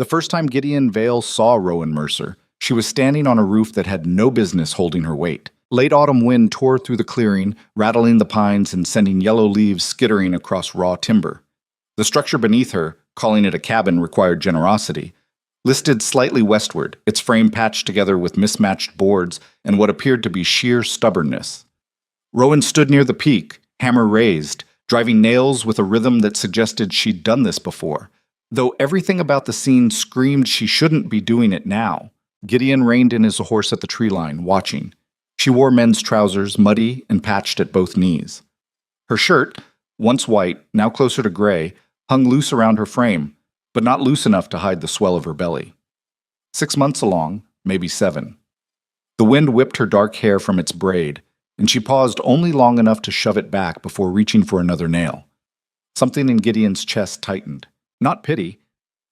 The first time Gideon Vale saw Rowan Mercer, she was standing on a roof that had no business holding her weight. Late autumn wind tore through the clearing, rattling the pines and sending yellow leaves skittering across raw timber. The structure beneath her, calling it a cabin required generosity, listed slightly westward, its frame patched together with mismatched boards and what appeared to be sheer stubbornness. Rowan stood near the peak, hammer raised, driving nails with a rhythm that suggested she'd done this before. Though everything about the scene screamed she shouldn't be doing it now, Gideon reined in his horse at the tree line, watching. She wore men's trousers, muddy and patched at both knees. Her shirt, once white, now closer to gray, hung loose around her frame, but not loose enough to hide the swell of her belly. 6 months along, maybe 7. The wind whipped her dark hair from its braid, and she paused only long enough to shove it back before reaching for another nail. Something in Gideon's chest tightened. Not pity.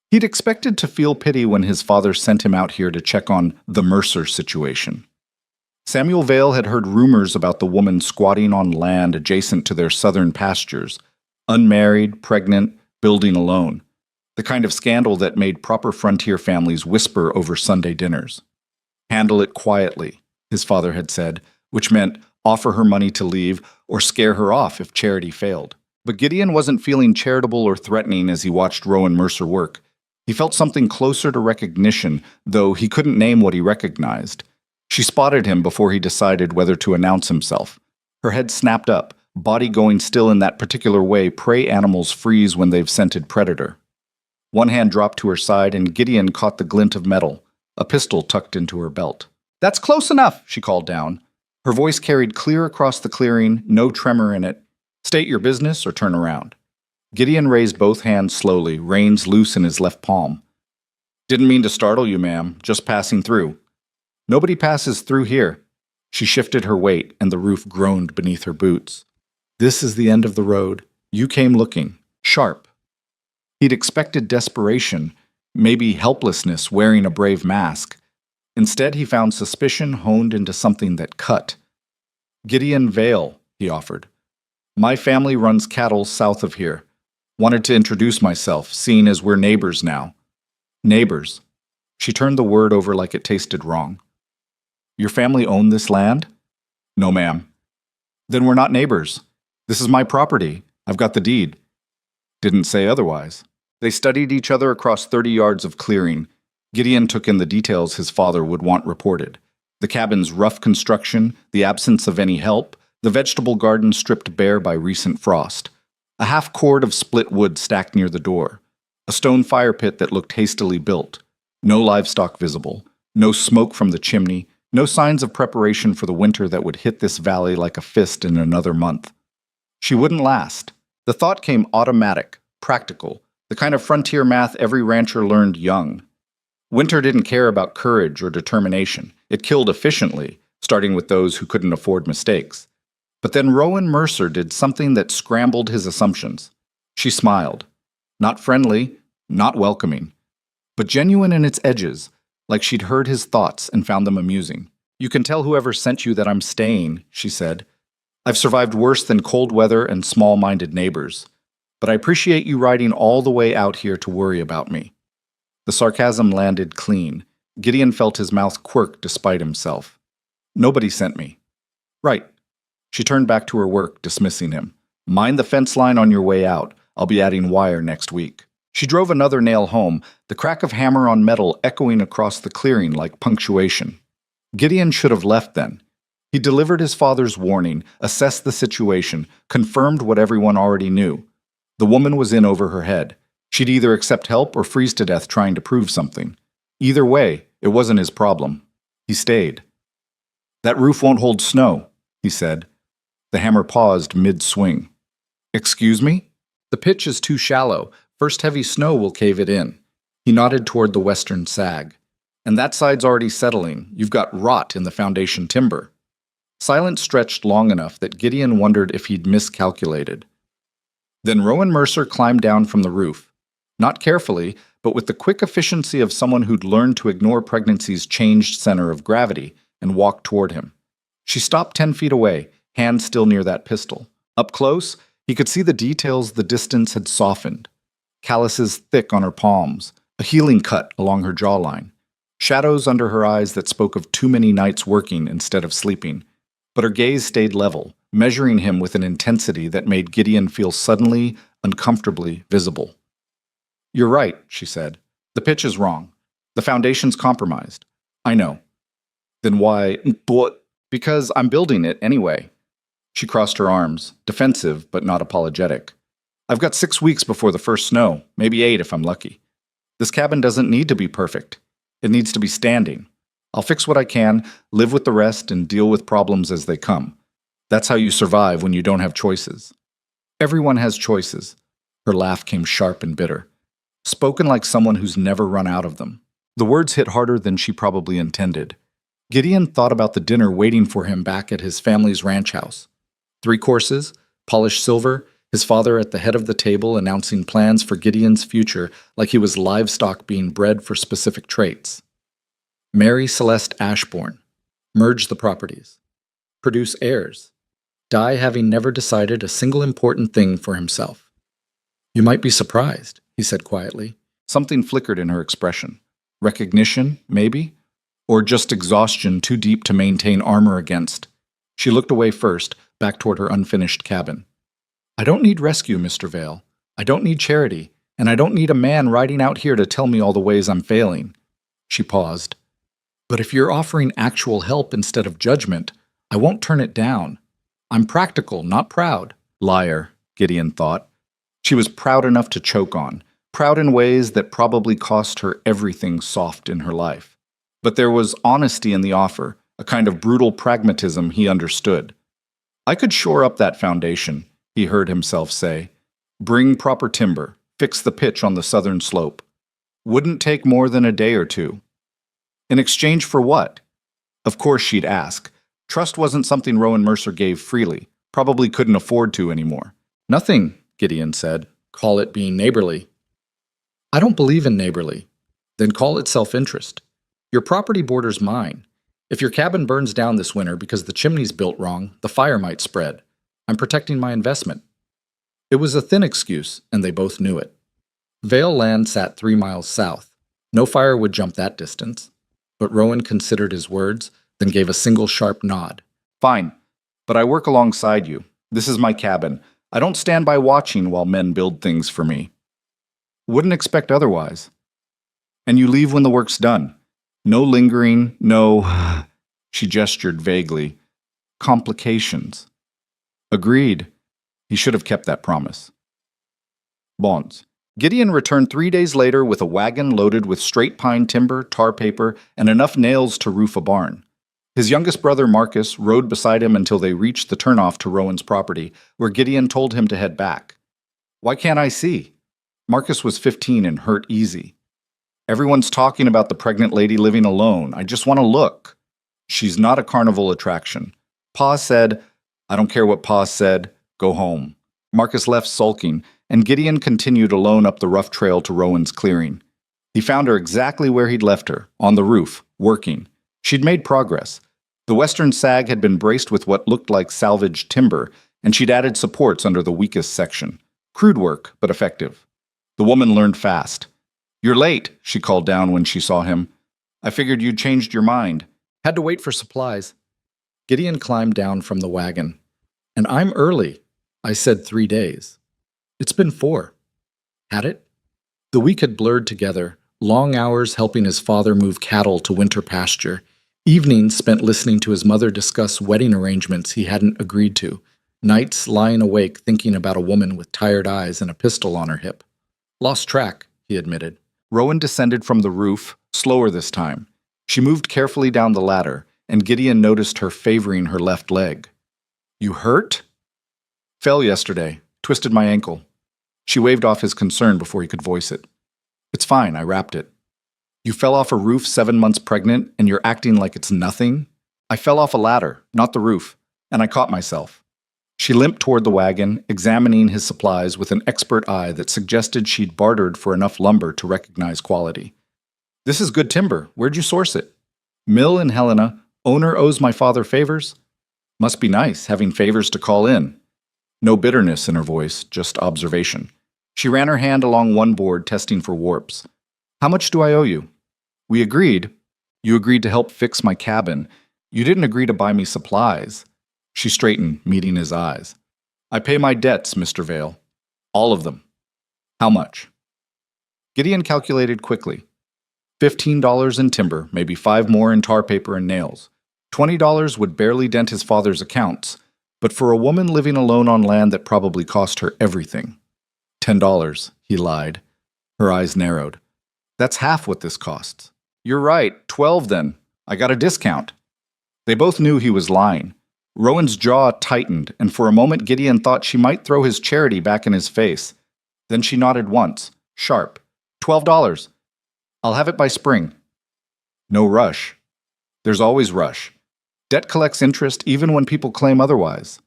He'd expected to feel pity when his father sent him out here to check on the Mercer situation. Samuel Vale had heard rumors about the woman squatting on land adjacent to their southern pastures, unmarried, pregnant, building alone, the kind of scandal that made proper frontier families whisper over Sunday dinners. Handle it quietly, his father had said, which meant offer her money to leave or scare her off if charity failed. But Gideon wasn't feeling charitable or threatening as he watched Rowan Mercer work. He felt something closer to recognition, though he couldn't name what he recognized. She spotted him before he decided whether to announce himself. Her head snapped up, body going still in that particular way prey animals freeze when they've scented predator. One hand dropped to her side and Gideon caught the glint of metal, a pistol tucked into her belt. "That's close enough," she called down. Her voice carried clear across the clearing, no tremor in it. "State your business or turn around." Gideon raised both hands slowly, reins loose in his left palm. "Didn't mean to startle you, ma'am. Just passing through." "Nobody passes through here." She shifted her weight, and the roof groaned beneath her boots. "This is the end of the road. You came looking. Sharp." He'd expected desperation, maybe helplessness wearing a brave mask. Instead, he found suspicion honed into something that cut. "Gideon Vale," he offered. "My family runs cattle south of here. Wanted to introduce myself, seeing as we're neighbors now." Neighbors. She turned the word over like it tasted wrong. "Your family own this land?" "No, ma'am." "Then we're not neighbors. This is my property. I've got the deed." "Didn't say otherwise." They studied each other across 30 yards of clearing. Gideon took in the details his father would want reported. The cabin's rough construction, the absence of any help, the vegetable garden stripped bare by recent frost. A half cord of split wood stacked near the door. A stone fire pit that looked hastily built. No livestock visible. No smoke from the chimney. No signs of preparation for the winter that would hit this valley like a fist in another month. She wouldn't last. The thought came automatic, practical, the kind of frontier math every rancher learned young. Winter didn't care about courage or determination. It killed efficiently, starting with those who couldn't afford mistakes. But then Rowan Mercer did something that scrambled his assumptions. She smiled. Not friendly, not welcoming, but genuine in its edges, like she'd heard his thoughts and found them amusing. "You can tell whoever sent you that I'm staying," she said. "I've survived worse than cold weather and small-minded neighbors, but I appreciate you riding all the way out here to worry about me." The sarcasm landed clean. Gideon felt his mouth quirk despite himself. "Nobody sent me." "Right." She turned back to her work, dismissing him. "Mind the fence line on your way out. I'll be adding wire next week." She drove another nail home, the crack of hammer on metal echoing across the clearing like punctuation. Gideon should have left then. He delivered his father's warning, assessed the situation, confirmed what everyone already knew. The woman was in over her head. She'd either accept help or freeze to death trying to prove something. Either way, it wasn't his problem. He stayed. "That roof won't hold snow," he said. The hammer paused mid-swing. "Excuse me?" "The pitch is too shallow. First heavy snow will cave it in." He nodded toward the western sag. "And that side's already settling. You've got rot in the foundation timber." Silence stretched long enough that Gideon wondered if he'd miscalculated. Then Rowan Mercer climbed down from the roof. Not carefully, but with the quick efficiency of someone who'd learned to ignore pregnancy's changed center of gravity, and walked toward him. She stopped 10 feet away, hand still near that pistol. Up close, he could see the details the distance had softened. Calluses thick on her palms, a healing cut along her jawline, shadows under her eyes that spoke of too many nights working instead of sleeping. But her gaze stayed level, measuring him with an intensity that made Gideon feel suddenly, uncomfortably visible. "You're right," she said. "The pitch is wrong. The foundation's compromised. I know." "Then why? What?" "Because I'm building it anyway." She crossed her arms, defensive but not apologetic. "I've got 6 weeks before the first snow, maybe 8 if I'm lucky. This cabin doesn't need to be perfect. It needs to be standing. I'll fix what I can, live with the rest, and deal with problems as they come. That's how you survive when you don't have choices." "Everyone has choices." Her laugh came sharp and bitter, spoken like someone who's never run out of them. The words hit harder than she probably intended. Gideon thought about the dinner waiting for him back at his family's ranch house. 3 courses, polished silver, his father at the head of the table announcing plans for Gideon's future like he was livestock being bred for specific traits. Marry Celeste Ashbourne. Merge the properties. Produce heirs. Die having never decided a single important thing for himself. "You might be surprised," he said quietly. Something flickered in her expression. Recognition, maybe? Or just exhaustion too deep to maintain armor against. She looked away first, back toward her unfinished cabin. "I don't need rescue, Mr. Vale. I don't need charity, and I don't need a man riding out here to tell me all the ways I'm failing." She paused. "But if you're offering actual help instead of judgment, I won't turn it down. I'm practical, not proud." Liar, Gideon thought. She was proud enough to choke on, proud in ways that probably cost her everything soft in her life. But there was honesty in the offer, a kind of brutal pragmatism he understood. "I could shore up that foundation," he heard himself say. "Bring proper timber, fix the pitch on the southern slope. Wouldn't take more than a day or 2. In exchange for what? Of course she'd ask. Trust wasn't something Rowan Mercer gave freely, probably couldn't afford to anymore. "Nothing," Gideon said. "Call it being neighborly." "I don't believe in neighborly." "Then call it self-interest. Your property borders mine. If your cabin burns down this winter because the chimney's built wrong, the fire might spread. I'm protecting my investment." It was a thin excuse, and they both knew it. Vale Land sat 3 miles south. No fire would jump that distance. But Rowan considered his words, then gave a single sharp nod. "Fine, but I work alongside you. This is my cabin. I don't stand by watching while men build things for me." "Wouldn't expect otherwise." "And you leave when the work's done. No lingering, no," she gestured vaguely, "complications." Agreed. He should have kept that promise. Bonds. Gideon returned 3 days later with a wagon loaded with straight pine timber, tar paper, and enough nails to roof a barn. His youngest brother, Marcus, rode beside him until they reached the turnoff to Rowan's property, where Gideon told him to head back. "Why can't I see?" Marcus was 15 and hurt easy. "Everyone's talking about the pregnant lady living alone. I just want to look." "She's not a carnival attraction. Pa said," "I don't care what Pa said. Go home." Marcus left sulking, and Gideon continued alone up the rough trail to Rowan's clearing. He found her exactly where he'd left her, on the roof, working. She'd made progress. The western sag had been braced with what looked like salvaged timber, and she'd added supports under the weakest section. Crude work, but effective. The woman learned fast. "You're late," she called down when she saw him. "I figured you'd changed your mind." "Had to wait for supplies." Gideon climbed down from the wagon. "And I'm early. I said 3 days. It's been 4. Had it?" The week had blurred together, long hours helping his father move cattle to winter pasture, evenings spent listening to his mother discuss wedding arrangements he hadn't agreed to, nights lying awake thinking about a woman with tired eyes and a pistol on her hip. "Lost track," he admitted. Rowan descended from the roof, slower this time. She moved carefully down the ladder, and Gideon noticed her favoring her left leg. "You hurt?" "Fell yesterday. Twisted my ankle." She waved off his concern before he could voice it. "It's fine, I wrapped it." "You fell off a roof 7 months pregnant, and you're acting like it's nothing?" "I fell off a ladder, not the roof, and I caught myself." She limped toward the wagon, examining his supplies with an expert eye that suggested she'd bartered for enough lumber to recognize quality. "This is good timber. Where'd you source it?" "Mill in Helena. Owner owes my father favors." "Must be nice, having favors to call in." No bitterness in her voice, just observation. She ran her hand along one board, testing for warps. How much do I owe you? We agreed. You agreed to help fix my cabin. You didn't agree to buy me supplies. She straightened, meeting his eyes. I pay my debts, Mr. Vale. All of them. How much? Gideon calculated quickly. $15 in timber, maybe 5 more in tar paper and nails. $20 would barely dent his father's accounts, but for a woman living alone on land that probably cost her everything. $10, he lied. Her eyes narrowed. That's half what this costs. You're right, 12 then. I got a discount. They both knew he was lying. Rowan's jaw tightened, and for a moment Gideon thought she might throw his charity back in his face. Then she nodded once, sharp. $12. I'll have it by spring. No rush. There's always rush. Debt collects interest even when people claim otherwise.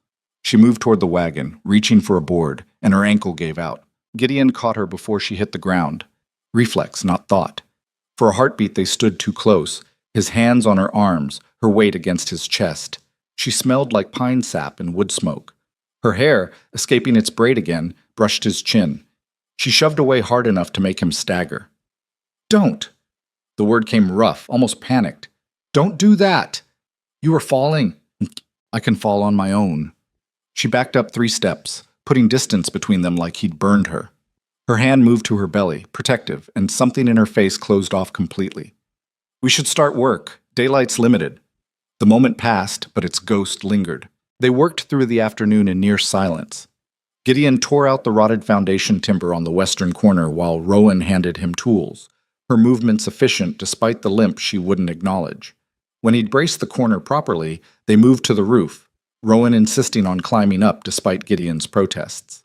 She moved toward the wagon, reaching for a board, and her ankle gave out. Gideon caught her before she hit the ground. Reflex, not thought. For a heartbeat they stood too close, his hands on her arms, her weight against his chest. She smelled like pine sap and wood smoke. Her hair, escaping its braid again, brushed his chin. She shoved away hard enough to make him stagger. Don't! The word came rough, almost panicked. Don't do that! You are falling. I can fall on my own. She backed up 3 steps, putting distance between them like he'd burned her. Her hand moved to her belly, protective, and something in her face closed off completely. We should start work. Daylight's limited. The moment passed, but its ghost lingered. They worked through the afternoon in near silence. Gideon tore out the rotted foundation timber on the western corner while Rowan handed him tools, her movements efficient despite the limp she wouldn't acknowledge. When he'd braced the corner properly, they moved to the roof, Rowan insisting on climbing up despite Gideon's protests.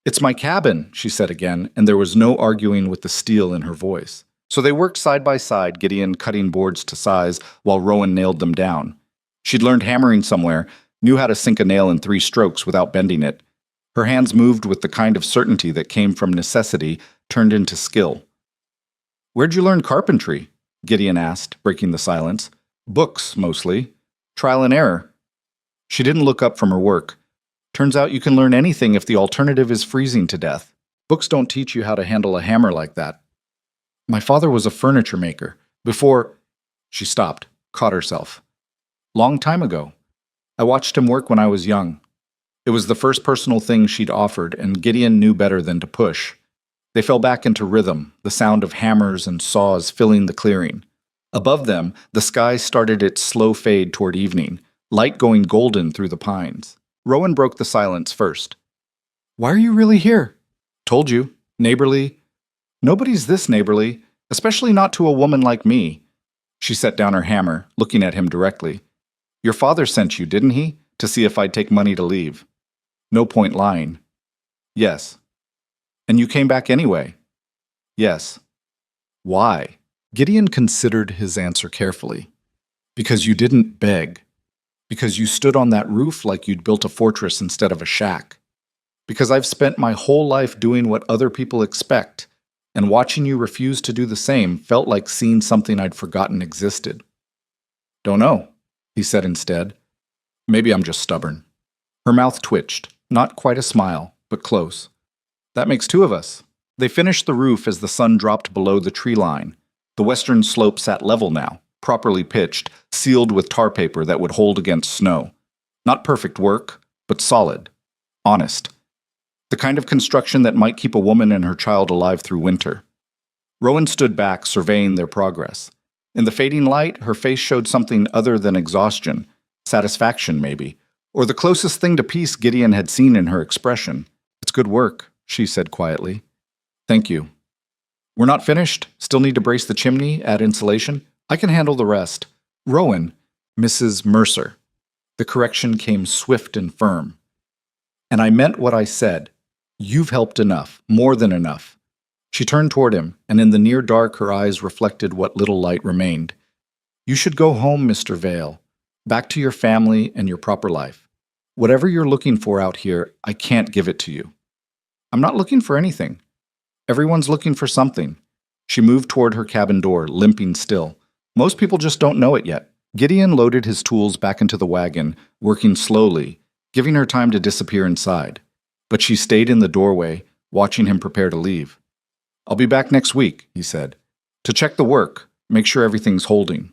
It's my cabin, she said again, and there was no arguing with the steel in her voice. So they worked side by side, Gideon cutting boards to size while Rowan nailed them down. She'd learned hammering somewhere, knew how to sink a nail in 3 strokes without bending it. Her hands moved with the kind of certainty that came from necessity turned into skill. Where'd you learn carpentry? Gideon asked, breaking the silence. Books, mostly. Trial and error. She didn't look up from her work. Turns out you can learn anything if the alternative is freezing to death. Books don't teach you how to handle a hammer like that. My father was a furniture maker. Before... She stopped, caught herself. Long time ago. I watched him work when I was young. It was the first personal thing she'd offered, and Gideon knew better than to push. They fell back into rhythm, the sound of hammers and saws filling the clearing. Above them, the sky started its slow fade toward evening, light going golden through the pines. Rowan broke the silence first. Why are you really here? Told you. Neighborly. Nobody's this neighborly, especially not to a woman like me. She set down her hammer, looking at him directly. Your father sent you, didn't he? To see if I'd take money to leave. No point lying. Yes. And you came back anyway? Yes. Why? Gideon considered his answer carefully. Because you didn't beg. Because you stood on that roof like you'd built a fortress instead of a shack. Because I've spent my whole life doing what other people expect, and watching you refuse to do the same felt like seeing something I'd forgotten existed. Don't know, he said instead. Maybe I'm just stubborn. Her mouth twitched, not quite a smile, but close. That makes 2 of us. They finished the roof as the sun dropped below the tree line. The western slope sat level now, properly pitched, sealed with tar paper that would hold against snow. Not perfect work, but solid. Honest. The kind of construction that might keep a woman and her child alive through winter. Rowan stood back, surveying their progress. In the fading light, her face showed something other than exhaustion. Satisfaction, maybe. Or the closest thing to peace Gideon had seen in her expression. It's good work, she said quietly. Thank you. We're not finished. Still need to brace the chimney, add insulation. I can handle the rest. Rowan, Mrs. Mercer. The correction came swift and firm. And I meant what I said. You've helped enough, more than enough. She turned toward him, and in the near dark her eyes reflected what little light remained. You should go home, Mr. Vale. Back to your family and your proper life. Whatever you're looking for out here, I can't give it to you. I'm not looking for anything. Everyone's looking for something. She moved toward her cabin door, limping still. Most people just don't know it yet. Gideon loaded his tools back into the wagon, working slowly, giving her time to disappear inside. But she stayed in the doorway, watching him prepare to leave. I'll be back next week, he said. To check the work, make sure everything's holding.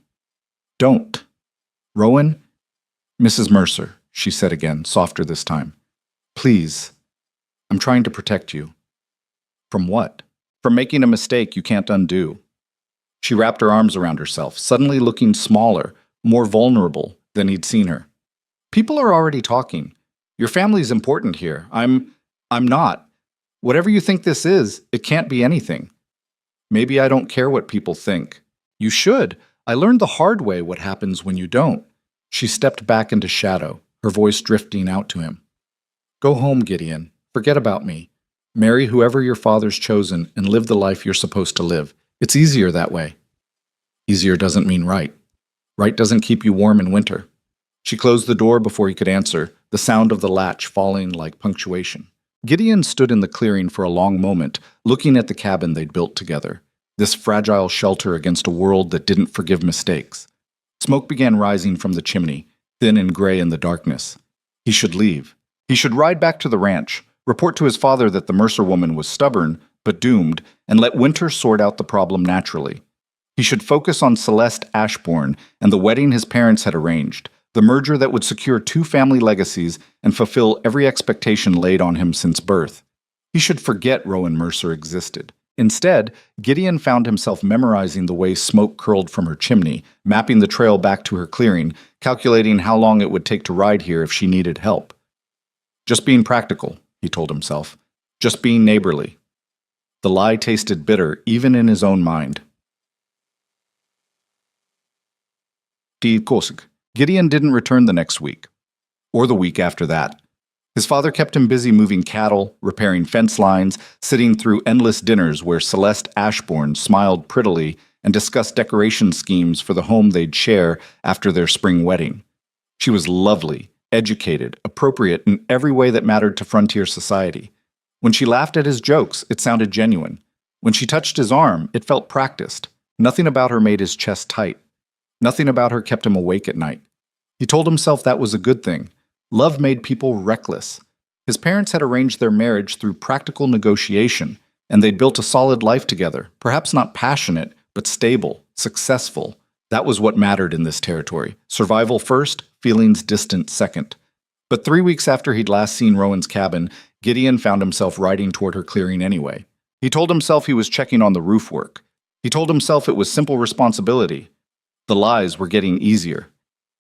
Don't. Rowan? Mrs. Mercer, she said again, softer this time. Please. I'm trying to protect you. From what? From making a mistake you can't undo. She wrapped her arms around herself, suddenly looking smaller, more vulnerable than he'd seen her. People are already talking. Your family's important here. I'm not. Whatever you think this is, it can't be anything. Maybe I don't care what people think. You should. I learned the hard way what happens when you don't. She stepped back into shadow, her voice drifting out to him. Go home, Gideon. Forget about me. Marry whoever your father's chosen and live the life you're supposed to live. It's easier that way. Easier doesn't mean right. Right doesn't keep you warm in winter. She closed the door before he could answer, the sound of the latch falling like punctuation. Gideon stood in the clearing for a long moment, looking at the cabin they'd built together, this fragile shelter against a world that didn't forgive mistakes. Smoke began rising from the chimney, thin and gray in the darkness. He should leave. He should ride back to the ranch, report to his father that the Mercer woman was stubborn, but doomed, and let winter sort out the problem naturally. He should focus on Celeste Ashbourne and the wedding his parents had arranged, the merger that would secure 2 family legacies and fulfill every expectation laid on him since birth. He should forget Rowan Mercer existed. Instead, Gideon found himself memorizing the way smoke curled from her chimney, mapping the trail back to her clearing, calculating how long it would take to ride here if she needed help. Just being practical, he told himself. Just being neighborly. The lie tasted bitter even in his own mind. Gideon didn't return the next week, or the week after that. His father kept him busy moving cattle, repairing fence lines, sitting through endless dinners where Celeste Ashbourne smiled prettily and discussed decoration schemes for the home they'd share after their spring wedding. She was lovely, educated, appropriate in every way that mattered to frontier society. When she laughed at his jokes, it sounded genuine. When she touched his arm, it felt practiced. Nothing about her made his chest tight. Nothing about her kept him awake at night. He told himself that was a good thing. Love made people reckless. His parents had arranged their marriage through practical negotiation, and they'd built a solid life together, perhaps not passionate, but stable, successful. That was what mattered in this territory. Survival first, feelings distant second. But 3 weeks after he'd last seen Rowan's cabin, Gideon found himself riding toward her clearing anyway. He told himself he was checking on the roof work. He told himself it was simple responsibility. The lies were getting easier.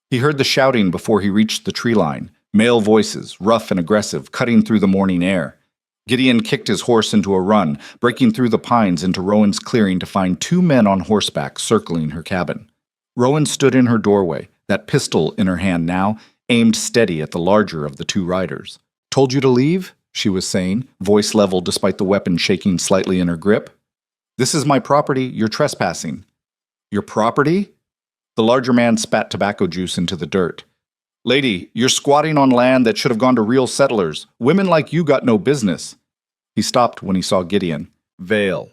He heard the shouting before he reached the tree line, male voices, rough and aggressive, cutting through the morning air. Gideon kicked his horse into a run, breaking through the pines into Rowan's clearing to find 2 men on horseback circling her cabin. Rowan stood in her doorway, that pistol in her hand now, aimed steady at the larger of the 2 riders. Told you to leave? She was saying, voice level despite the weapon shaking slightly in her grip. This is my property, you're trespassing. Your property? The larger man spat tobacco juice into the dirt. Lady, you're squatting on land that should have gone to real settlers. Women like you got no business. He stopped when he saw Gideon. Vale.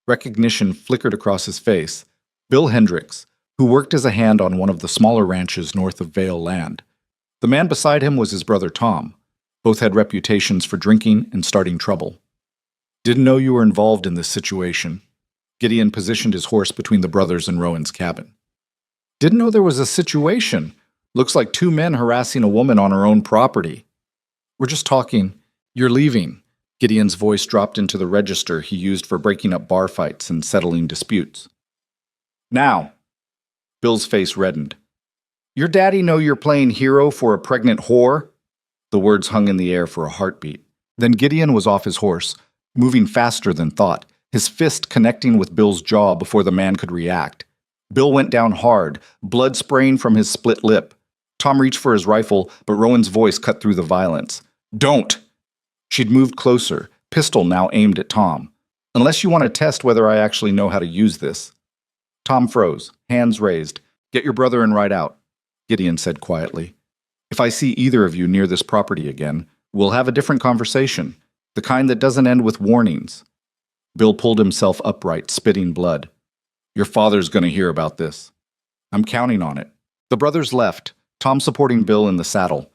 Recognition flickered across his face. Bill Hendricks, who worked as a hand on one of the smaller ranches north of Vale Land. The man beside him was his brother Tom. Both had reputations for drinking and starting trouble. Didn't know you were involved in this situation. Gideon positioned his horse between the brothers and Rowan's cabin. Didn't know there was a situation. Looks like 2 men harassing a woman on her own property. We're just talking. You're leaving. Gideon's voice dropped into the register he used for breaking up bar fights and settling disputes. Now. Bill's face reddened. Your daddy know you're playing hero for a pregnant whore? The words hung in the air for a heartbeat. Then Gideon was off his horse, moving faster than thought, his fist connecting with Bill's jaw before the man could react. Bill went down hard, blood spraying from his split lip. Tom reached for his rifle, but Rowan's voice cut through the violence. Don't! She'd moved closer, pistol now aimed at Tom. Unless you want to test whether I actually know how to use this. Tom froze, hands raised. Get your brother and ride out, Gideon said quietly. If I see either of you near this property again, we'll have a different conversation, the kind that doesn't end with warnings. Bill pulled himself upright, spitting blood. Your father's going to hear about this. I'm counting on it. The brothers left, Tom supporting Bill in the saddle,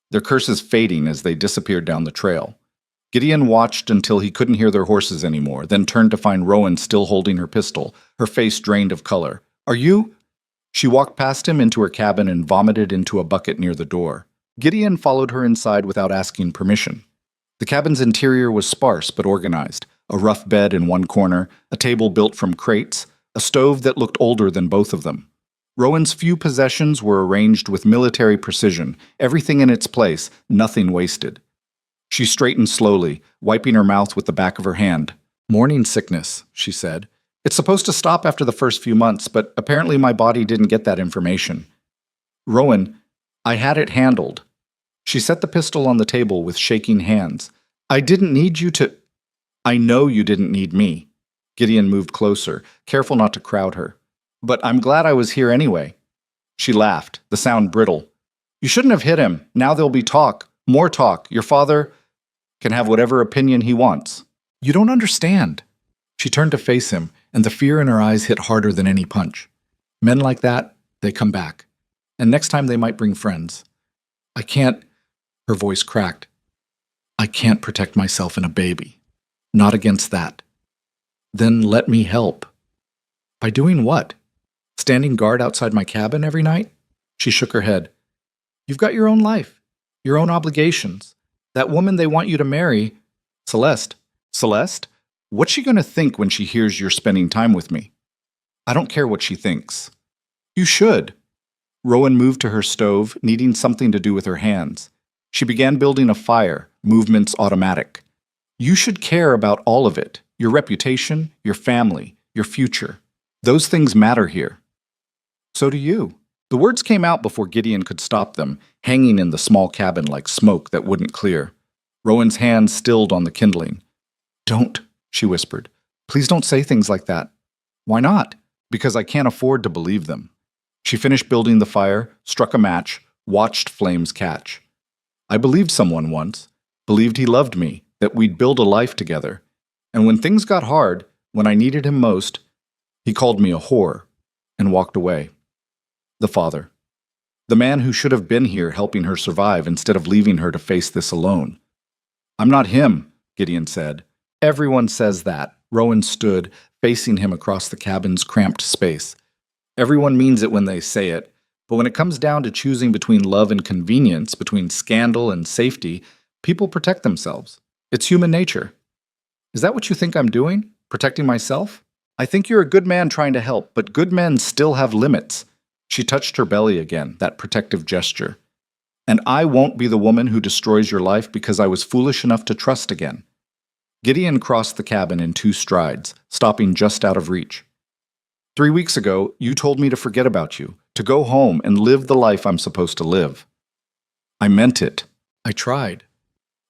their curses fading as they disappeared down the trail. Gideon watched until he couldn't hear their horses anymore, then turned to find Rowan still holding her pistol, her face drained of color. Are you? She walked past him into her cabin and vomited into a bucket near the door. Gideon followed her inside without asking permission. The cabin's interior was sparse but organized. A rough bed in one corner, a table built from crates, a stove that looked older than both of them. Rowan's few possessions were arranged with military precision, everything in its place, nothing wasted. She straightened slowly, wiping her mouth with the back of her hand. Morning sickness, she said. It's supposed to stop after the first few months, but apparently my body didn't get that information. Rowan, I had it handled. She set the pistol on the table with shaking hands. I didn't need you to... I know you didn't need me. Gideon moved closer, careful not to crowd her. But I'm glad I was here anyway. She laughed, the sound brittle. You shouldn't have hit him. Now there'll be talk. More talk. Your father can have whatever opinion he wants. You don't understand. She turned to face him, and the fear in her eyes hit harder than any punch. Men like that, they come back. And next time they might bring friends. I can't... Her voice cracked. I can't protect myself and a baby. Not against that. Then let me help. By doing what? Standing guard outside my cabin every night? She shook her head. You've got your own life, your own obligations. That woman they want you to marry, Celeste. Celeste? What's she going to think when she hears you're spending time with me? I don't care what she thinks. You should. Rowan moved to her stove, needing something to do with her hands. She began building a fire, movements automatic. You should care about all of it, your reputation, your family, your future. Those things matter here. So do you. The words came out before Gideon could stop them, hanging in the small cabin like smoke that wouldn't clear. Rowan's hands stilled on the kindling. Don't, she whispered. Please don't say things like that. Why not? Because I can't afford to believe them. She finished building the fire, struck a match, watched flames catch. I believed someone once, believed he loved me, that we'd build a life together. And when things got hard, when I needed him most, he called me a whore and walked away. The father. The man who should have been here helping her survive instead of leaving her to face this alone. I'm not him, Gideon said. Everyone says that. Rowan stood, facing him across the cabin's cramped space. Everyone means it when they say it, but when it comes down to choosing between love and convenience, between scandal and safety, people protect themselves. It's human nature. Is that what you think I'm doing? Protecting myself? I think you're a good man trying to help, but good men still have limits. She touched her belly again, that protective gesture. And I won't be the woman who destroys your life because I was foolish enough to trust again. Gideon crossed the cabin in 2 strides, stopping just out of reach. 3 weeks ago, you told me to forget about you, to go home and live the life I'm supposed to live. I meant it. I tried.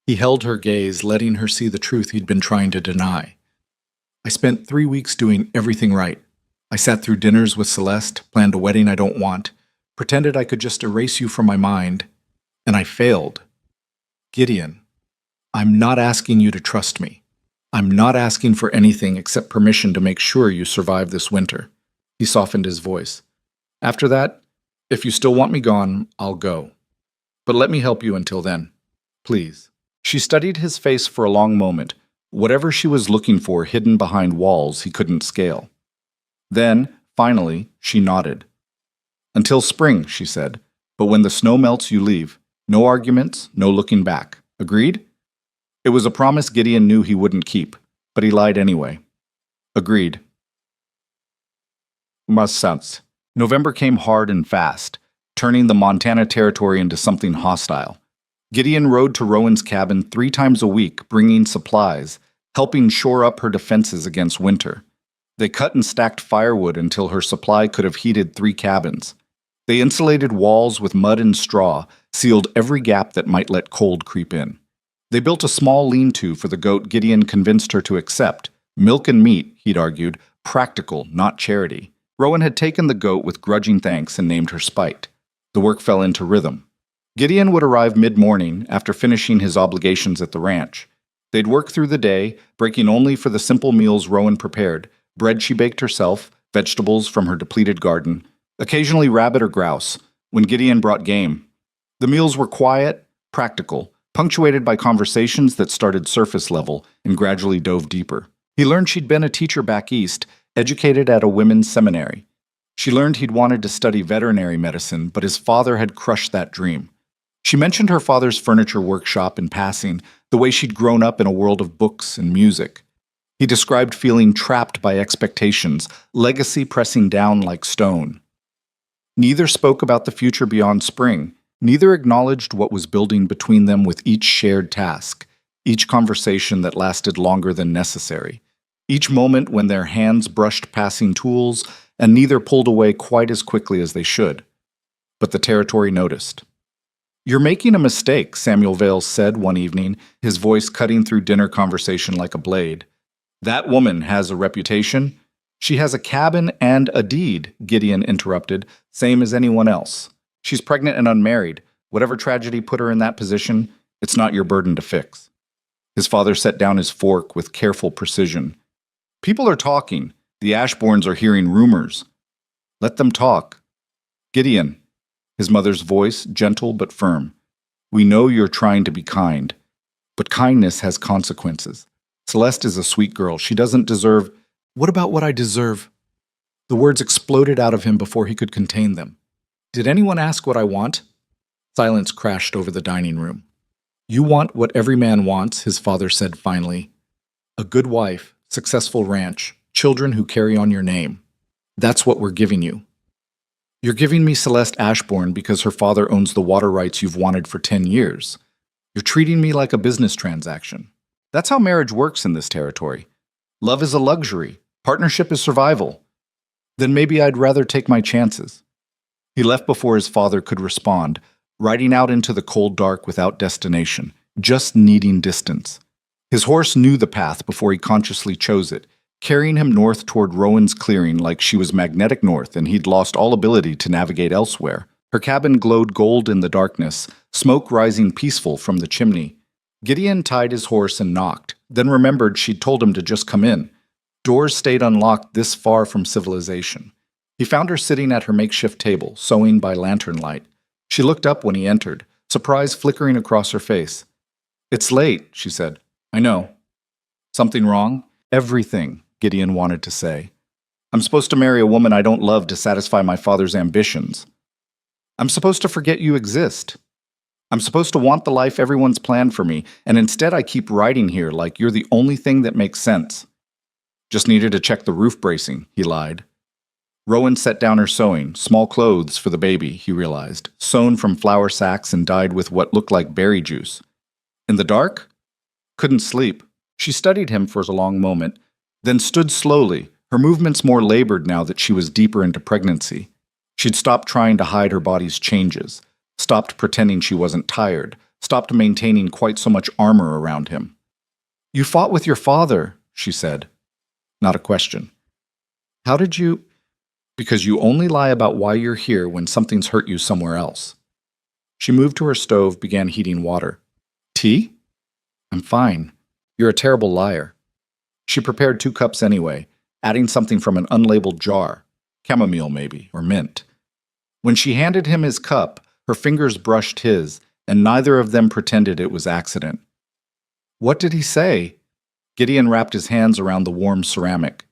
He held her gaze, letting her see the truth he'd been trying to deny. I spent 3 weeks doing everything right. I sat through dinners with Celeste, planned a wedding I don't want, pretended I could just erase you from my mind, and I failed. Gideon, I'm not asking you to trust me. I'm not asking for anything except permission to make sure you survive this winter. He softened his voice. After that, if you still want me gone, I'll go. But let me help you until then. Please. She studied his face for a long moment, whatever she was looking for hidden behind walls he couldn't scale. Then, finally, she nodded. Until spring, she said, but when the snow melts, you leave. No arguments, no looking back. Agreed? It was a promise Gideon knew he wouldn't keep, but he lied anyway. Agreed. Must sense. November came hard and fast, turning the Montana Territory into something hostile. Gideon rode to Rowan's cabin 3 times a week, bringing supplies, helping shore up her defenses against winter. They cut and stacked firewood until her supply could have heated 3 cabins. They insulated walls with mud and straw, sealed every gap that might let cold creep in. They built a small lean-to for the goat Gideon convinced her to accept. Milk and meat, he'd argued, practical, not charity. Rowan had taken the goat with grudging thanks and named her Spite. The work fell into rhythm. Gideon would arrive mid-morning after finishing his obligations at the ranch. They'd work through the day, breaking only for the simple meals Rowan prepared, bread she baked herself, vegetables from her depleted garden, occasionally rabbit or grouse, when Gideon brought game. The meals were quiet, practical, punctuated by conversations that started surface level and gradually dove deeper. He learned she'd been a teacher back east, educated at a women's seminary. She learned he'd wanted to study veterinary medicine, but his father had crushed that dream. She mentioned her father's furniture workshop in passing, the way she'd grown up in a world of books and music. He described feeling trapped by expectations, legacy pressing down like stone. Neither spoke about the future beyond spring. Neither acknowledged what was building between them with each shared task, each conversation that lasted longer than necessary, each moment when their hands brushed passing tools, and neither pulled away quite as quickly as they should. But the territory noticed. "You're making a mistake," Samuel Vales said one evening, his voice cutting through dinner conversation like a blade. "That woman has a reputation. She has a cabin and a deed," Gideon interrupted, "same as anyone else. She's pregnant and unmarried. Whatever tragedy put her in that position, it's not your burden to fix." His father set down his fork with careful precision. "People are talking. The Ashbournes are hearing rumors. Let them talk. Gideon," his mother's voice gentle but firm, "we know you're trying to be kind, but kindness has consequences. Celeste is a sweet girl. She doesn't deserve—" "What about what I deserve?" The words exploded out of him before he could contain them. "Did anyone ask what I want?" Silence crashed over the dining room. "You want what every man wants," his father said finally. "A good wife, successful ranch, children who carry on your name. That's what we're giving you. You're giving me Celeste Ashbourne because her father owns the water rights you've wanted for 10 years. You're treating me like a business transaction. That's how marriage works in this territory. Love is a luxury. Partnership is survival. Then maybe I'd rather take my chances." He left before his father could respond, riding out into the cold dark without destination, just needing distance. His horse knew the path before he consciously chose it, carrying him north toward Rowan's clearing like she was magnetic north and he'd lost all ability to navigate elsewhere. Her cabin glowed gold in the darkness, smoke rising peaceful from the chimney. Gideon tied his horse and knocked, then remembered she'd told him to just come in. Doors stayed unlocked this far from civilization. He found her sitting at her makeshift table, sewing by lantern light. She looked up when he entered, surprise flickering across her face. "It's late," she said. "I know." "Something wrong?" "Everything," Gideon wanted to say. "I'm supposed to marry a woman I don't love to satisfy my father's ambitions. I'm supposed to forget you exist. I'm supposed to want the life everyone's planned for me, and instead I keep riding here like you're the only thing that makes sense." "Just needed to check the roof bracing," he lied. Rowan set down her sewing, small clothes for the baby, he realized, sewn from flour sacks and dyed with what looked like berry juice. "In the dark?" "Couldn't sleep." She studied him for a long moment, then stood slowly, her movements more labored now that she was deeper into pregnancy. She'd stopped trying to hide her body's changes, stopped pretending she wasn't tired, stopped maintaining quite so much armor around him. "You fought with your father," she said. Not a question. "How did you—" "Because you only lie about why you're here when something's hurt you somewhere else." She moved to her stove, began heating water. "Tea?" "I'm fine. You're a terrible liar." She prepared 2 cups anyway, adding something from an unlabeled jar, chamomile maybe, or mint. When she handed him his cup, her fingers brushed his, and neither of them pretended it was accident. "What did he say?" Gideon wrapped his hands around the warm ceramic.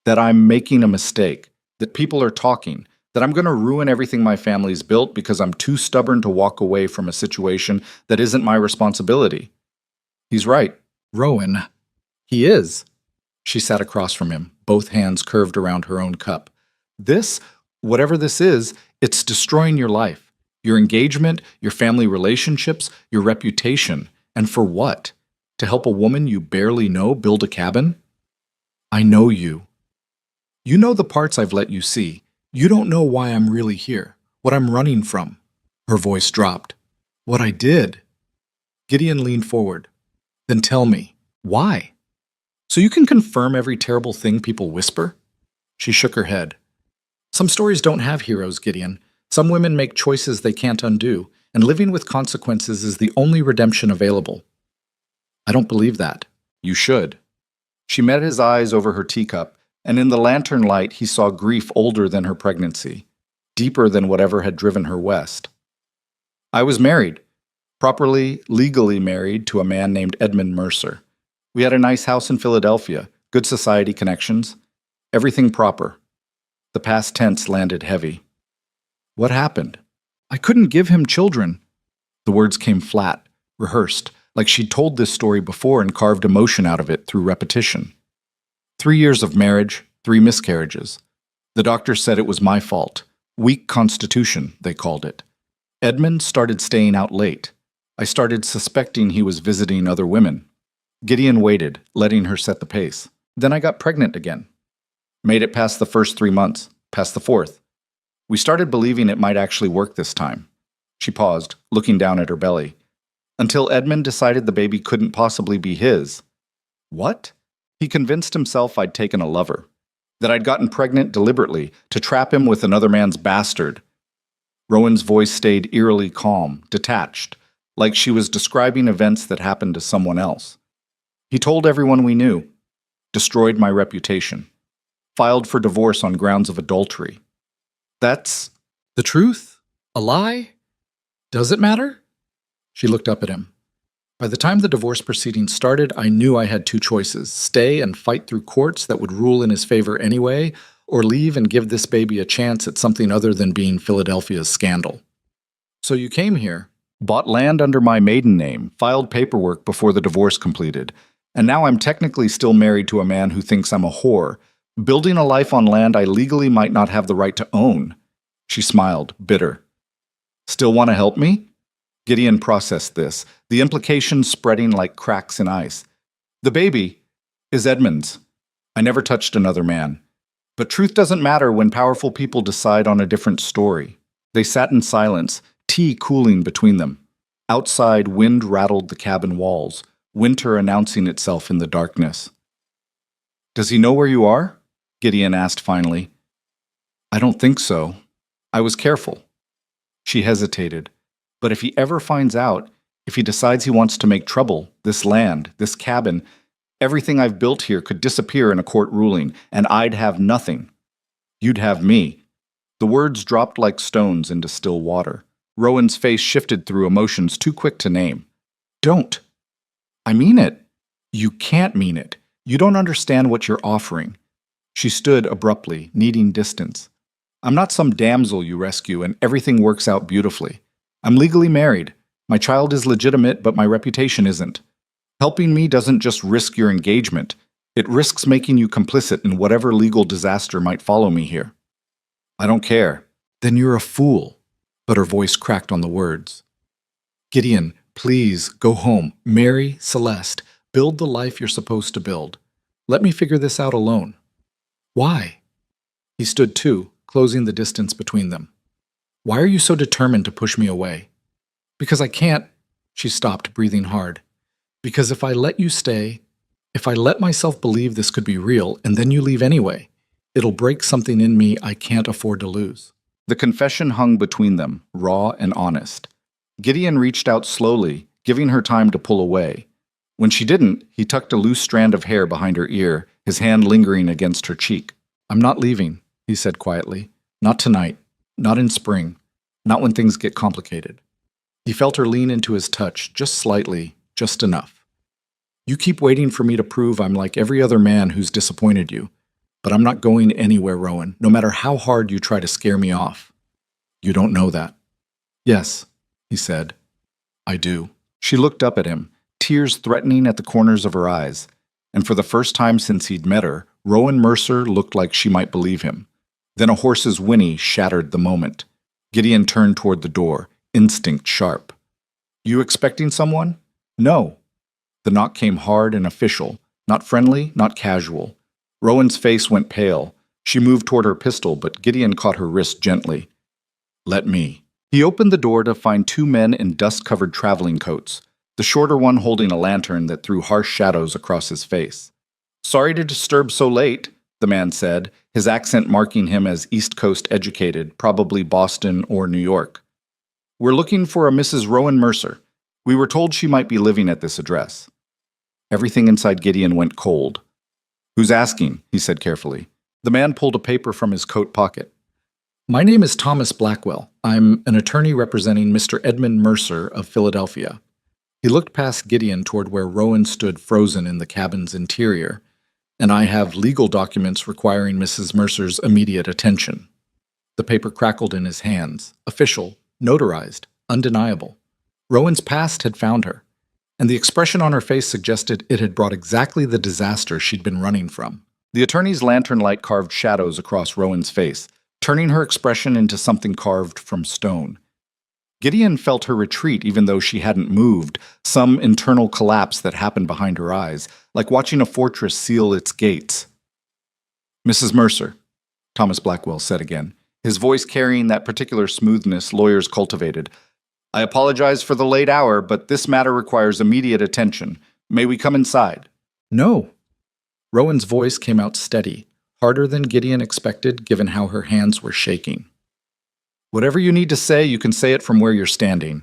"That I'm making a mistake, that people are talking, that I'm going to ruin everything my family's built because I'm too stubborn to walk away from a situation that isn't my responsibility." "He's right." "Rowan." "He is." She sat across from him, both hands curved around her own cup. "This, whatever this is, it's destroying your life, your engagement, your family relationships, your reputation. And for what? To help a woman you barely know build a cabin?" "I know you. You know the parts I've let you see. You don't know why I'm really here, what I'm running from." Her voice dropped. "What I did." Gideon leaned forward. "Then tell me, why? So you can confirm every terrible thing people whisper?" She shook her head. "Some stories don't have heroes, Gideon. Some women make choices they can't undo, and living with consequences is the only redemption available." "I don't believe that." "You should." She met his eyes over her teacup, and in the lantern light he saw grief older than her pregnancy, deeper than whatever had driven her west. "I was married. Properly, legally married to a man named Edmund Mercer. We had a nice house in Philadelphia, good society connections, everything proper. The past tense landed heavy. What happened? I couldn't give him children. The words came flat, rehearsed, like she'd told this story before and carved emotion out of it through repetition. 3 years of marriage, 3 miscarriages. The doctor said it was my fault. Weak constitution, they called it. Edmund started staying out late. I started suspecting he was visiting other women. Gideon waited, letting her set the pace. Then I got pregnant again. Made it past the first 3 months, past the 4th. We started believing it might actually work this time. She paused, looking down at her belly. Until Edmund decided the baby couldn't possibly be his. What? He convinced himself I'd taken a lover. That I'd gotten pregnant deliberately to trap him with another man's bastard. Rowan's voice stayed eerily calm, detached, like she was describing events that happened to someone else. He told everyone we knew. Destroyed my reputation. Filed for divorce on grounds of adultery. That's the truth? A lie? Does it matter? She looked up at him. By the time the divorce proceedings started, I knew I had 2 choices: stay and fight through courts that would rule in his favor anyway, or leave and give this baby a chance at something other than being Philadelphia's scandal. So you came here, bought land under my maiden name, filed paperwork before the divorce completed, and now I'm technically still married to a man who thinks I'm a whore, building a life on land I legally might not have the right to own. She smiled, bitter. Still want to help me? Gideon processed this, the implications spreading like cracks in ice. The baby is Edmund's. I never touched another man. But truth doesn't matter when powerful people decide on a different story. They sat in silence, tea cooling between them. Outside, wind rattled the cabin walls, winter announcing itself in the darkness. Does he know where you are? Gideon asked finally. I don't think so. I was careful. She hesitated. But if he ever finds out, if he decides he wants to make trouble, this land, this cabin, everything I've built here could disappear in a court ruling, and I'd have nothing. You'd have me. The words dropped like stones into still water. Rowan's face shifted through emotions too quick to name. Don't. I mean it. You can't mean it. You don't understand what you're offering. She stood abruptly, needing distance. I'm not some damsel you rescue and everything works out beautifully. I'm legally married. My child is legitimate, but my reputation isn't. Helping me doesn't just risk your engagement. It risks making you complicit in whatever legal disaster might follow me here. I don't care. Then you're a fool. But her voice cracked on the words. Gideon, please go home. Marry Celeste. Build the life you're supposed to build. Let me figure this out alone. Why? He stood too, closing the distance between them. Why are you so determined to push me away? Because I can't. She stopped, breathing hard. Because if I let you stay, if I let myself believe this could be real, and then you leave anyway, it'll break something in me I can't afford to lose. The confession hung between them, raw and honest. Gideon reached out slowly, giving her time to pull away. When she didn't, he tucked a loose strand of hair behind her ear, his hand lingering against her cheek. I'm not leaving, he said quietly. Not tonight. Not in spring. Not when things get complicated. He felt her lean into his touch, just slightly, just enough. You keep waiting for me to prove I'm like every other man who's disappointed you. But I'm not going anywhere, Rowan, no matter how hard you try to scare me off. You don't know that. Yes, he said. I do. She looked up at him, tears threatening at the corners of her eyes. And for the first time since he'd met her, Rowan Mercer looked like she might believe him. Then a horse's whinny shattered the moment. Gideon turned toward the door, instinct sharp. You expecting someone? No. The knock came hard and official, not friendly, not casual. Rowan's face went pale. She moved toward her pistol, but Gideon caught her wrist gently. Let me. He opened the door to find 2 men in dust-covered traveling coats, the shorter one holding a lantern that threw harsh shadows across his face. Sorry to disturb so late, the man said, his accent marking him as East Coast educated, probably Boston or New York. We're looking for a Mrs. Rowan Mercer. We were told she might be living at this address. Everything inside Gideon went cold. Who's asking? He said carefully. The man pulled a paper from his coat pocket. My name is Thomas Blackwell. I'm an attorney representing Mr. Edmund Mercer of Philadelphia. He looked past Gideon toward where Rowan stood frozen in the cabin's interior, and I have legal documents requiring Mrs. Mercer's immediate attention. The paper crackled in his hands, official, notarized, undeniable. Rowan's past had found her, and the expression on her face suggested it had brought exactly the disaster she'd been running from. The attorney's lantern light carved shadows across Rowan's face, turning her expression into something carved from stone. Gideon felt her retreat even though she hadn't moved, some internal collapse that happened behind her eyes, like watching a fortress seal its gates. "Mrs. Mercer," Thomas Blackwell said again, his voice carrying that particular smoothness lawyers cultivated. "I apologize for the late hour, but this matter requires immediate attention. May we come inside?" "No." Rowan's voice came out steady, harder than Gideon expected given how her hands were shaking. "Whatever you need to say, you can say it from where you're standing."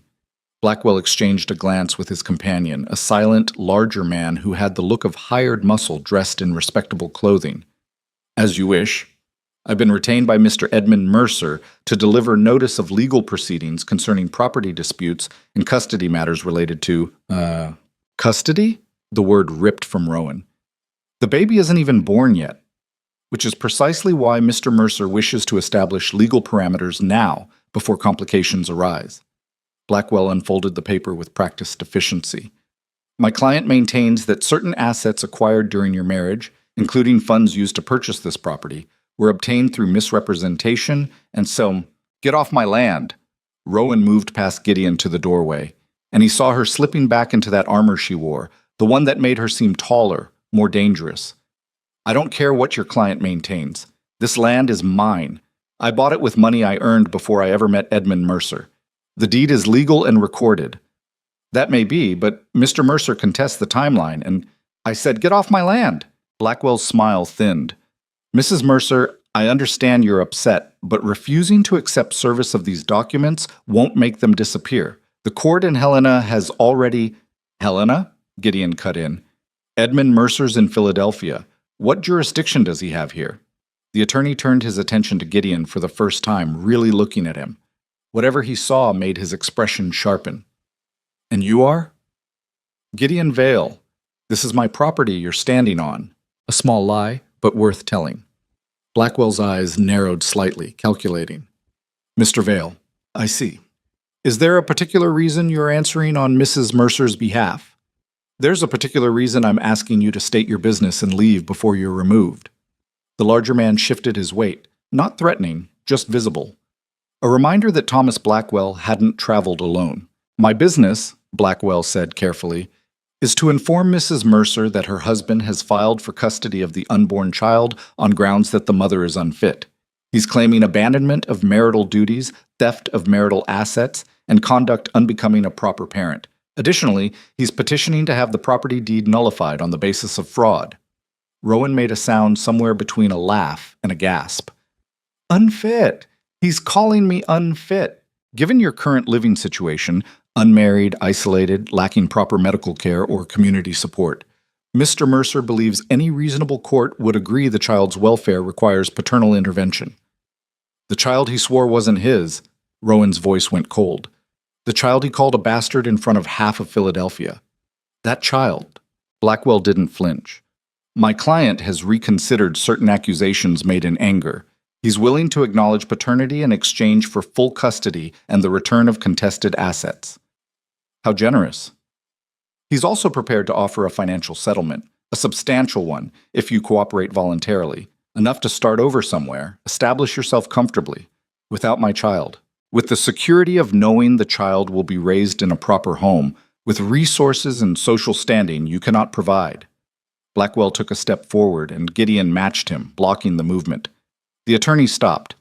Blackwell exchanged a glance with his companion, a silent, larger man who had the look of hired muscle dressed in respectable clothing. "As you wish. I've been retained by Mr. Edmund Mercer to deliver notice of legal proceedings concerning property disputes and custody matters related to, custody?" The word ripped from Rowan. "The baby isn't even born yet, which is precisely why Mr. Mercer wishes to establish legal parameters now before complications arise." Blackwell unfolded the paper with practiced efficiency. "My client maintains that certain assets acquired during your marriage, including funds used to purchase this property, were obtained through misrepresentation and so—" "Get off my land!" Rowan moved past Gideon to the doorway, and he saw her slipping back into that armor she wore, the one that made her seem taller, more dangerous. "I don't care what your client maintains. This land is mine. I bought it with money I earned before I ever met Edmund Mercer. The deed is legal and recorded." "That may be, but Mr. Mercer contests the timeline, and—" "I said, get off my land!" Blackwell's smile thinned. "Mrs. Mercer, I understand you're upset, but refusing to accept service of these documents won't make them disappear. The court in Helena has already—" "Helena?" Gideon cut in. "Edmund Mercer's in Philadelphia. What jurisdiction does he have here?" The attorney turned his attention to Gideon for the first time, really looking at him. Whatever he saw made his expression sharpen. "And you are?" "Gideon Vale. This is my property you're standing on." A small lie, but worth telling. Blackwell's eyes narrowed slightly, calculating. "Mr. Vale, I see. Is there a particular reason you're answering on Mrs. Mercer's behalf?" "There's a particular reason I'm asking you to state your business and leave before you're removed." The larger man shifted his weight, not threatening, just visible. A reminder that Thomas Blackwell hadn't traveled alone. "My business," Blackwell said carefully, "is to inform Mrs. Mercer that her husband has filed for custody of the unborn child on grounds that the mother is unfit. He's claiming abandonment of marital duties, theft of marital assets, and conduct unbecoming a proper parent. Additionally, he's petitioning to have the property deed nullified on the basis of fraud." Rowan made a sound somewhere between a laugh and a gasp. "Unfit! He's calling me unfit. Given your current living situation, unmarried, isolated, lacking proper medical care or community support, Mr. Mercer believes any reasonable court would agree the child's welfare requires paternal intervention." "The child he swore wasn't his." Rowan's voice went cold. "The child he called a bastard in front of half of Philadelphia. That child." Blackwell didn't flinch. "My client has reconsidered certain accusations made in anger. He's willing to acknowledge paternity in exchange for full custody and the return of contested assets." "How generous." "He's also prepared to offer a financial settlement, a substantial one, if you cooperate voluntarily, enough to start over somewhere, establish yourself comfortably, without my child, with the security of knowing the child will be raised in a proper home, with resources and social standing you cannot provide." Blackwell took a step forward, and Gideon matched him, blocking the movement. The attorney stopped.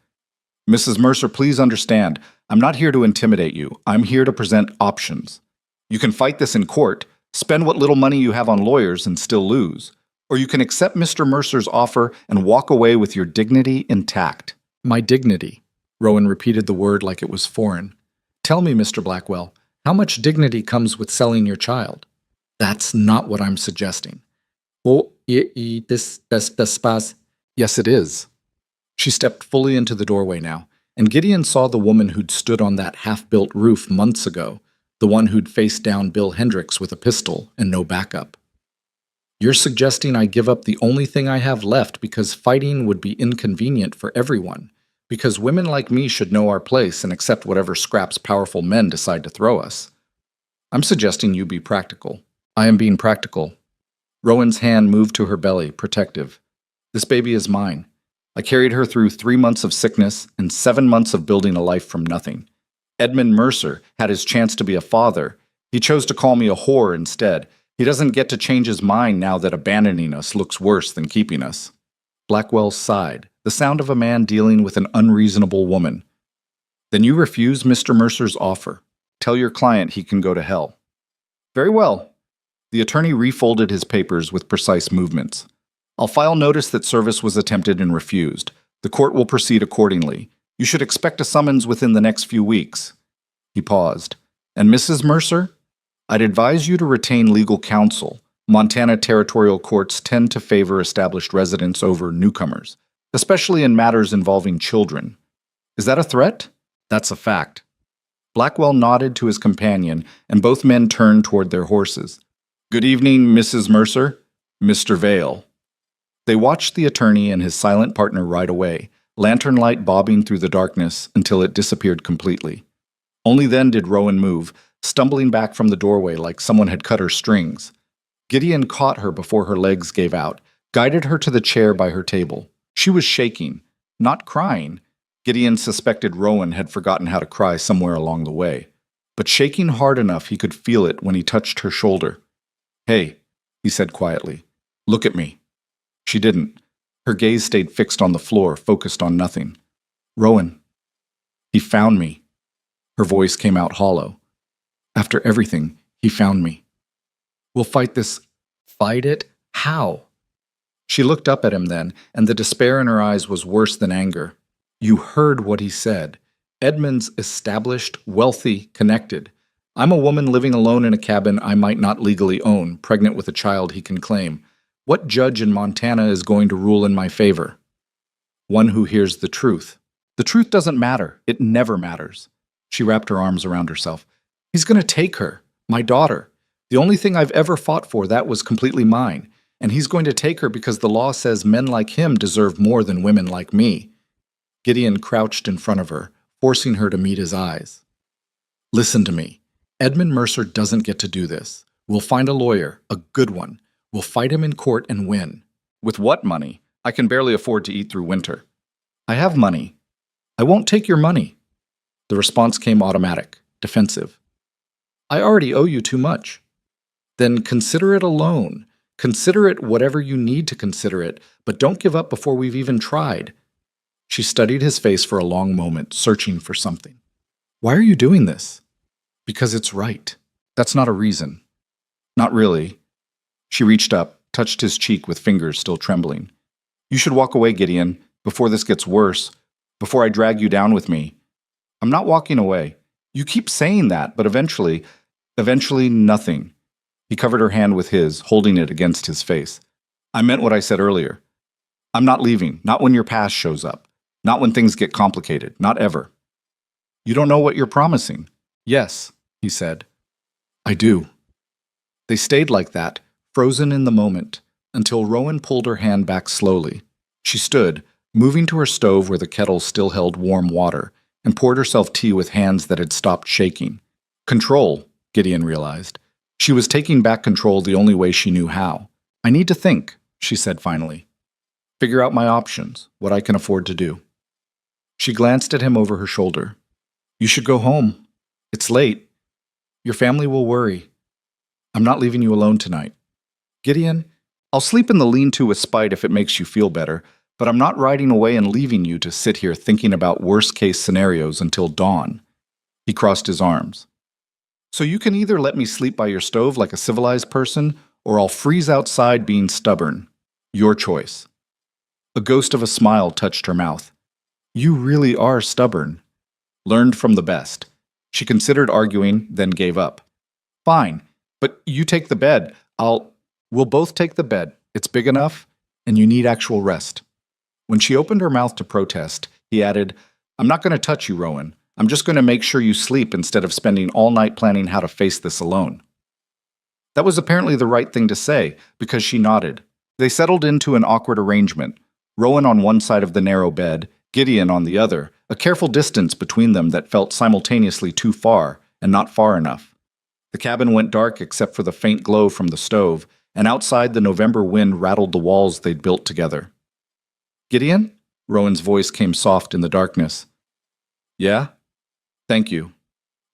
"Mrs. Mercer, please understand, I'm not here to intimidate you. I'm here to present options. You can fight this in court, spend what little money you have on lawyers and still lose. Or you can accept Mr. Mercer's offer and walk away with your dignity intact." "My dignity." Rowan repeated the word like it was foreign. "Tell me, Mr. Blackwell, how much dignity comes with selling your child?" "That's not what I'm suggesting." "Oh, this. Yes, it is." She stepped fully into the doorway now, And Gideon saw the woman who'd stood on that half-built roof months ago, the one who'd faced down Bill Hendricks with a pistol and no backup. You're suggesting I give up the only thing I have left because fighting would be inconvenient for everyone, because women like me should know our place and accept whatever scraps powerful men decide to throw us. I'm suggesting you be practical. I am being practical. Rowan's hand moved to her belly, protective. This baby is mine. I carried her through 3 months of sickness and 7 months of building a life from nothing. Edmund Mercer had his chance to be a father. He chose to call me a whore instead. He doesn't get to change his mind now that abandoning us looks worse than keeping us. Blackwell sighed, the sound of a man dealing with an unreasonable woman. Then you refuse Mr. Mercer's offer. Tell your client he can go to hell. Very well. The attorney refolded his papers with precise movements. I'll file notice that service was attempted and refused. The court will proceed accordingly. You should expect a summons within the next few weeks. He paused. And Mrs. Mercer? I'd advise you to retain legal counsel. Montana territorial courts tend to favor established residents over newcomers, especially in matters involving children. Is that a threat? That's a fact. Blackwell nodded to his companion, and both men turned toward their horses. Good evening, Mrs. Mercer. Mr. Vale. They watched the attorney and his silent partner ride away, lantern light bobbing through the darkness until it disappeared completely. Only then did Rowan move, stumbling back from the doorway like someone had cut her strings. Gideon caught her before her legs gave out, guided her to the chair by her table. She was shaking, not crying. Gideon suspected Rowan had forgotten how to cry somewhere along the way, but shaking hard enough he could feel it when he touched her shoulder. Hey, he said quietly, look at me. She didn't. Her gaze stayed fixed on the floor, focused on nothing. Rowan. He found me. Her voice came out hollow. After everything, he found me. We'll fight this. Fight it? How? She looked up at him then, and the despair in her eyes was worse than anger. You heard what he said. Edmund's established, wealthy, connected. I'm a woman living alone in a cabin I might not legally own, pregnant with a child he can claim. What judge in Montana is going to rule in my favor? One who hears the truth. The truth doesn't matter. It never matters. She wrapped her arms around herself. He's going to take her, my daughter. The only thing I've ever fought for, that was completely mine. And he's going to take her because the law says men like him deserve more than women like me. Gideon crouched in front of her, forcing her to meet his eyes. Listen to me. Edmund Mercer doesn't get to do this. We'll find a lawyer, a good one. We'll fight him in court and win. With what money? I can barely afford to eat through winter. I have money. I won't take your money. The response came automatic, defensive. I already owe you too much. Then consider it a loan. Consider it whatever you need to consider it, but don't give up before we've even tried. She studied his face for a long moment, searching for something. Why are you doing this? Because it's right. That's not a reason. Not really. She reached up, touched his cheek with fingers still trembling. You should walk away, Gideon, before this gets worse, before I drag you down with me. I'm not walking away. You keep saying that, but eventually nothing. He covered her hand with his, holding it against his face. I meant what I said earlier. I'm not leaving, not when your past shows up, not when things get complicated, not ever. You don't know what you're promising. Yes, he said. I do. They stayed like that, frozen in the moment, until Rowan pulled her hand back slowly. She stood, moving to her stove where the kettle still held warm water, and poured herself tea with hands that had stopped shaking. Control, Gideon realized. She was taking back control the only way she knew how. I need to think, she said finally. Figure out my options, what I can afford to do. She glanced at him over her shoulder. You should go home. It's late. Your family will worry. I'm not leaving you alone tonight. Gideon, I'll sleep in the lean-to with Spite if it makes you feel better, but I'm not riding away and leaving you to sit here thinking about worst-case scenarios until dawn. He crossed his arms. So you can either let me sleep by your stove like a civilized person, or I'll freeze outside being stubborn. Your choice. A ghost of a smile touched her mouth. You really are stubborn. Learned from the best. She considered arguing, then gave up. Fine, but you take the bed. We'll both take the bed. It's big enough, and you need actual rest. When she opened her mouth to protest, he added, I'm not going to touch you, Rowan. I'm just going to make sure you sleep instead of spending all night planning how to face this alone. That was apparently the right thing to say, because she nodded. They settled into an awkward arrangement, Rowan on one side of the narrow bed, Gideon on the other, a careful distance between them that felt simultaneously too far and not far enough. The cabin went dark except for the faint glow from the stove, and outside the November wind rattled the walls they'd built together. Gideon? Rowan's voice came soft in the darkness. Yeah? Thank you.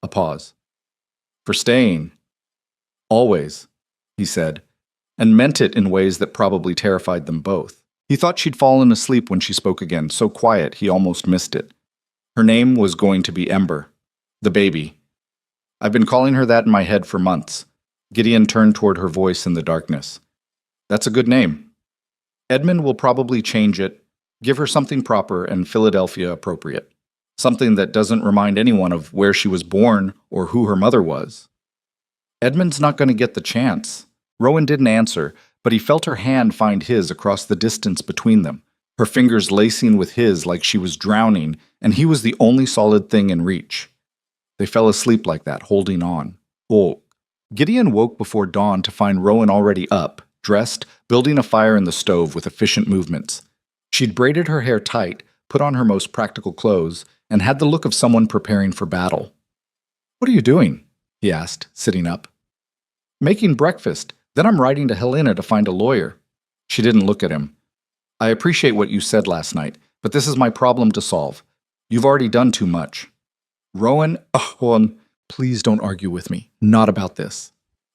A pause. For staying. Always, he said, and meant it in ways that probably terrified them both. He thought she'd fallen asleep when she spoke again, so quiet he almost missed it. Her name was going to be Ember, the baby. I've been calling her that in my head for months. Gideon turned toward her voice in the darkness. That's a good name. Edmund will probably change it, give her something proper and Philadelphia appropriate. Something that doesn't remind anyone of where she was born or who her mother was. Edmund's not going to get the chance. Rowan didn't answer, but he felt her hand find his across the distance between them, her fingers lacing with his like she was drowning, and he was the only solid thing in reach. They fell asleep like that, holding on. Oh. Gideon woke before dawn to find Rowan already up, dressed, building a fire in the stove with efficient movements. She'd braided her hair tight, put on her most practical clothes, and had the look of someone preparing for battle. What are you doing? He asked, sitting up. Making breakfast. Then I'm writing to Helena to find a lawyer. She didn't look at him. I appreciate what you said last night, but this is my problem to solve. You've already done too much. Rowan, please don't argue with me. Not about this.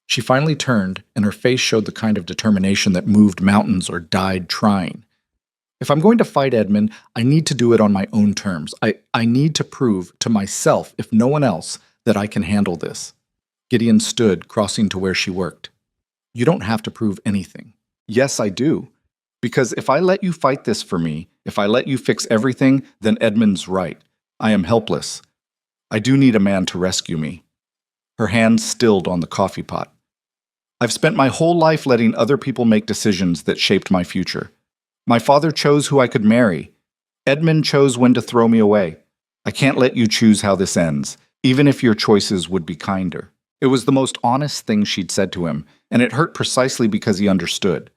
She finally turned, and her face showed the kind of determination that moved mountains or died trying. If I'm going to fight Edmund, I need to do it on my own terms. I need to prove to myself, if no one else, that I can handle this. Gideon stood, crossing to where she worked. You don't have to prove anything. Yes, I do. Because if I let you fight this for me, if I let you fix everything, then Edmund's right. I am helpless. I do need a man to rescue me. Her hands stilled on the coffee pot. I've spent my whole life letting other people make decisions that shaped my future. My father chose who I could marry. Edmund chose when to throw me away. I can't let you choose how this ends, even if your choices would be kinder. It was the most honest thing she'd said to him, and it hurt precisely because he understood.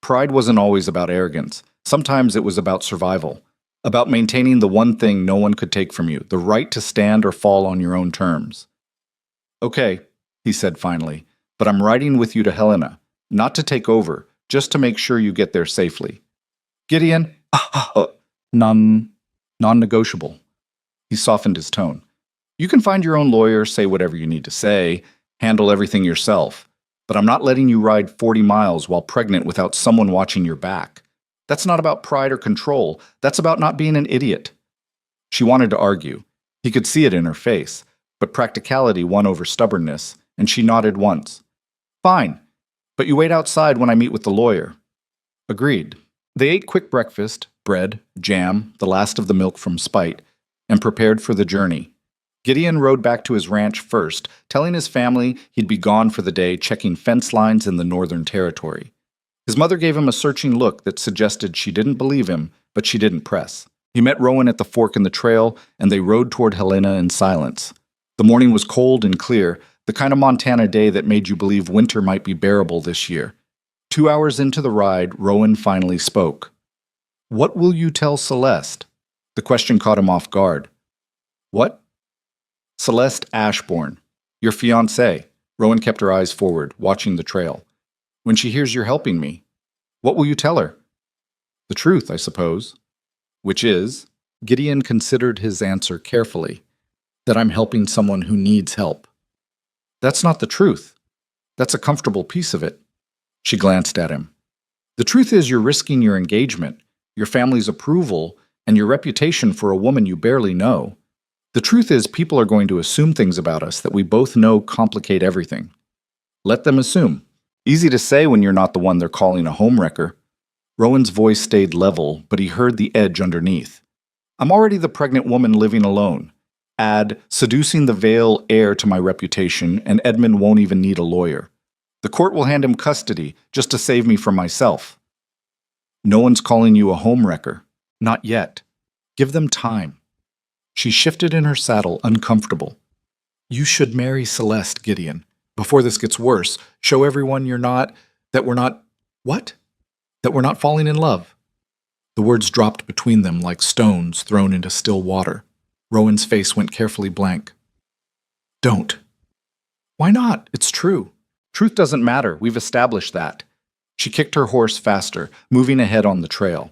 Pride wasn't always about arrogance. Sometimes it was about survival, about maintaining the one thing no one could take from you, the right to stand or fall on your own terms. Okay, he said finally, but I'm riding with you to Helena, not to take over, just to make sure you get there safely. Gideon, non-negotiable. He softened his tone. You can find your own lawyer, say whatever you need to say, handle everything yourself, but I'm not letting you ride 40 miles while pregnant without someone watching your back. That's not about pride or control. That's about not being an idiot. She wanted to argue. He could see it in her face, but practicality won over stubbornness, and she nodded once. Fine, but you wait outside when I meet with the lawyer. Agreed. They ate quick breakfast, bread, jam, the last of the milk from Spite, and prepared for the journey. Gideon rode back to his ranch first, telling his family he'd be gone for the day checking fence lines in the Northern Territory. His mother gave him a searching look that suggested she didn't believe him, but she didn't press. He met Rowan at the fork in the trail, and they rode toward Helena in silence. The morning was cold and clear, the kind of Montana day that made you believe winter might be bearable this year. 2 hours into the ride, Rowan finally spoke. What will you tell Celeste? The question caught him off guard. What? Celeste Ashbourne, your fiancée. Rowan kept her eyes forward, watching the trail. When she hears you're helping me, what will you tell her? The truth, I suppose. Which is, Gideon considered his answer carefully, that I'm helping someone who needs help. That's not the truth. That's a comfortable piece of it. She glanced at him. The truth is you're risking your engagement, your family's approval, and your reputation for a woman you barely know. The truth is people are going to assume things about us that we both know complicate everything. Let them assume. Easy to say when you're not the one they're calling a homewrecker. Rowan's voice stayed level, but he heard the edge underneath. I'm already the pregnant woman living alone. Add, seducing the Vale heir to my reputation, and Edmund won't even need a lawyer. The court will hand him custody, just to save me from myself. No one's calling you a homewrecker. Not yet. Give them time. She shifted in her saddle, uncomfortable. You should marry Celeste, Gideon. Before this gets worse, show everyone that we're not, what? That we're not falling in love. The words dropped between them like stones thrown into still water. Rowan's face went carefully blank. Don't. Why not? It's true. Truth doesn't matter. We've established that. She kicked her horse faster, moving ahead on the trail.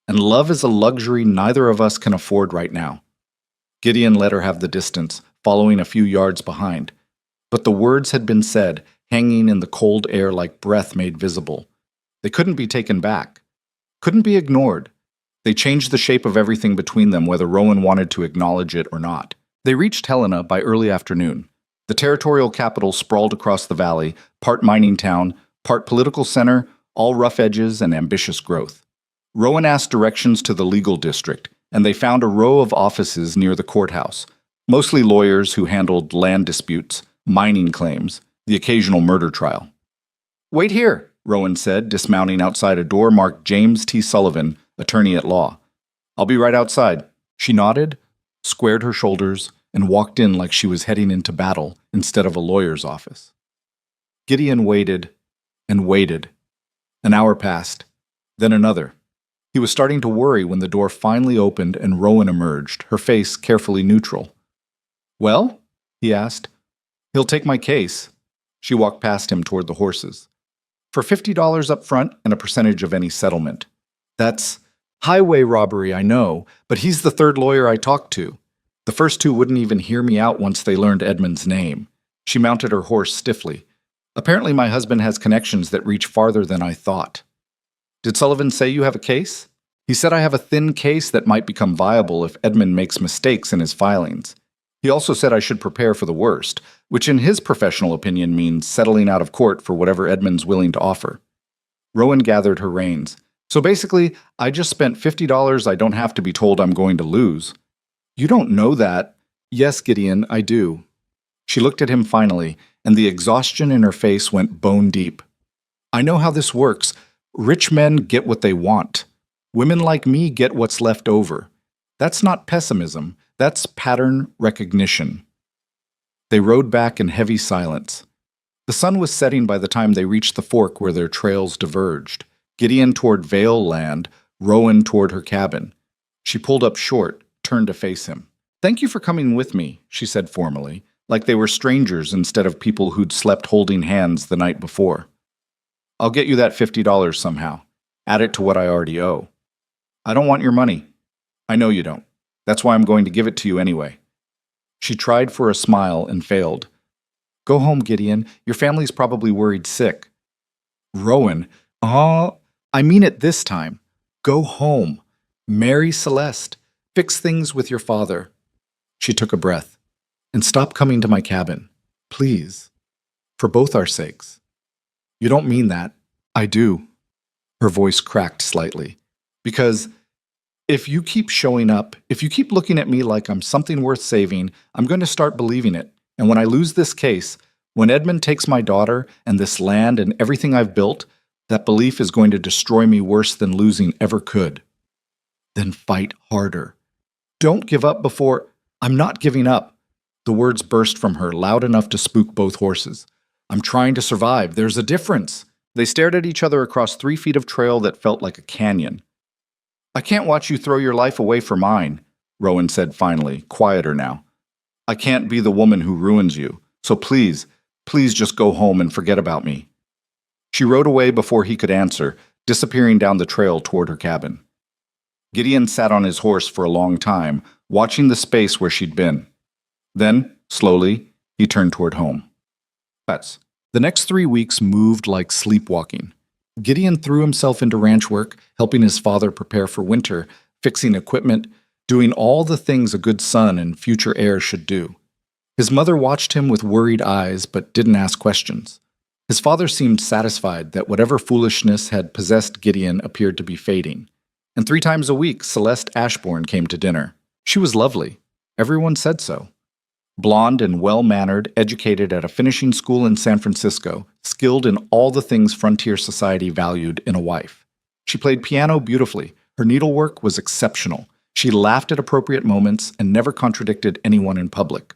And love is a luxury neither of us can afford right now. Gideon let her have the distance, following a few yards behind. But the words had been said, hanging in the cold air like breath made visible. They couldn't be taken back. Couldn't be ignored. They changed the shape of everything between them, whether Rowan wanted to acknowledge it or not. They reached Helena by early afternoon. The territorial capital sprawled across the valley, part mining town, part political center, all rough edges and ambitious growth. Rowan asked directions to the legal district, and they found a row of offices near the courthouse, mostly lawyers who handled land disputes, mining claims, the occasional murder trial. Wait here, Rowan said, dismounting outside a door marked James T. Sullivan, attorney at law. I'll be right outside. She nodded, squared her shoulders, and walked in like she was heading into battle instead of a lawyer's office. Gideon waited and waited. An hour passed, then another. He was starting to worry when the door finally opened and Rowan emerged, her face carefully neutral. Well? He asked. He'll take my case. She walked past him toward the horses. For $50 up front and a percentage of any settlement. That's highway robbery, I know, but he's the third lawyer I talked to. The first two wouldn't even hear me out once they learned Edmund's name. She mounted her horse stiffly. Apparently my husband has connections that reach farther than I thought. Did Sullivan say you have a case? He said I have a thin case that might become viable if Edmund makes mistakes in his filings. He also said I should prepare for the worst, which in his professional opinion means settling out of court for whatever Edmund's willing to offer. Rowan gathered her reins. So basically, I just spent $50 I don't have to be told I'm going to lose. You don't know that. Yes, Gideon, I do. She looked at him finally, and the exhaustion in her face went bone deep. I know how this works. Rich men get what they want. Women like me get what's left over. That's not pessimism. That's pattern recognition. They rode back in heavy silence. The sun was setting by the time they reached the fork where their trails diverged. Gideon toward Vale Land, Rowan toward her cabin. She pulled up short, turned to face him. Thank you for coming with me, she said formally, like they were strangers instead of people who'd slept holding hands the night before. I'll get you that $50 somehow. Add it to what I already owe. I don't want your money. I know you don't. That's why I'm going to give it to you anyway. She tried for a smile and failed. Go home, Gideon. Your family's probably worried sick. Rowan, I mean it this time. Go home. Marry Celeste. Fix things with your father. She took a breath. And stop coming to my cabin. Please. For both our sakes. You don't mean that. I do. Her voice cracked slightly. Because if you keep showing up, if you keep looking at me like I'm something worth saving, I'm going to start believing it. And when I lose this case, when Edmund takes my daughter and this land and everything I've built, that belief is going to destroy me worse than losing ever could. Then fight harder. Don't give up before... I'm not giving up. The words burst from her, loud enough to spook both horses. I'm trying to survive. There's a difference. They stared at each other across 3 feet of trail that felt like a canyon. I can't watch you throw your life away for mine, Rowan said finally, quieter now. I can't be the woman who ruins you. So please, please just go home and forget about me. She rode away before he could answer, disappearing down the trail toward her cabin. Gideon sat on his horse for a long time, watching the space where she'd been. Then, slowly, he turned toward home. The next 3 weeks moved like sleepwalking. Gideon threw himself into ranch work, helping his father prepare for winter, fixing equipment, doing all the things a good son and future heir should do. His mother watched him with worried eyes but didn't ask questions. His father seemed satisfied that whatever foolishness had possessed Gideon appeared to be fading. And 3 times a week, Celeste Ashbourne came to dinner. She was lovely. Everyone said so. Blonde and well-mannered, educated at a finishing school in San Francisco, skilled in all the things frontier society valued in a wife. She played piano beautifully. Her needlework was exceptional. She laughed at appropriate moments and never contradicted anyone in public.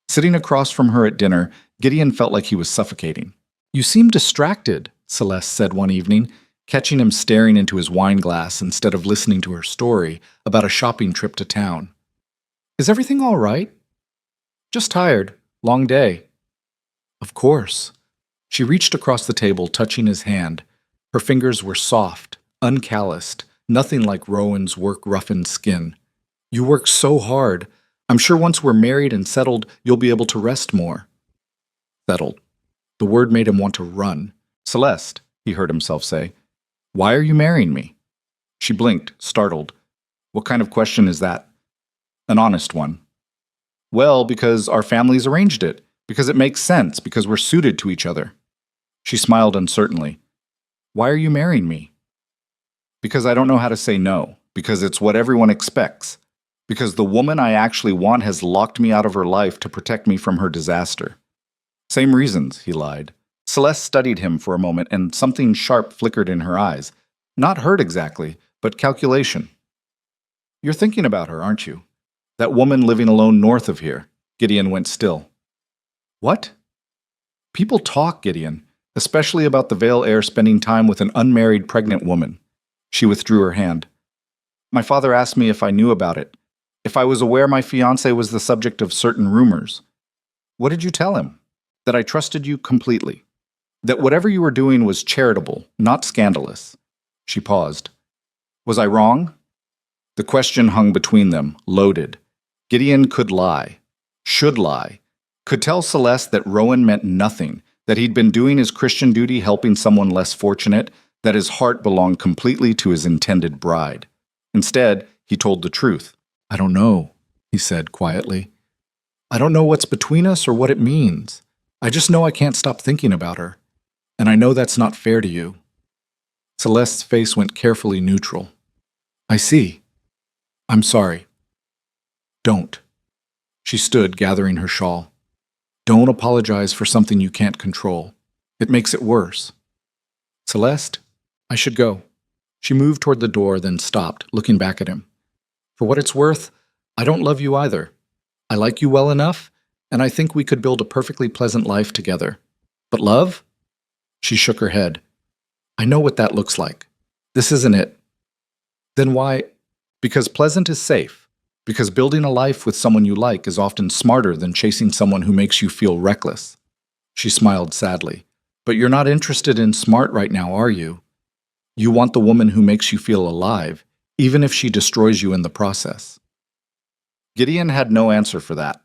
Sitting across from her at dinner, Gideon felt like he was suffocating. "You seem distracted," Celeste said one evening, catching him staring into his wine glass instead of listening to her story about a shopping trip to town. "Is everything all right?" "Just tired. Long day." "Of course." She reached across the table, touching his hand. Her fingers were soft, uncalloused, nothing like Rowan's work-roughened skin. "You work so hard. I'm sure once we're married and settled, you'll be able to rest more." Settled. The word made him want to run. "Celeste," he heard himself say, "why are you marrying me?" She blinked, startled. "What kind of question is that?" "An honest one." "Well, because our families arranged it. Because it makes sense. Because we're suited to each other." She smiled uncertainly. "Why are you marrying me?" "Because I don't know how to say no. Because it's what everyone expects. Because the woman I actually want has locked me out of her life to protect me from her disaster." "Same reasons," he lied. Celeste studied him for a moment, and something sharp flickered in her eyes. Not hurt exactly, but calculation. "You're thinking about her, aren't you? That woman living alone north of here." Gideon went still. "What?" "People talk, Gideon, especially about the Vale heir spending time with an unmarried pregnant woman." She withdrew her hand. "My father asked me if I knew about it, if I was aware my fiancé was the subject of certain rumors." "What did you tell him?" "That I trusted you completely. That whatever you were doing was charitable, not scandalous." She paused. "Was I wrong?" The question hung between them, loaded. Gideon could lie, should lie, could tell Celeste that Rowan meant nothing, that he'd been doing his Christian duty helping someone less fortunate, that his heart belonged completely to his intended bride. Instead, he told the truth. "I don't know," he said quietly. "I don't know what's between us or what it means. I just know I can't stop thinking about her. And I know that's not fair to you." Celeste's face went carefully neutral. "I see. I'm sorry." "Don't." She stood, gathering her shawl. "Don't apologize for something you can't control. It makes it worse." "Celeste, I should go." She moved toward the door, then stopped, looking back at him. "For what it's worth, I don't love you either. I like you well enough, and I think we could build a perfectly pleasant life together. But love?" She shook her head. "I know what that looks like. This isn't it." "Then why?" "Because pleasant is safe. Because building a life with someone you like is often smarter than chasing someone who makes you feel reckless." She smiled sadly. "But you're not interested in smart right now, are you? You want the woman who makes you feel alive, even if she destroys you in the process." Gideon had no answer for that.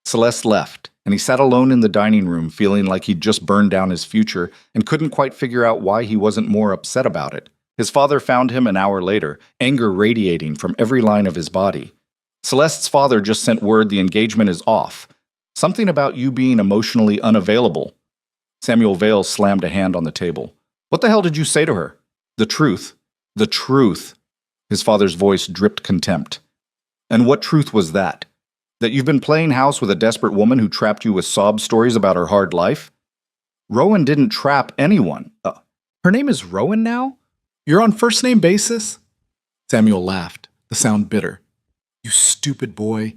Celeste left, and he sat alone in the dining room feeling like he'd just burned down his future and couldn't quite figure out why he wasn't more upset about it. His father found him an hour later, anger radiating from every line of his body. "Celeste's father just sent word the engagement is off. Something about you being emotionally unavailable." Samuel Vale slammed a hand on the table. "What the hell did you say to her?" "The truth. The truth." His father's voice dripped contempt. "And what truth was that? That you've been playing house with a desperate woman who trapped you with sob stories about her hard life?" "Rowan didn't trap anyone." Her name is Rowan now? You're on first-name basis?" Samuel laughed, the sound bitter. "You stupid boy.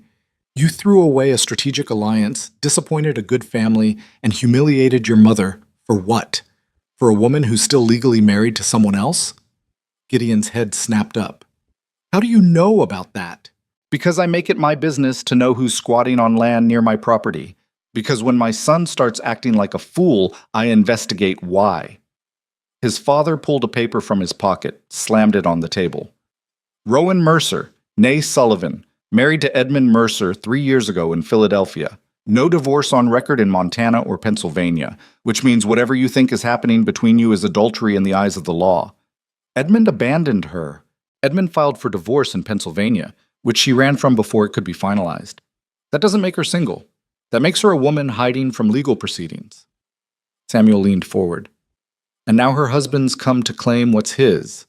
You threw away a strategic alliance, disappointed a good family, and humiliated your mother. For what? For a woman who's still legally married to someone else?" Gideon's head snapped up. "How do you know about that?" "Because I make it my business to know who's squatting on land near my property. Because when my son starts acting like a fool, I investigate why." His father pulled a paper from his pocket, slammed it on the table. "Rowan Mercer, née Sullivan, married to Edmund Mercer 3 years ago in Philadelphia. No divorce on record in Montana or Pennsylvania, which means whatever you think is happening between you is adultery in the eyes of the law. Edmund abandoned her. Edmund filed for divorce in Pennsylvania, which she ran from before it could be finalized. That doesn't make her single. That makes her a woman hiding from legal proceedings." Samuel leaned forward. "And now her husband's come to claim what's his.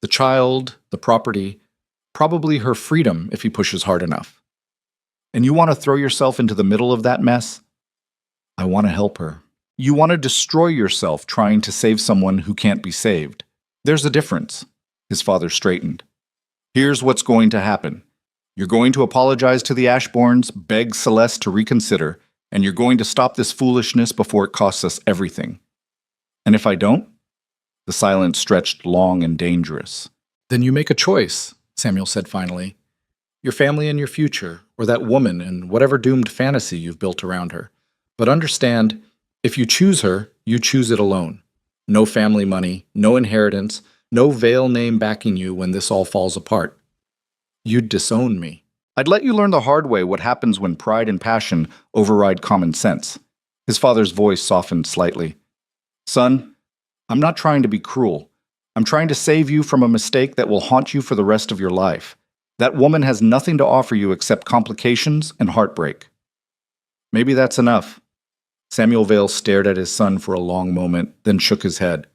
The child, the property, probably her freedom if he pushes hard enough. And you want to throw yourself into the middle of that mess?" "I want to help her." "You want to destroy yourself trying to save someone who can't be saved. There's a difference." His father straightened. Here's what's going to happen. You're going to apologize to the Ashbournes, beg Celeste to reconsider, and you're going to stop this foolishness before it costs us everything. And if I don't? The silence stretched long and dangerous. Then you make a choice, Samuel said finally. Your family and your future, or that woman and whatever doomed fantasy you've built around her. But understand, if you choose her, you choose it alone. No family money, no inheritance, no Vale name backing you when this all falls apart. You'd disown me. I'd let you learn the hard way what happens when pride and passion override common sense. His father's voice softened slightly. Son, I'm not trying to be cruel. I'm trying to save you from a mistake that will haunt you for the rest of your life. That woman has nothing to offer you except complications and heartbreak. Maybe that's enough. Samuel Vale stared at his son for a long moment, then shook his head.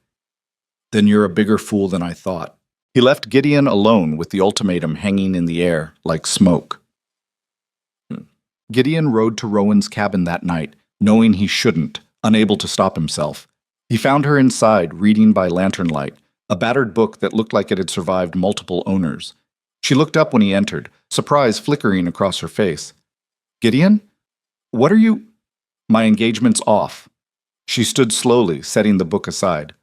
Then you're a bigger fool than I thought. He left Gideon alone with the ultimatum hanging in the air like smoke. Gideon rode to Rowan's cabin that night, knowing he shouldn't, unable to stop himself. He found her inside, reading by lantern light, a battered book that looked like it had survived multiple owners. She looked up when he entered, surprise flickering across her face. Gideon? What are you? My engagement's off. She stood slowly, setting the book aside.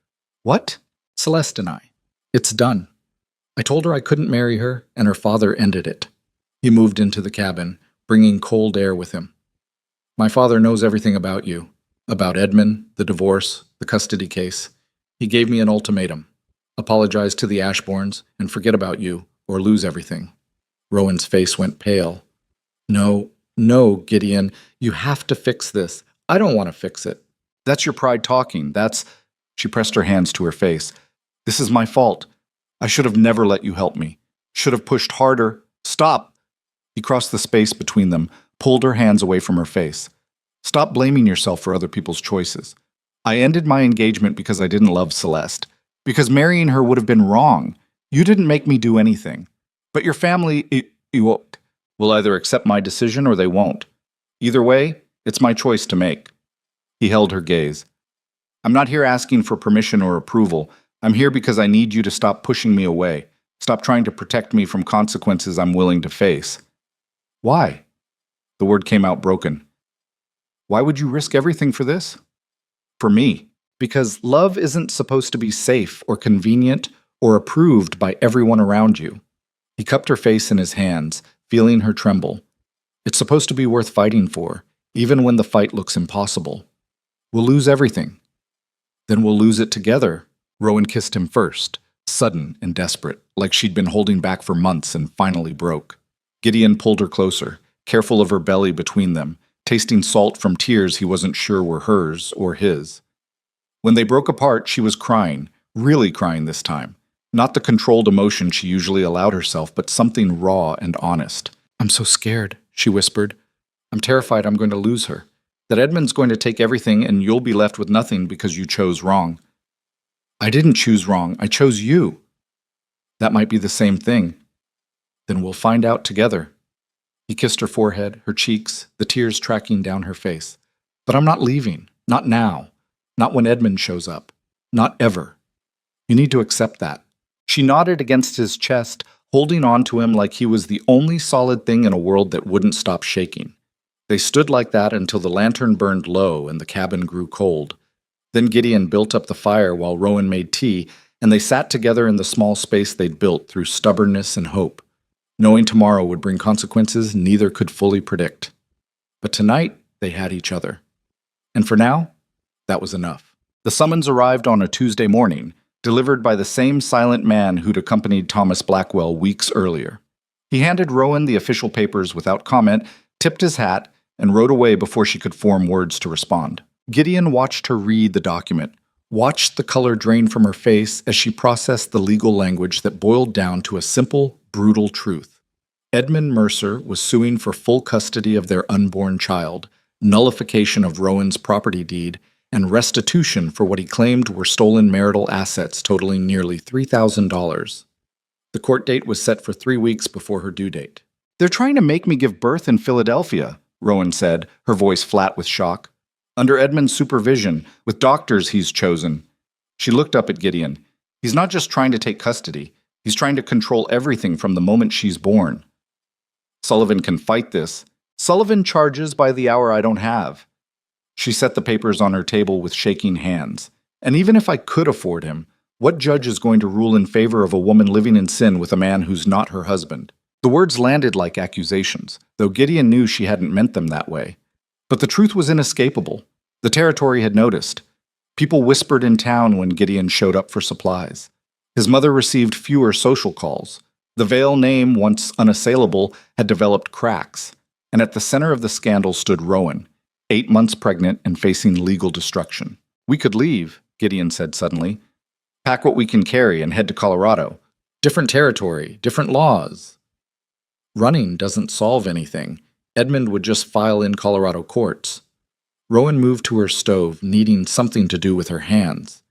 What? Celeste and I. It's done. I told her I couldn't marry her, and her father ended it. He moved into the cabin, bringing cold air with him. My father knows everything about you, about Edmund, the divorce, the custody case. He gave me an ultimatum. Apologize to the Ashbournes and forget about you, or lose everything. Rowan's face went pale. No, Gideon, you have to fix this. I don't want to fix it. That's your pride talking. She pressed her hands to her face. This is my fault. I should have never let you help me. Should have pushed harder. Stop! He crossed the space between them, pulled her hands away from her face. Stop blaming yourself for other people's choices. I ended my engagement because I didn't love Celeste. Because marrying her would have been wrong. You didn't make me do anything. But your family, will either accept my decision or they won't. Either way, it's my choice to make. He held her gaze. I'm not here asking for permission or approval. I'm here because I need you to stop pushing me away. Stop trying to protect me from consequences I'm willing to face. Why? The word came out broken. Why would you risk everything for this? For me. Because love isn't supposed to be safe or convenient or approved by everyone around you. He cupped her face in his hands, feeling her tremble. It's supposed to be worth fighting for, even when the fight looks impossible. We'll lose everything. Then we'll lose it together. Rowan kissed him first, sudden and desperate, like she'd been holding back for months and finally broke. Gideon pulled her closer, careful of her belly between them, tasting salt from tears he wasn't sure were hers or his. When they broke apart, she was crying, really crying this time. Not the controlled emotion she usually allowed herself, but something raw and honest. I'm so scared, she whispered. I'm terrified I'm going to lose her. That Edmund's going to take everything and you'll be left with nothing because you chose wrong. I didn't choose wrong. I chose you. That might be the same thing. Then we'll find out together. He kissed her forehead, her cheeks, the tears tracking down her face. But I'm not leaving. Not now. Not when Edmund shows up. Not ever. You need to accept that. She nodded against his chest, holding on to him like he was the only solid thing in a world that wouldn't stop shaking. They stood like that until the lantern burned low and the cabin grew cold. Then Gideon built up the fire while Rowan made tea, and they sat together in the small space they'd built through stubbornness and hope. Knowing tomorrow would bring consequences neither could fully predict. But tonight, they had each other. And for now, that was enough. The summons arrived on a Tuesday morning, delivered by the same silent man who'd accompanied Thomas Blackwell weeks earlier. He handed Rowan the official papers without comment, tipped his hat, and rode away before she could form words to respond. Gideon watched her read the document, watched the color drain from her face as she processed the legal language that boiled down to a simple, brutal truth. Edmund Mercer was suing for full custody of their unborn child, nullification of Rowan's property deed, and restitution for what he claimed were stolen marital assets totaling nearly $3,000. The court date was set for 3 weeks before her due date. They're trying to make me give birth in Philadelphia, Rowan said, her voice flat with shock. Under Edmund's supervision, with doctors he's chosen. She looked up at Gideon. He's not just trying to take custody. He's trying to control everything from the moment she's born. Sullivan can fight this. Sullivan charges by the hour I don't have. She set the papers on her table with shaking hands. And even if I could afford him, what judge is going to rule in favor of a woman living in sin with a man who's not her husband? The words landed like accusations, though Gideon knew she hadn't meant them that way. But the truth was inescapable. The territory had noticed. People whispered in town when Gideon showed up for supplies. His mother received fewer social calls. The Vale name, once unassailable, had developed cracks. And at the center of the scandal stood Rowan, 8 months pregnant and facing legal destruction. "We could leave," Gideon said suddenly. "Pack what we can carry and head to Colorado. Different territory, different laws." Running doesn't solve anything. Edmund would just file in Colorado courts. Rowan moved to her stove, needing something to do with her hands.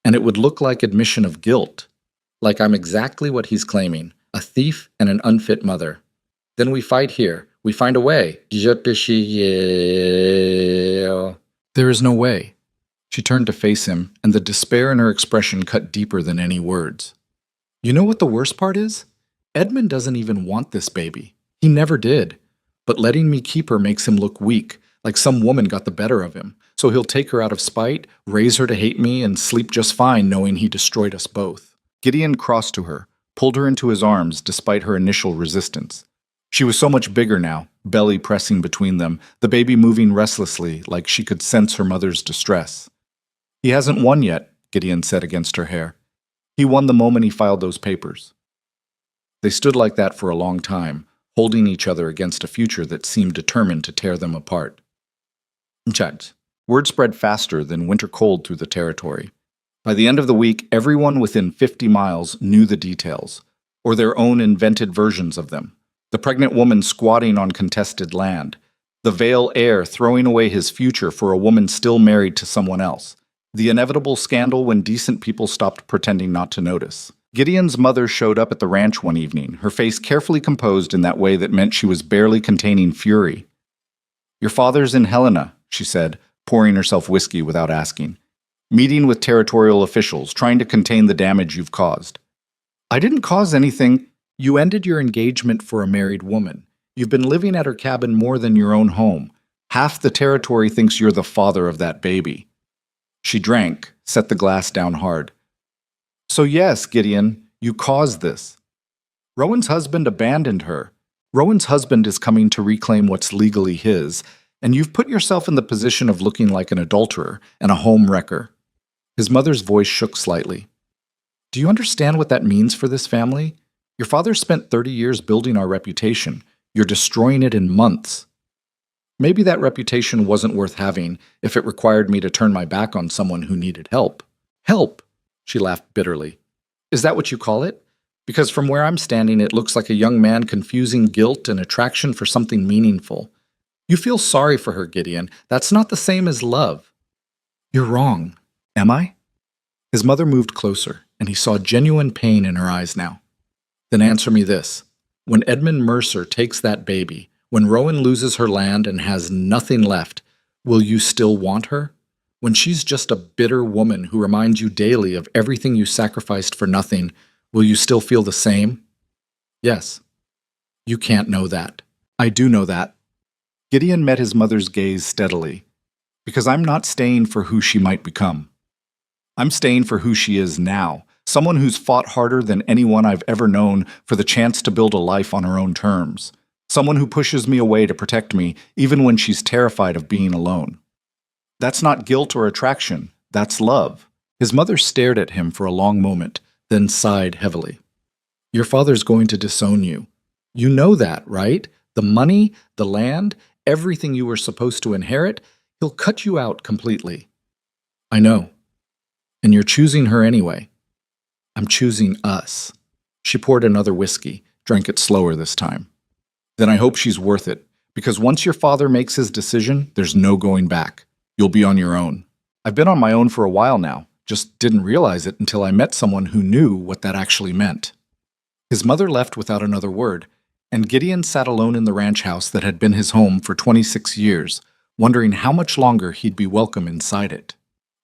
And it would look like admission of guilt. Like I'm exactly what he's claiming, a thief and an unfit mother. Then we fight here. We find a way. There is no way. She turned to face him, and the despair in her expression cut deeper than any words. You know what the worst part is? Edmund doesn't even want this baby. He never did. But letting me keep her makes him look weak, like some woman got the better of him. So he'll take her out of spite, raise her to hate me, and sleep just fine knowing he destroyed us both. Gideon crossed to her, pulled her into his arms despite her initial resistance. She was so much bigger now, belly pressing between them, the baby moving restlessly like she could sense her mother's distress. "He hasn't won yet," Gideon said against her hair. "He won the moment he filed those papers." They stood like that for a long time, holding each other against a future that seemed determined to tear them apart. Chat. Word spread faster than winter cold through the territory. By the end of the week, everyone within 50 miles knew the details, or their own invented versions of them. The pregnant woman squatting on contested land. The Vale heir throwing away his future for a woman still married to someone else. The inevitable scandal when decent people stopped pretending not to notice. Gideon's mother showed up at the ranch one evening, her face carefully composed in that way that meant she was barely containing fury. "Your father's in Helena," she said, pouring herself whiskey without asking. "Meeting with territorial officials, trying to contain the damage you've caused." "I didn't cause anything." "You ended your engagement for a married woman. You've been living at her cabin more than your own home. Half the territory thinks you're the father of that baby." She drank, set the glass down hard. "So yes, Gideon, you caused this. Rowan's husband abandoned her. Rowan's husband is coming to reclaim what's legally his, and you've put yourself in the position of looking like an adulterer and a home wrecker." His mother's voice shook slightly. "Do you understand what that means for this family? Your father spent 30 years building our reputation. You're destroying it in months. Maybe that reputation wasn't worth having if it required me to turn my back on someone who needed help." "Help?" She laughed bitterly. "Is that what you call it? Because from where I'm standing, it looks like a young man confusing guilt and attraction for something meaningful. You feel sorry for her, Gideon. That's not the same as love." "You're wrong." "Am I?" His mother moved closer, and he saw genuine pain in her eyes now. "Then answer me this. When Edmund Mercer takes that baby, when Rowan loses her land and has nothing left, will you still want her? When she's just a bitter woman who reminds you daily of everything you sacrificed for nothing, will you still feel the same?" "Yes." "You can't know that." "I do know that." Gideon met his mother's gaze steadily. "Because I'm not staying for who she might become. I'm staying for who she is now, someone who's fought harder than anyone I've ever known for the chance to build a life on her own terms. Someone who pushes me away to protect me, even when she's terrified of being alone. That's not guilt or attraction, that's love." His mother stared at him for a long moment, then sighed heavily. "Your father's going to disown you. You know that, right? The money, the land, everything you were supposed to inherit, he'll cut you out completely." "I know. And you're choosing her anyway." "I'm choosing us." She poured another whiskey, drank it slower this time. "Then I hope she's worth it, because once your father makes his decision, there's no going back. You'll be on your own." "I've been on my own for a while now, just didn't realize it until I met someone who knew what that actually meant." His mother left without another word, and Gideon sat alone in the ranch house that had been his home for 26 years, wondering how much longer he'd be welcome inside it.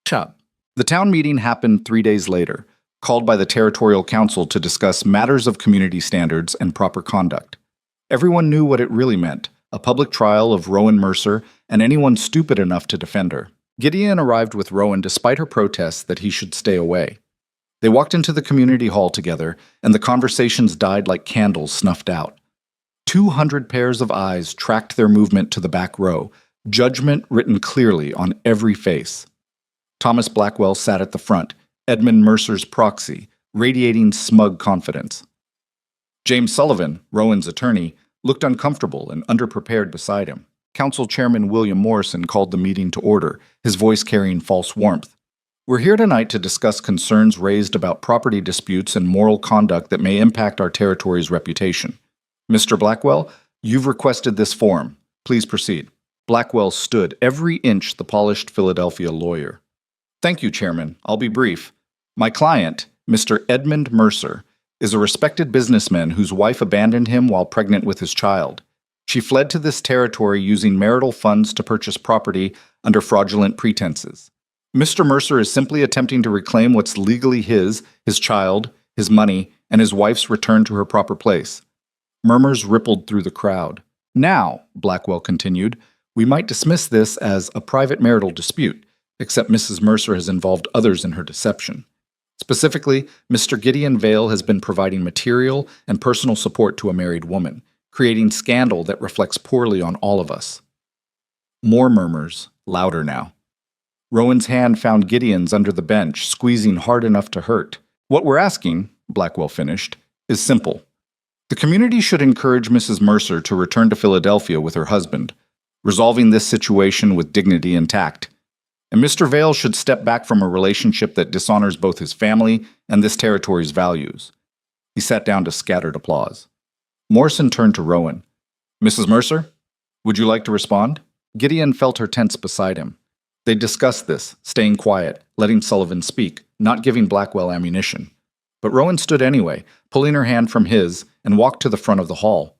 Chop. The town meeting happened 3 days later. called by the Territorial Council to discuss matters of community standards and proper conduct. Everyone knew what it really meant, a public trial of Rowan Mercer and anyone stupid enough to defend her. Gideon arrived with Rowan despite her protests that he should stay away. They walked into the community hall together, and the conversations died like candles snuffed out. 200 pairs of eyes tracked their movement to the back row, judgment written clearly on every face. Thomas Blackwell sat at the front, Edmund Mercer's proxy, radiating smug confidence. James Sullivan, Rowan's attorney, looked uncomfortable and underprepared beside him. Council Chairman William Morrison called the meeting to order, his voice carrying false warmth. We're here tonight to discuss concerns raised about property disputes and moral conduct that may impact our territory's reputation. Mr. Blackwell, you've requested this forum. Please proceed. Blackwell stood every inch the polished Philadelphia lawyer. Thank you, Chairman. I'll be brief. My client, Mr. Edmund Mercer, is a respected businessman whose wife abandoned him while pregnant with his child. She fled to this territory using marital funds to purchase property under fraudulent pretenses. Mr. Mercer is simply attempting to reclaim what's legally his child, his money, and his wife's return to her proper place. Murmurs rippled through the crowd. Now, Blackwell continued, we might dismiss this as a private marital dispute, except Mrs. Mercer has involved others in her deception. Specifically, Mr. Gideon Vale has been providing material and personal support to a married woman, creating scandal that reflects poorly on all of us. More murmurs, louder now. Rowan's hand found Gideon's under the bench, squeezing hard enough to hurt. What we're asking, Blackwell finished, is simple. The community should encourage Mrs. Mercer to return to Philadelphia with her husband, resolving this situation with dignity and tact. And Mr. Vale should step back from a relationship that dishonors both his family and this territory's values. He sat down to scattered applause. Morrison turned to Rowan. Mrs. Mercer, would you like to respond? Gideon felt her tense beside him. They discussed this, staying quiet, letting Sullivan speak, not giving Blackwell ammunition. But Rowan stood anyway, pulling her hand from his, and walked to the front of the hall.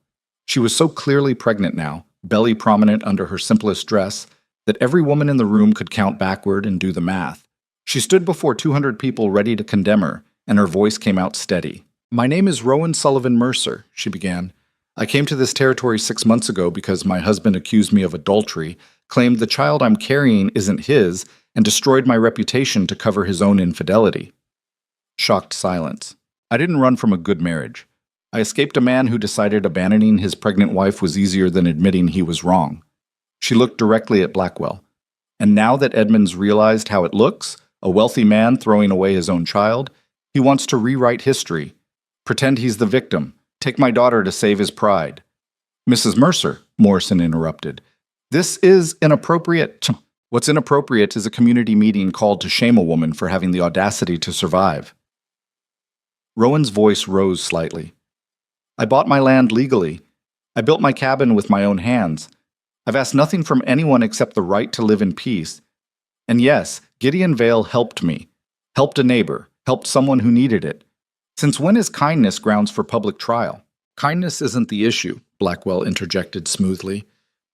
She was so clearly pregnant now, belly prominent under her simplest dress, that every woman in the room could count backward and do the math. She stood before 200 people ready to condemn her, and her voice came out steady. My name is Rowan Sullivan Mercer, she began. I came to this territory 6 months ago because my husband accused me of adultery, claimed the child I'm carrying isn't his, and destroyed my reputation to cover his own infidelity. Shocked silence. I didn't run from a good marriage. I escaped a man who decided abandoning his pregnant wife was easier than admitting he was wrong. She looked directly at Blackwell. And now that Edmonds realized how it looks, a wealthy man throwing away his own child, he wants to rewrite history. Pretend he's the victim. Take my daughter to save his pride. Mrs. Mercer, Morrison interrupted. This is inappropriate. What's inappropriate is a community meeting called to shame a woman for having the audacity to survive. Rowan's voice rose slightly. I bought my land legally. I built my cabin with my own hands. I've asked nothing from anyone except the right to live in peace. And yes, Gideon Vale helped me. Helped a neighbor. Helped someone who needed it. Since when is kindness grounds for public trial? Kindness isn't the issue, Blackwell interjected smoothly.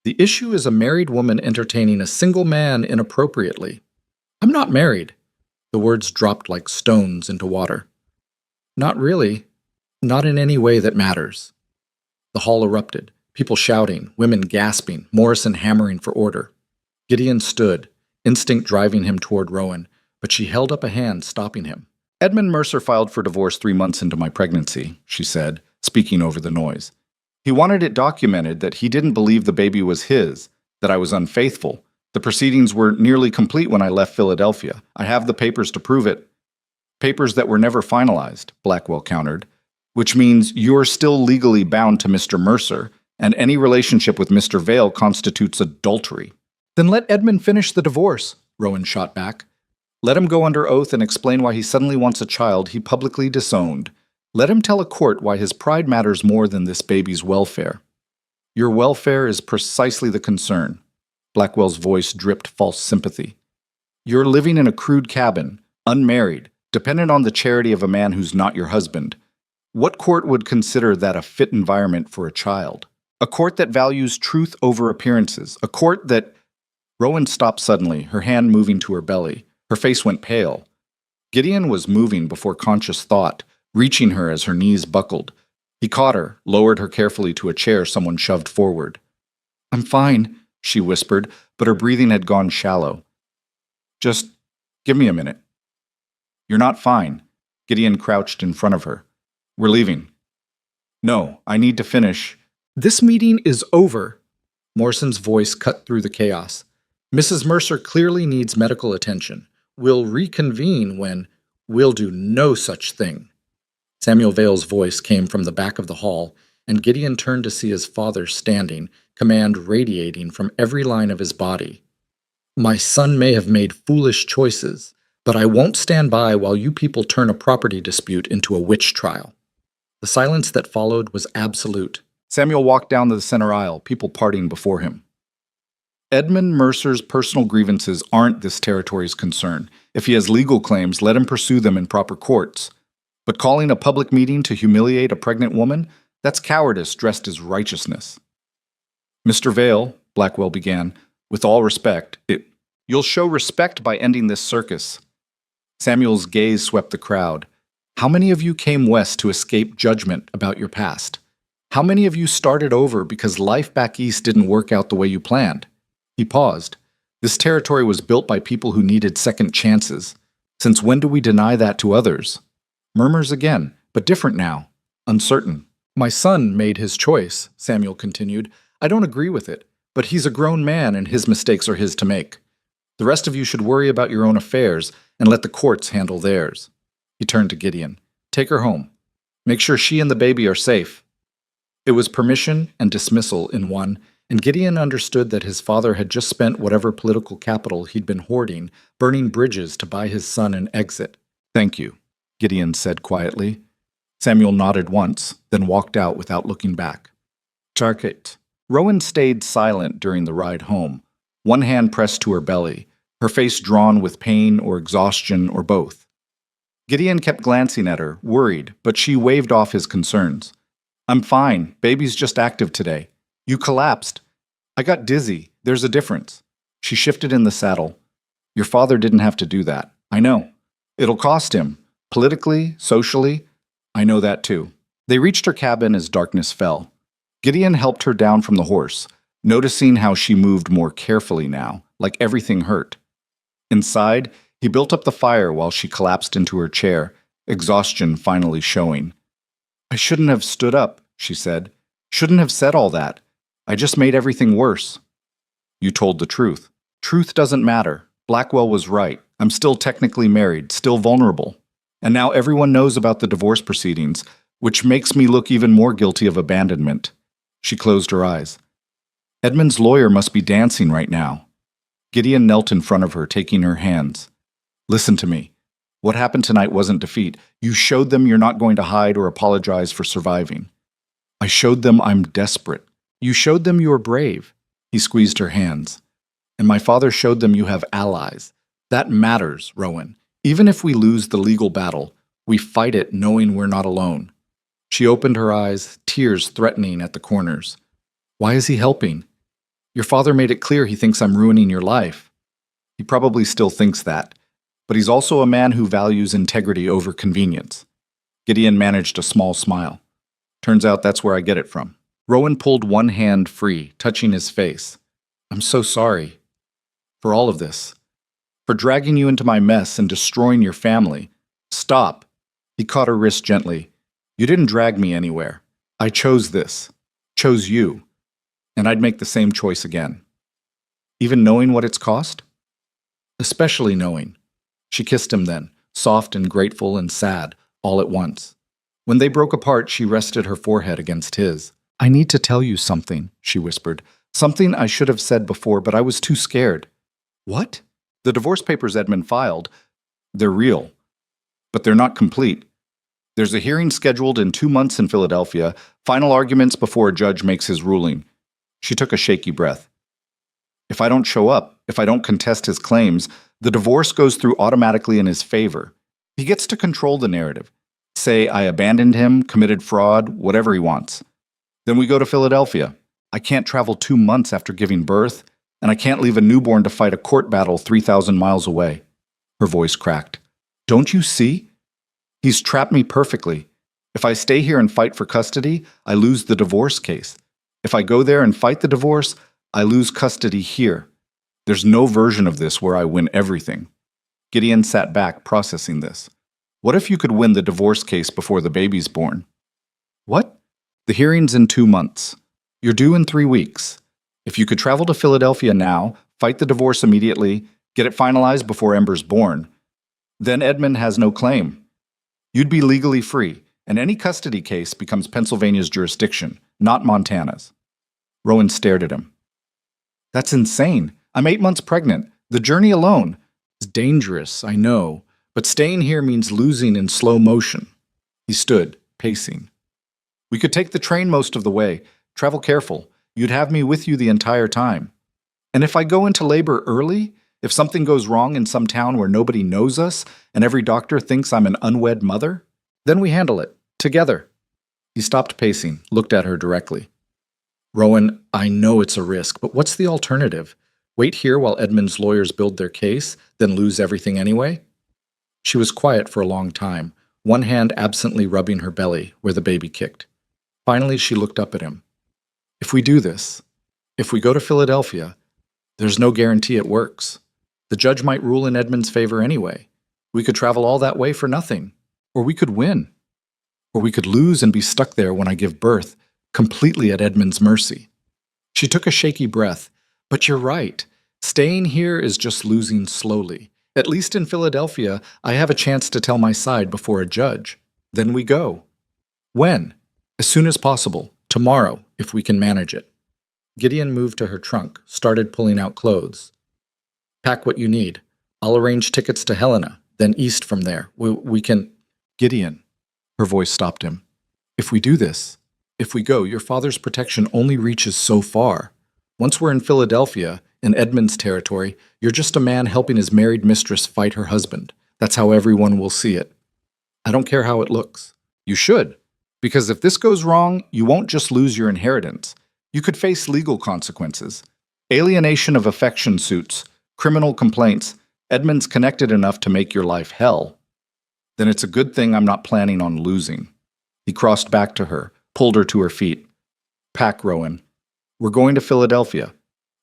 The issue is a married woman entertaining a single man inappropriately. I'm not married. The words dropped like stones into water. Not really. Not in any way that matters. The hall erupted. People shouting, women gasping, Morrison hammering for order. Gideon stood, instinct driving him toward Rowan, but she held up a hand, stopping him. Edmund Mercer filed for divorce 3 months into my pregnancy, she said, speaking over the noise. He wanted it documented that he didn't believe the baby was his, that I was unfaithful. The proceedings were nearly complete when I left Philadelphia. I have the papers to prove it. Papers that were never finalized, Blackwell countered, which means you're still legally bound to Mr. Mercer, and any relationship with Mr. Vale constitutes adultery. Then let Edmund finish the divorce, Rowan shot back. Let him go under oath and explain why he suddenly wants a child he publicly disowned. Let him tell a court why his pride matters more than this baby's welfare. Your welfare is precisely the concern. Blackwell's voice dripped false sympathy. You're living in a crude cabin, unmarried, dependent on the charity of a man who's not your husband. What court would consider that a fit environment for a child? A court that values truth over appearances. A court that... Rowan stopped suddenly, her hand moving to her belly. Her face went pale. Gideon was moving before conscious thought, reaching her as her knees buckled. He caught her, lowered her carefully to a chair someone shoved forward. "I'm fine," she whispered, but her breathing had gone shallow. "Just give me a minute." "You're not fine." Gideon crouched in front of her. "We're leaving." "No, I need to finish." "This meeting is over." Morrison's voice cut through the chaos. "Mrs. Mercer clearly needs medical attention. We'll reconvene when we'll do no such thing." Samuel Vale's voice came from the back of the hall, and Gideon turned to see his father standing, command radiating from every line of his body. "My son may have made foolish choices, but I won't stand by while you people turn a property dispute into a witch trial." The silence that followed was absolute. Samuel walked down the center aisle, people parting before him. Edmund Mercer's personal grievances aren't this territory's concern. If he has legal claims, let him pursue them in proper courts. But calling a public meeting to humiliate a pregnant woman, that's cowardice dressed as righteousness. "Mr. Vale," Blackwell began, "with all respect, you'll show respect by ending this circus." Samuel's gaze swept the crowd. "How many of you came west to escape judgment about your past? How many of you started over because life back east didn't work out the way you planned?" He paused. "This territory was built by people who needed second chances. Since when do we deny that to others?" Murmurs again, but different now, uncertain. "My son made his choice," Samuel continued. "I don't agree with it, but he's a grown man and his mistakes are his to make. The rest of you should worry about your own affairs and let the courts handle theirs." He turned to Gideon. "Take her home. Make sure she and the baby are safe." It was permission and dismissal in one, and Gideon understood that his father had just spent whatever political capital he'd been hoarding, burning bridges to buy his son an exit. "Thank you," Gideon said quietly. Samuel nodded once, then walked out without looking back. Target. Rowan stayed silent during the ride home, one hand pressed to her belly, her face drawn with pain or exhaustion or both. Gideon kept glancing at her, worried, but she waved off his concerns. "I'm fine. Baby's just active today. You collapsed. I got dizzy. There's a difference." She shifted in the saddle. "Your father didn't have to do that. I know. It'll cost him. Politically, socially. I know that too." They reached her cabin as darkness fell. Gideon helped her down from the horse, noticing how she moved more carefully now, like everything hurt. Inside, he built up the fire while she collapsed into her chair, exhaustion finally showing. "I shouldn't have stood up," she said. "Shouldn't have said all that. I just made everything worse." "You told the truth. Truth doesn't matter. Blackwell was right. I'm still technically married, still vulnerable. And now everyone knows about the divorce proceedings, which makes me look even more guilty of abandonment." She closed her eyes. "Edmund's lawyer must be dancing right now." Gideon knelt in front of her, taking her hands. "Listen to me. What happened tonight wasn't defeat. You showed them you're not going to hide or apologize for surviving." "I showed them I'm desperate. You showed them you're brave." He squeezed her hands. "And my father showed them you have allies. That matters, Rowan. Even if we lose the legal battle, we fight it knowing we're not alone." She opened her eyes, tears threatening at the corners. "Why is he helping? Your father made it clear he thinks I'm ruining your life." "He probably still thinks that, but he's also a man who values integrity over convenience." Gideon managed a small smile. "Turns out that's where I get it from." Rowan pulled one hand free, touching his face. "I'm so sorry. For all of this. For dragging you into my mess and destroying your family. Stop." He caught her wrist gently. "You didn't drag me anywhere. I chose this. Chose you. And I'd make the same choice again. Even knowing what it's cost?" "Especially knowing." She kissed him then, soft and grateful and sad, all at once. When they broke apart, she rested her forehead against his. "I need to tell you something," she whispered. "Something I should have said before, but I was too scared." "What?" "The divorce papers Edmund filed, they're real. But they're not complete. There's a hearing scheduled in 2 months in Philadelphia, final arguments before a judge makes his ruling." She took a shaky breath. "If I don't show up, if I don't contest his claims, the divorce goes through automatically in his favor. He gets to control the narrative. Say I abandoned him, committed fraud, whatever he wants. Then we go to Philadelphia. I can't travel 2 months after giving birth, and I can't leave a newborn to fight a court battle 3,000 miles away." Her voice cracked. Don't you see? He's trapped me perfectly. If I stay here and fight for custody, I lose the divorce case. If I go there and fight the divorce, I lose custody here. There's no version of this where I win everything. Gideon sat back, processing this. What if you could win the divorce case before the baby's born? What? The hearing's in 2 months. You're due in 3 weeks. If you could travel to Philadelphia now, fight the divorce immediately, get it finalized before Ember's born, then Edmund has no claim. You'd be legally free, and any custody case becomes Pennsylvania's jurisdiction, not Montana's. Rowan stared at him. That's insane. I'm 8 months pregnant. The journey alone is dangerous, I know, but staying here means losing in slow motion. He stood, pacing. We could take the train most of the way. Travel careful. You'd have me with you the entire time. And if I go into labor early, if something goes wrong in some town where nobody knows us and every doctor thinks I'm an unwed mother, then we handle it, together. He stopped pacing, looked at her directly. Rowan, I know it's a risk, but what's the alternative? Wait here while Edmund's lawyers build their case, then lose everything anyway? She was quiet for a long time, one hand absently rubbing her belly where the baby kicked. Finally, she looked up at him. If we do this, if we go to Philadelphia, there's no guarantee it works. The judge might rule in Edmund's favor anyway. We could travel all that way for nothing. Or we could win. Or we could lose and be stuck there when I give birth, completely at Edmund's mercy. She took a shaky breath. But you're right. Staying here is just losing slowly. At least in Philadelphia, I have a chance to tell my side before a judge. Then we go. When? As soon as possible. Tomorrow, if we can manage it. Gideon moved to her trunk, started pulling out clothes. Pack what you need. I'll arrange tickets to Helena, then east from there. We can... Gideon. Her voice stopped him. If we do this, if we go, your father's protection only reaches so far. Once we're in Philadelphia, in Edmund's territory, you're just a man helping his married mistress fight her husband. That's how everyone will see it. I don't care how it looks. You should. Because if this goes wrong, you won't just lose your inheritance. You could face legal consequences. Alienation of affection suits, criminal complaints. Edmund's connected enough to make your life hell. Then it's a good thing I'm not planning on losing. He crossed back to her, pulled her to her feet. Pack, Rowan. We're going to Philadelphia.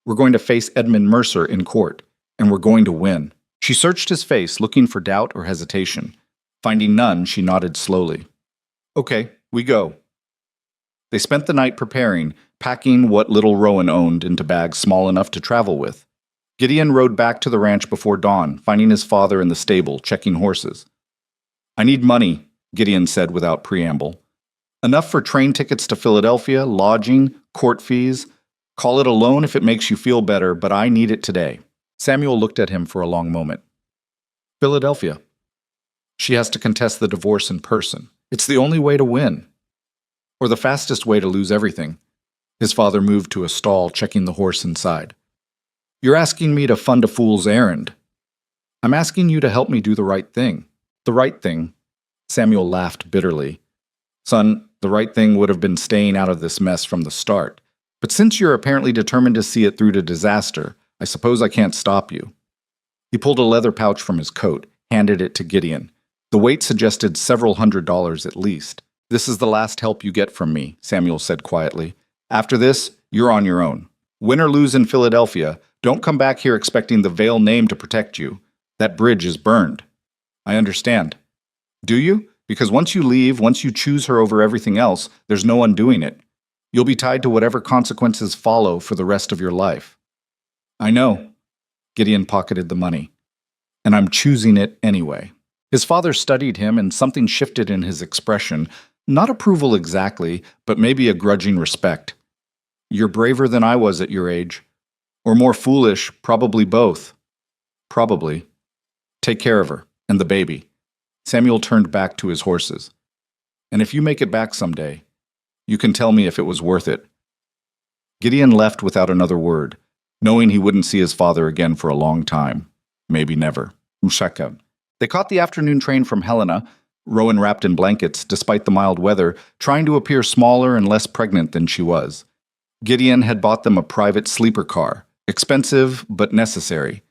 We're going to face Edmund Mercer in court, and we're going to win. She searched his face, looking for doubt or hesitation. Finding none, she nodded slowly. Okay, we go. They spent the night preparing, packing what little Rowan owned into bags small enough to travel with. Gideon rode back to the ranch before dawn, finding his father in the stable, checking horses. I need money, Gideon said without preamble. Enough for train tickets to Philadelphia, lodging, court fees. Call it a loan if it makes you feel better, but I need it today. Samuel looked at him for a long moment. Philadelphia. She has to contest the divorce in person. It's the only way to win. Or the fastest way to lose everything. His father moved to a stall, checking the horse inside. You're asking me to fund a fool's errand. I'm asking you to help me do the right thing. The right thing. Samuel laughed bitterly. Son, the right thing would have been staying out of this mess from the start. But since you're apparently determined to see it through to disaster, I suppose I can't stop you. He pulled a leather pouch from his coat, handed it to Gideon. The weight suggested several $100s at least. This is the last help you get from me, Samuel said quietly. After this, you're on your own. Win or lose in Philadelphia, don't come back here expecting the Vale name to protect you. That bridge is burned. I understand. Do you? Because once you leave, once you choose her over everything else, there's no undoing it. You'll be tied to whatever consequences follow for the rest of your life. I know. Gideon pocketed the money. And I'm choosing it anyway. His father studied him, and something shifted in his expression. Not approval exactly, but maybe a grudging respect. You're braver than I was at your age. Or more foolish, probably both. Probably. Take care of her, and the baby. Samuel turned back to his horses. And if you make it back someday, you can tell me if it was worth it. Gideon left without another word, knowing he wouldn't see his father again for a long time. Maybe never. Mushaka. They caught the afternoon train from Helena, Rowan wrapped in blankets, despite the mild weather, trying to appear smaller and less pregnant than she was. Gideon had bought them a private sleeper car, expensive but necessary.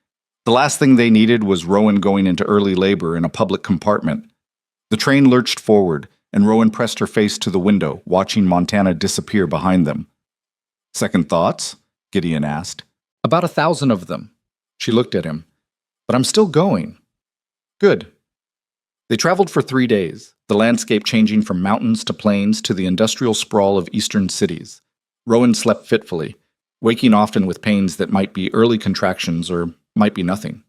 The last thing they needed was Rowan going into early labor in a public compartment. The train lurched forward, and Rowan pressed her face to the window, watching Montana disappear behind them. "Second thoughts?" Gideon asked. "About 1,000 of them." She looked at him. "But I'm still going." "Good." They traveled for 3 days, the landscape changing from mountains to plains to the industrial sprawl of eastern cities. Rowan slept fitfully, waking often with pains that might be early contractions or might be nothing.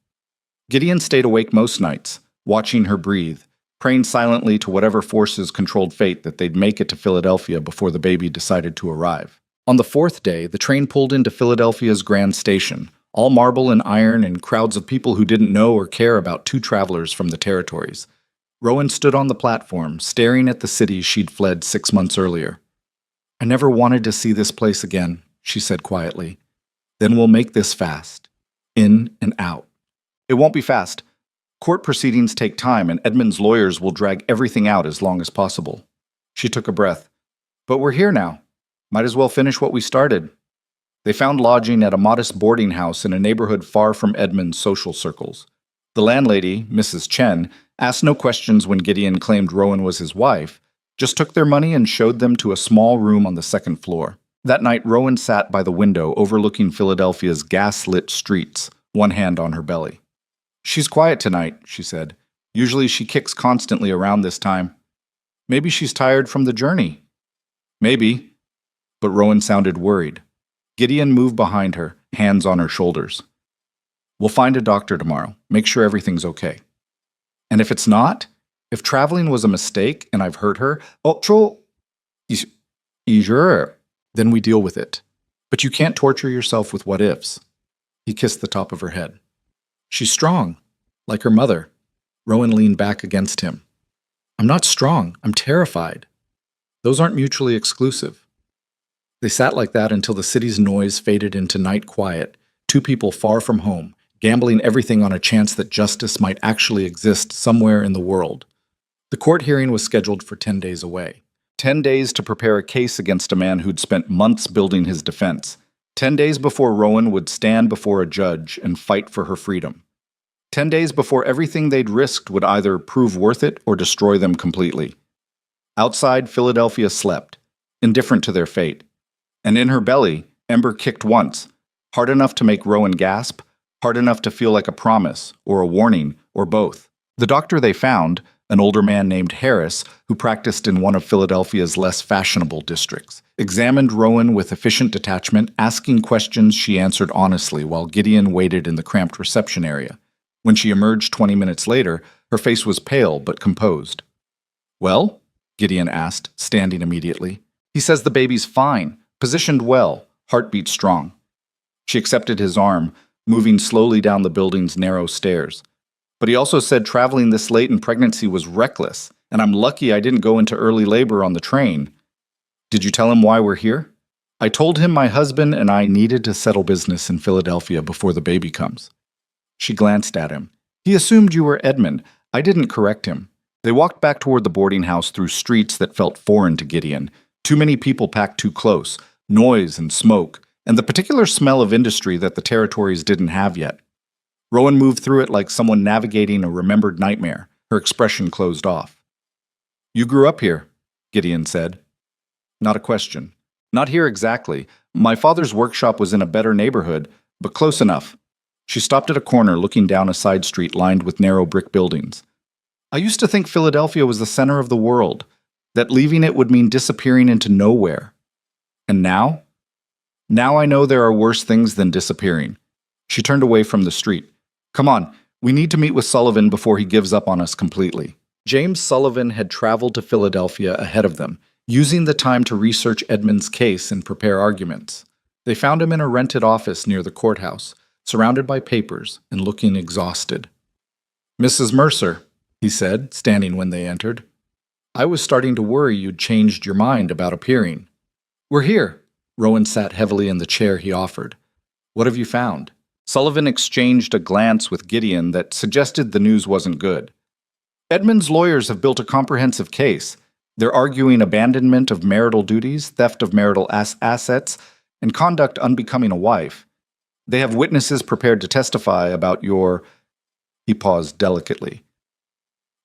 Gideon stayed awake most nights, watching her breathe, praying silently to whatever forces controlled fate that they'd make it to Philadelphia before the baby decided to arrive. On the 4th day, the train pulled into Philadelphia's Grand Station, all marble and iron and crowds of people who didn't know or care about 2 travelers from the territories. Rowan stood on the platform, staring at the city she'd fled 6 months earlier. "I never wanted to see this place again," she said quietly. "Then we'll make this fast. In and out." "It won't be fast. Court proceedings take time, and Edmund's lawyers will drag everything out as long as possible." She took a breath. "But we're here now. Might as well finish what we started." They found lodging at a modest boarding house in a neighborhood far from Edmund's social circles. The landlady, Mrs. Chen, asked no questions when Gideon claimed Rowan was his wife, just took their money and showed them to a small room on the 2nd floor. That night, Rowan sat by the window overlooking Philadelphia's gas-lit streets, one hand on her belly. "She's quiet tonight," she said. "Usually she kicks constantly around this time. Maybe she's tired from the journey." "Maybe." But Rowan sounded worried. Gideon moved behind her, hands on her shoulders. "We'll find a doctor tomorrow. Make sure everything's okay. And if it's not, if traveling was a mistake and I've hurt her, then we deal with it. But you can't torture yourself with what-ifs." He kissed the top of her head. "She's strong, like her mother." Rowan leaned back against him. "I'm not strong. I'm terrified." "Those aren't mutually exclusive." They sat like that until the city's noise faded into night quiet, 2 people far from home, gambling everything on a chance that justice might actually exist somewhere in the world. The court hearing was scheduled for 10 days away. 10 days to prepare a case against a man who'd spent months building his defense. 10 days before Rowan would stand before a judge and fight for her freedom. 10 days before everything they'd risked would either prove worth it or destroy them completely. Outside, Philadelphia slept, indifferent to their fate. And in her belly, Ember kicked once, hard enough to make Rowan gasp, hard enough to feel like a promise, or a warning, or both. The doctor they found, an older man named Harris, who practiced in one of Philadelphia's less fashionable districts, examined Rowan with efficient detachment, asking questions she answered honestly while Gideon waited in the cramped reception area. When she emerged 20 minutes later, her face was pale but composed. "Well?" Gideon asked, standing immediately. "He says the baby's fine, positioned well, heartbeat strong." She accepted his arm, moving slowly down the building's narrow stairs. "But he also said traveling this late in pregnancy was reckless, and I'm lucky I didn't go into early labor on the train." "Did you tell him why we're here?" "I told him my husband and I needed to settle business in Philadelphia before the baby comes." She glanced at him. "He assumed you were Edmund. I didn't correct him." They walked back toward the boarding house through streets that felt foreign to Gideon. Too many people packed too close, noise and smoke, and the particular smell of industry that the territories didn't have yet. Rowan moved through it like someone navigating a remembered nightmare, her expression closed off. "You grew up here," Gideon said. Not a question. "Not here exactly. My father's workshop was in a better neighborhood, but close enough." She stopped at a corner looking down a side street lined with narrow brick buildings. "I used to think Philadelphia was the center of the world, that leaving it would mean disappearing into nowhere. And now? Now I know there are worse things than disappearing." She turned away from the street. "Come on, we need to meet with Sullivan before he gives up on us completely." James Sullivan had traveled to Philadelphia ahead of them, using the time to research Edmund's case and prepare arguments. They found him in a rented office near the courthouse, surrounded by papers and looking exhausted. "Mrs. Mercer," he said, standing when they entered. "I was starting to worry you'd changed your mind about appearing." "We're here." Rowan sat heavily in the chair he offered. "What have you found?" Sullivan exchanged a glance with Gideon that suggested the news wasn't good. "Edmund's lawyers have built a comprehensive case. They're arguing abandonment of marital duties, theft of marital assets, and conduct unbecoming a wife. They have witnesses prepared to testify about your, he paused delicately,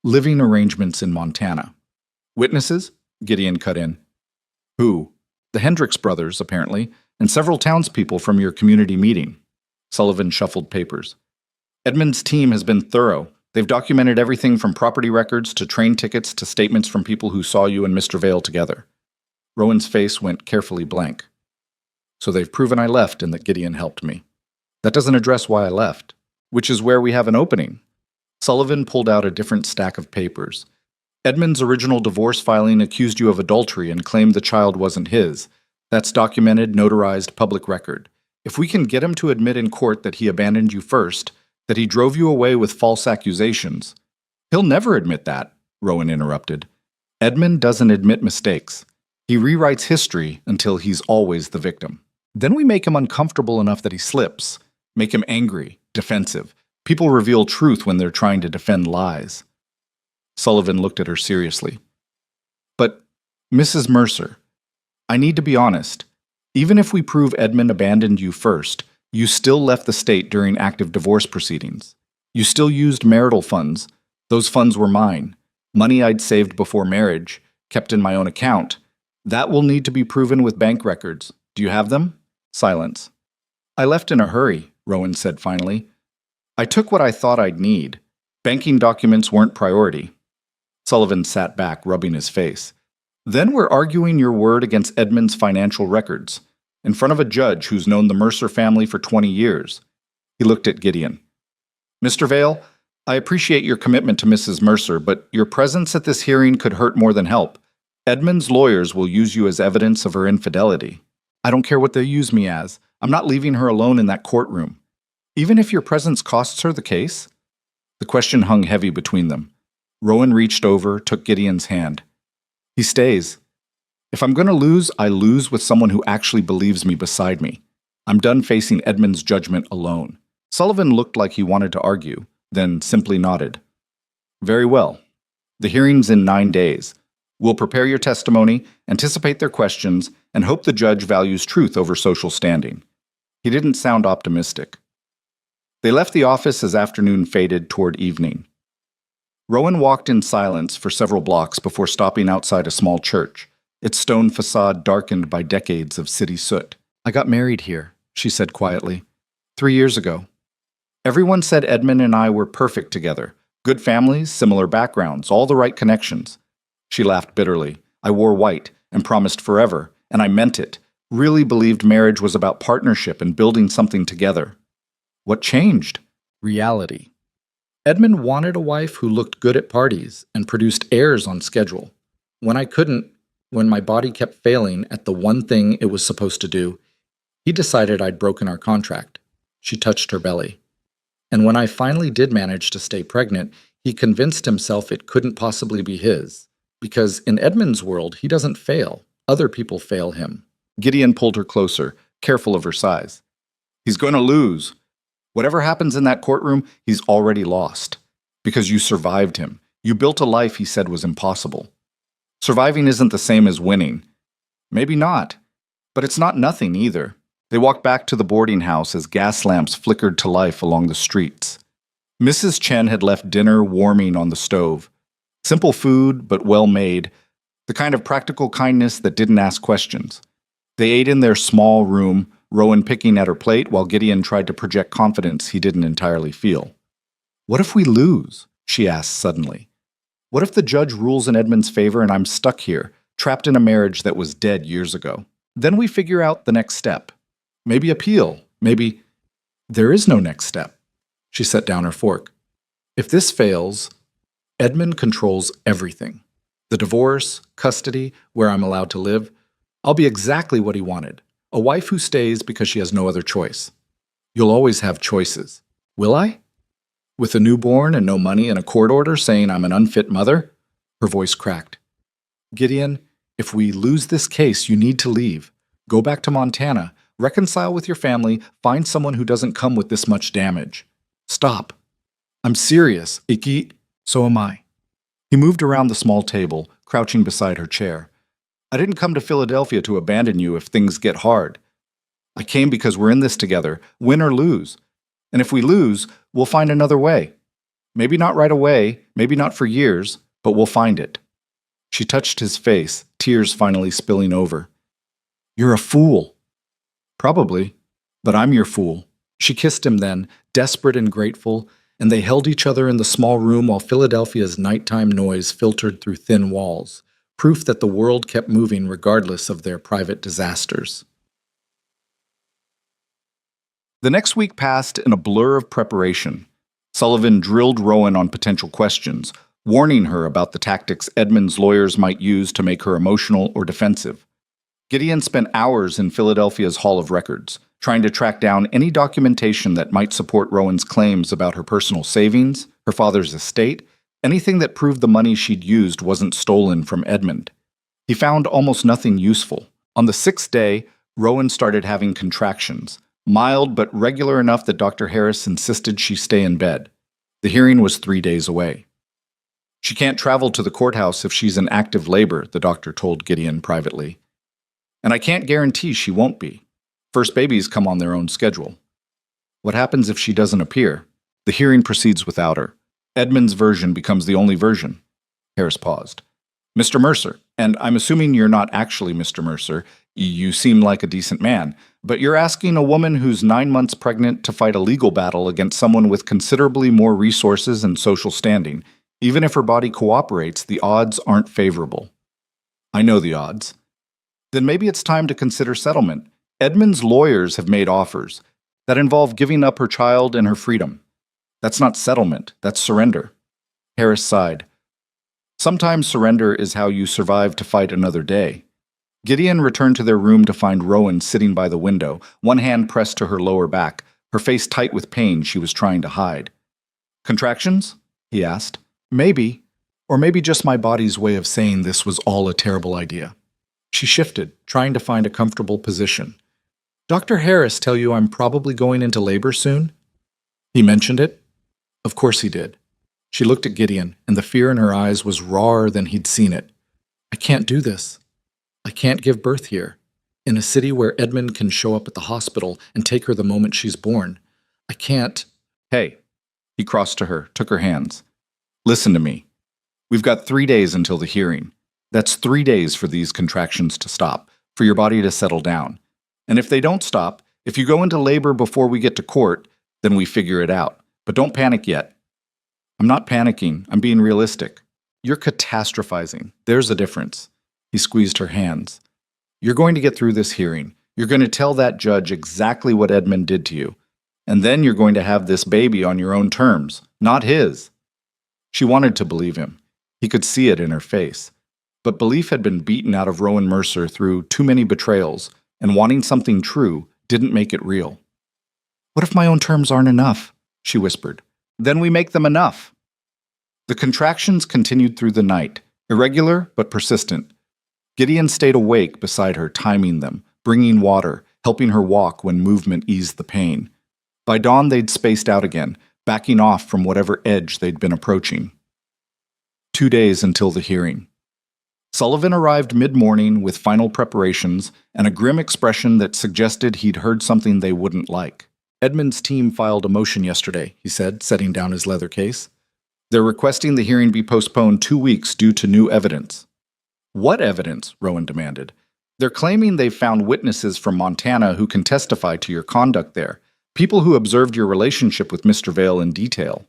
living arrangements in Montana. Witnesses? Gideon cut in. Who? The Hendricks brothers, apparently, and several townspeople from your community meeting. Sullivan shuffled papers. Edmund's team has been thorough. They've documented everything from property records to train tickets to statements from people who saw you and Mr. Vale together. Rowan's face went carefully blank. So they've proven I left and that Gideon helped me. That doesn't address why I left, which is where we have an opening. Sullivan pulled out a different stack of papers. Edmund's original divorce filing accused you of adultery and claimed the child wasn't his. That's documented, notarized, public record. If we can get him to admit in court that he abandoned you first, that he drove you away with false accusations. He'll never admit that, Rowan interrupted. Edmund doesn't admit mistakes. He rewrites history until he's always the victim. Then we make him uncomfortable enough that he slips, make him angry, defensive. People reveal truth when they're trying to defend lies. Sullivan looked at her seriously. But, Mrs. Mercer, I need to be honest. Even if we prove Edmund abandoned you first, you still left the state during active divorce proceedings. You still used marital funds. Those funds were mine. Money I'd saved before marriage, kept in my own account. That will need to be proven with bank records. Do you have them? Silence. I left in a hurry, Rowan said finally. I took what I thought I'd need. Banking documents weren't priority. Sullivan sat back, rubbing his face. Then we're arguing your word against Edmund's financial records, in front of a judge who's known the Mercer family for 20 years. He looked at Gideon. Mr. Vale, I appreciate your commitment to Mrs. Mercer, but your presence at this hearing could hurt more than help. Edmund's lawyers will use you as evidence of her infidelity. I don't care what they use me as. I'm not leaving her alone in that courtroom. Even if your presence costs her the case? The question hung heavy between them. Rowan reached over, took Gideon's hand. He stays. If I'm going to lose, I lose with someone who actually believes me beside me. I'm done facing Edmund's judgment alone. Sullivan looked like he wanted to argue, then simply nodded. Very well. The hearing's in 9 days. We'll prepare your testimony, anticipate their questions, and hope the judge values truth over social standing. He didn't sound optimistic. They left the office as afternoon faded toward evening. Rowan walked in silence for several blocks before stopping outside a small church, its stone facade darkened by decades of city soot. I got married here, she said quietly, 3 years ago. Everyone said Edmund and I were perfect together. Good families, similar backgrounds, all the right connections. She laughed bitterly. I wore white and promised forever, and I meant it. Really believed marriage was about partnership and building something together. What changed? Reality. Edmund wanted a wife who looked good at parties and produced heirs on schedule. When I couldn't, when my body kept failing at the one thing it was supposed to do, he decided I'd broken our contract. She touched her belly. And when I finally did manage to stay pregnant, he convinced himself it couldn't possibly be his. Because in Edmund's world, he doesn't fail. Other people fail him. Gideon pulled her closer, careful of her size. He's going to lose. Whatever happens in that courtroom, he's already lost. Because you survived him. You built a life he said was impossible. Surviving isn't the same as winning. Maybe not. But it's not nothing either. They walked back to the boarding house as gas lamps flickered to life along the streets. Mrs. Chen had left dinner warming on the stove. Simple food, but well made. The kind of practical kindness that didn't ask questions. They ate in their small room, Rowan picking at her plate while Gideon tried to project confidence he didn't entirely feel. What if we lose? She asked suddenly. What if the judge rules in Edmund's favor and I'm stuck here, trapped in a marriage that was dead years ago? Then we figure out the next step. Maybe appeal. Maybe... There is no next step. She set down her fork. If this fails, Edmund controls everything. The divorce, custody, where I'm allowed to live. I'll be exactly what he wanted. A wife who stays because she has no other choice. You'll always have choices. Will I? With a newborn and no money and a court order saying I'm an unfit mother? Her voice cracked. Gideon, if we lose this case, you need to leave. Go back to Montana. Reconcile with your family. Find someone who doesn't come with this much damage. Stop. I'm serious, Iki. So am I. He moved around the small table, crouching beside her chair. I didn't come to Philadelphia to abandon you if things get hard. I came because we're in this together, win or lose. And if we lose, we'll find another way. Maybe not right away, maybe not for years, but we'll find it. She touched his face, tears finally spilling over. You're a fool. Probably, but I'm your fool. She kissed him then, desperate and grateful, and they held each other in the small room while Philadelphia's nighttime noise filtered through thin walls, proof that the world kept moving regardless of their private disasters. The next week passed in a blur of preparation. Sullivan drilled Rowan on potential questions, warning her about the tactics Edmund's lawyers might use to make her emotional or defensive. Gideon spent hours in Philadelphia's Hall of Records, trying to track down any documentation that might support Rowan's claims about her personal savings, her father's estate, anything that proved the money she'd used wasn't stolen from Edmund. He found almost nothing useful. On the 6th day, Rowan started having contractions, mild but regular enough that Dr. Harris insisted she stay in bed. The hearing was 3 days away. She can't travel to the courthouse if she's in active labor, the doctor told Gideon privately. And I can't guarantee she won't be. First babies come on their own schedule. What happens if she doesn't appear? The hearing proceeds without her. Edmund's version becomes the only version. Harris paused. Mr. Mercer, and I'm assuming you're not actually Mr. Mercer, you seem like a decent man, but you're asking a woman who's 9 months pregnant to fight a legal battle against someone with considerably more resources and social standing. Even if her body cooperates, the odds aren't favorable. I know the odds. Then maybe it's time to consider settlement. Edmund's lawyers have made offers that involve giving up her child and her freedom. That's not settlement, that's surrender. Harris sighed. Sometimes surrender is how you survive to fight another day. Gideon returned to their room to find Rowan sitting by the window, one hand pressed to her lower back, her face tight with pain she was trying to hide. Contractions? He asked. Maybe, or maybe just my body's way of saying this was all a terrible idea. She shifted, trying to find a comfortable position. Dr. Harris tell you I'm probably going into labor soon? He mentioned it? Of course he did. She looked at Gideon, and the fear in her eyes was rawer than he'd seen it. I can't do this. I can't give birth here, in a city where Edmund can show up at the hospital and take her the moment she's born. I can't. Hey. He crossed to her, took her hands. Listen to me. We've got 3 days until the hearing. That's 3 days for these contractions to stop, for your body to settle down. And if they don't stop, if you go into labor before we get to court, then we figure it out. But don't panic yet. I'm not panicking. I'm being realistic. You're catastrophizing. There's a difference. He squeezed her hands. You're going to get through this hearing. You're going to tell that judge exactly what Edmund did to you. And then you're going to have this baby on your own terms, not his. She wanted to believe him. He could see it in her face. But belief had been beaten out of Rowan Mercer through too many betrayals, and wanting something true didn't make it real. What if my own terms aren't enough? She whispered. Then we make them enough. The contractions continued through the night, irregular but persistent. Gideon stayed awake beside her, timing them, bringing water, helping her walk when movement eased the pain. By dawn, they'd spaced out again, backing off from whatever edge they'd been approaching. 2 days until the hearing. Sullivan arrived mid-morning with final preparations and a grim expression that suggested he'd heard something they wouldn't like. Edmund's team filed a motion yesterday, he said, setting down his leather case. They're requesting the hearing be postponed 2 weeks due to new evidence. What evidence? Rowan demanded. They're claiming they've found witnesses from Montana who can testify to your conduct there, people who observed your relationship with Mr. Vale in detail.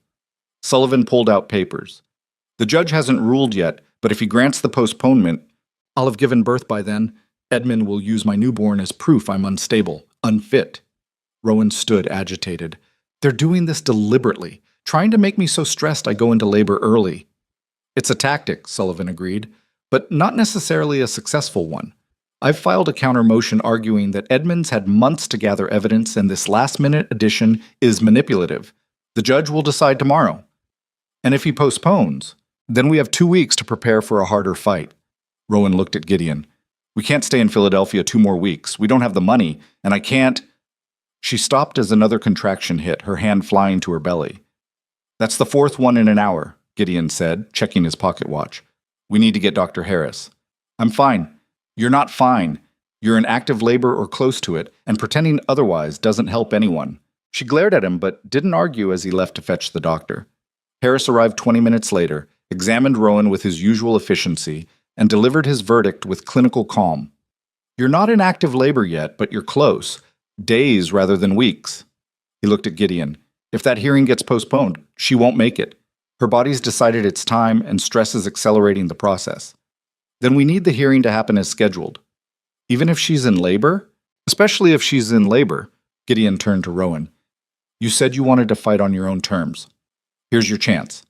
Sullivan pulled out papers. The judge hasn't ruled yet, but if he grants the postponement, I'll have given birth by then. Edmund will use my newborn as proof I'm unstable, unfit. Rowan stood agitated. They're doing this deliberately, trying to make me so stressed I go into labor early. It's a tactic, Sullivan agreed, but not necessarily a successful one. I've filed a counter motion arguing that Edmunds had months to gather evidence and this last-minute addition is manipulative. The judge will decide tomorrow. And if he postpones, then we have 2 weeks to prepare for a harder fight. Rowan looked at Gideon. We can't stay in Philadelphia 2 more weeks. We don't have the money, and I can't. She stopped as another contraction hit, her hand flying to her belly. That's the 4th one in an hour, Gideon said, checking his pocket watch. We need to get Dr. Harris. I'm fine. You're not fine. You're in active labor or close to it, and pretending otherwise doesn't help anyone." She glared at him but didn't argue as he left to fetch the doctor. Harris arrived 20 minutes later, examined Rowan with his usual efficiency, and delivered his verdict with clinical calm. "You're not in active labor yet, but you're close. Days rather than weeks." He looked at Gideon. "If that hearing gets postponed, she won't make it. Her body's decided it's time, and stress is accelerating the process. Then we need the hearing to happen as scheduled." "Even if she's in labor?" "Especially if she's in labor." Gideon turned to Rowan. "You said you wanted to fight on your own terms. Here's your chance.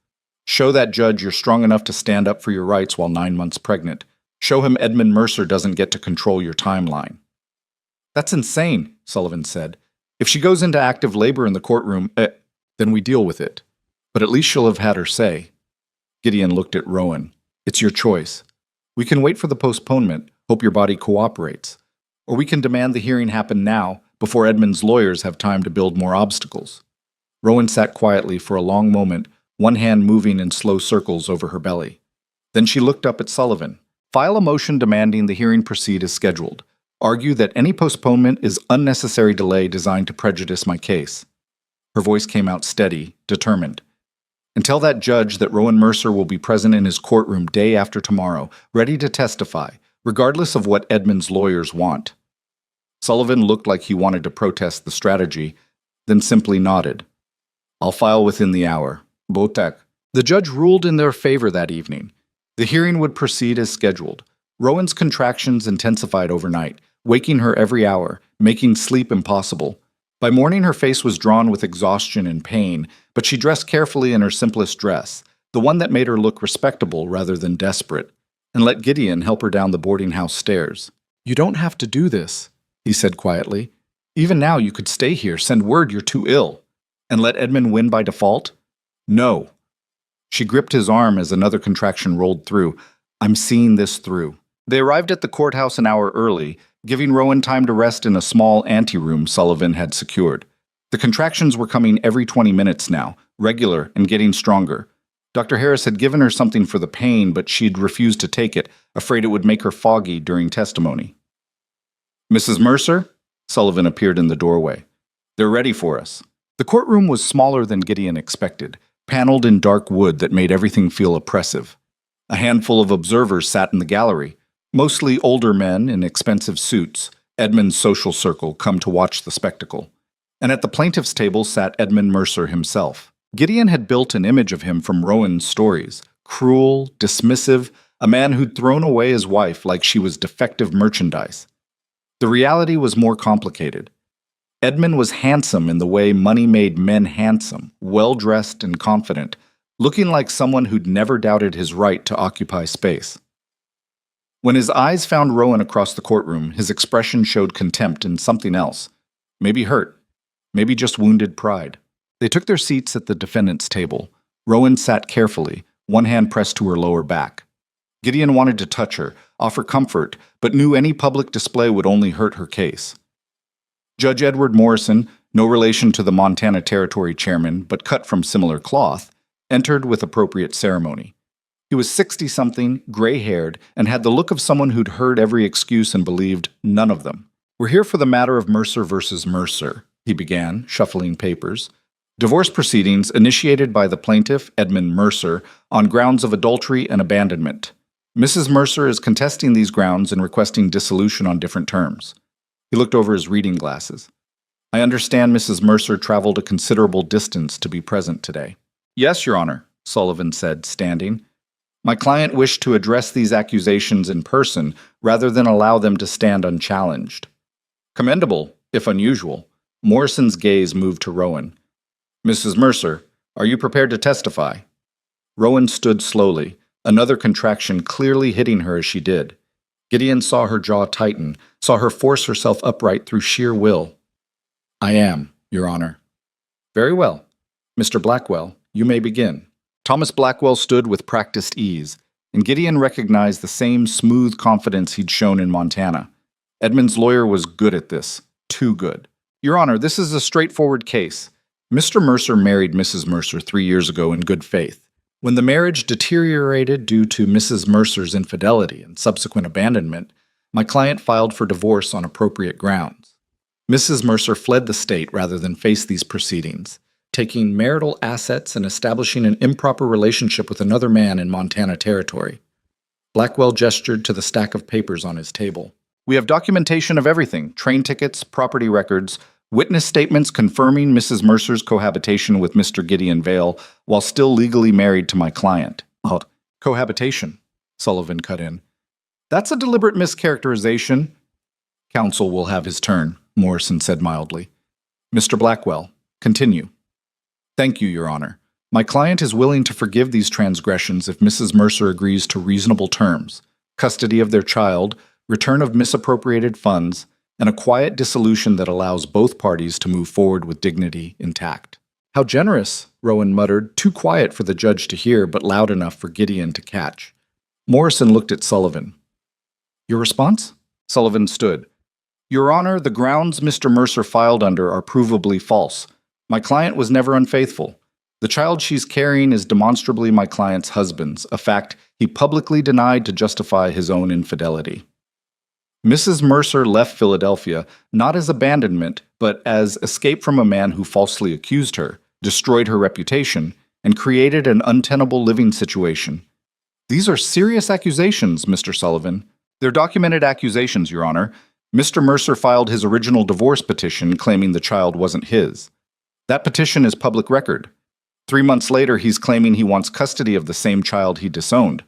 Show that judge you're strong enough to stand up for your rights while 9 months pregnant. Show him Edmund Mercer doesn't get to control your timeline." "That's insane," Sullivan said. "If she goes into active labor in the courtroom, then we deal with it. But at least she'll have had her say." Gideon looked at Rowan. "It's your choice. We can wait for the postponement, hope your body cooperates. Or we can demand the hearing happen now, before Edmund's lawyers have time to build more obstacles." Rowan sat quietly for a long moment, one hand moving in slow circles over her belly. Then she looked up at Sullivan. "File a motion demanding the hearing proceed as scheduled. Argue that any postponement is unnecessary delay designed to prejudice my case." Her voice came out steady, determined. "And tell that judge that Rowan Mercer will be present in his courtroom day after tomorrow, ready to testify, regardless of what Edmund's lawyers want." Sullivan looked like he wanted to protest the strategy, then simply nodded. "I'll file within the hour. Botek." The judge ruled in their favor that evening. The hearing would proceed as scheduled. Rowan's contractions intensified overnight, waking her every hour, making sleep impossible. By morning her face was drawn with exhaustion and pain, but she dressed carefully in her simplest dress, the one that made her look respectable rather than desperate, and let Gideon help her down the boarding house stairs. "You don't have to do this," he said quietly. "Even now you could stay here, send word you're too ill. And let Edmund win by default?" "No." She gripped his arm as another contraction rolled through. "I'm seeing this through." They arrived at the courthouse an hour early, giving Rowan time to rest in a small anteroom Sullivan had secured. The contractions were coming every 20 minutes now, regular and getting stronger. Dr. Harris had given her something for the pain, but she'd refused to take it, afraid it would make her foggy during testimony. "Mrs. Mercer?" Sullivan appeared in the doorway. "They're ready for us." The courtroom was smaller than Gideon expected, paneled in dark wood that made everything feel oppressive. A handful of observers sat in the gallery, mostly older men in expensive suits, Edmund's social circle come to watch the spectacle. And at the plaintiff's table sat Edmund Mercer himself. Gideon had built an image of him from Rowan's stories, cruel, dismissive, a man who'd thrown away his wife like she was defective merchandise. The reality was more complicated. Edmund was handsome in the way money made men handsome, well-dressed and confident, looking like someone who'd never doubted his right to occupy space. When his eyes found Rowan across the courtroom, his expression showed contempt and something else. Maybe hurt, maybe just wounded pride. They took their seats at the defendant's table. Rowan sat carefully, one hand pressed to her lower back. Gideon wanted to touch her, offer comfort, but knew any public display would only hurt her case. Judge Edward Morrison, no relation to the Montana Territory chairman, but cut from similar cloth, entered with appropriate ceremony. He was 60-something, gray-haired, and had the look of someone who'd heard every excuse and believed none of them. "We're here for the matter of Mercer versus Mercer," he began, shuffling papers. "Divorce proceedings initiated by the plaintiff, Edmund Mercer, on grounds of adultery and abandonment. Mrs. Mercer is contesting these grounds and requesting dissolution on different terms." He looked over his reading glasses. "I understand Mrs. Mercer traveled a considerable distance to be present today." "Yes, Your Honor," Sullivan said, standing. "My client wished to address these accusations in person rather than allow them to stand unchallenged." "Commendable, if unusual." Morrison's gaze moved to Rowan. "Mrs. Mercer, are you prepared to testify?" Rowan stood slowly, another contraction clearly hitting her as she did. Gideon saw her jaw tighten, saw her force herself upright through sheer will. "I am, Your Honor." "Very well. Mr. Blackwell, you may begin." Thomas Blackwell stood with practiced ease, and Gideon recognized the same smooth confidence he'd shown in Montana. Edmund's lawyer was good at this, too good. "Your Honor, this is a straightforward case. Mr. Mercer married Mrs. Mercer 3 years ago in good faith. When the marriage deteriorated due to Mrs. Mercer's infidelity and subsequent abandonment, My client filed for divorce on appropriate grounds. Mrs. Mercer fled the state rather than face these proceedings, taking marital assets and establishing an improper relationship with another man in Montana territory. Blackwell gestured to the stack of papers on his table. We have documentation of everything: train tickets, property records, witness statements confirming Mrs. Mercer's cohabitation with Mr. Gideon Vale while still legally married to my client. Cohabitation, Sullivan cut in. That's a deliberate mischaracterization. Counsel will have his turn, Morrison said mildly. Mr. Blackwell, continue. Thank you, Your Honor. My client is willing to forgive these transgressions if Mrs. Mercer agrees to reasonable terms: custody of their child, return of misappropriated funds, and a quiet dissolution that allows both parties to move forward with dignity intact. How generous, Rowan muttered, too quiet for the judge to hear, but loud enough for Gideon to catch. Morrison looked at Sullivan. Your response? Sullivan stood. Your Honor, the grounds Mr. Mercer filed under are provably false. My client was never unfaithful. The child she's carrying is demonstrably my client's husband's, a fact he publicly denied to justify his own infidelity. Mrs. Mercer left Philadelphia not as abandonment, but as escape from a man who falsely accused her, destroyed her reputation, and created an untenable living situation. These are serious accusations, Mr. Sullivan. They're documented accusations, Your Honor. Mr. Mercer filed his original divorce petition claiming the child wasn't his. That petition is public record. 3 months later, he's claiming he wants custody of the same child he disowned.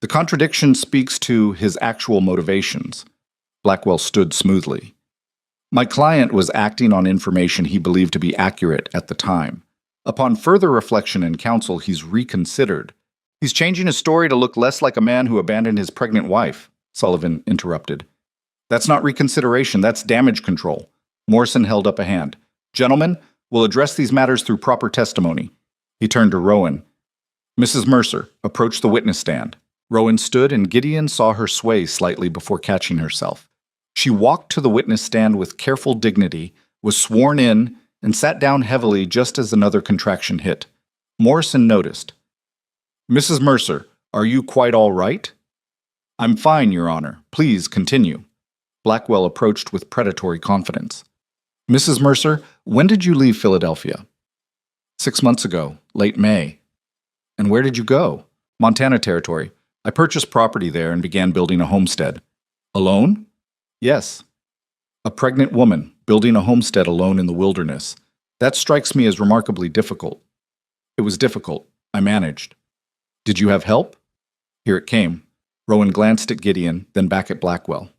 The contradiction speaks to his actual motivations. Blackwell stood smoothly. My client was acting on information he believed to be accurate at the time. Upon further reflection in counsel, he's reconsidered. He's changing his story to look less like a man who abandoned his pregnant wife, Sullivan interrupted. That's not reconsideration, that's damage control. Morrison held up a hand. Gentlemen, we'll address these matters through proper testimony. He turned to Rowan. Mrs. Mercer, approach the witness stand. Rowan stood, and Gideon saw her sway slightly before catching herself. She walked to the witness stand with careful dignity, was sworn in, and sat down heavily just as another contraction hit. Morrison noticed. Mrs. Mercer, are you quite all right? I'm fine, Your Honor. Please continue. Blackwell approached with predatory confidence. Mrs. Mercer, when did you leave Philadelphia? 6 months ago, late May. And where did you go? Montana Territory. I purchased property there and began building a homestead. Alone? Yes. A pregnant woman building a homestead alone in the wilderness. That strikes me as remarkably difficult. It was difficult. I managed. Did you have help? Here it came. Rowan glanced at Gideon, then back at Blackwell.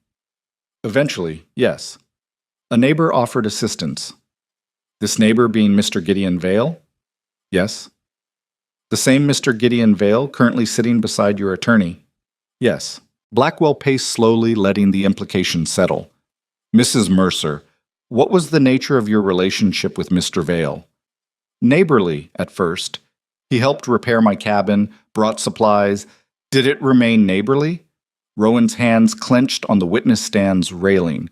Eventually, yes. A neighbor offered assistance. This neighbor being Mr. Gideon Vale? Yes. The same Mr. Gideon Vale currently sitting beside your attorney? Yes. Blackwell paced slowly, letting the implication settle. Mrs. Mercer, what was the nature of your relationship with Mr. Vale? Neighborly, at first. He helped repair my cabin, brought supplies. Did it remain neighborly? Rowan's hands clenched on the witness stand's railing.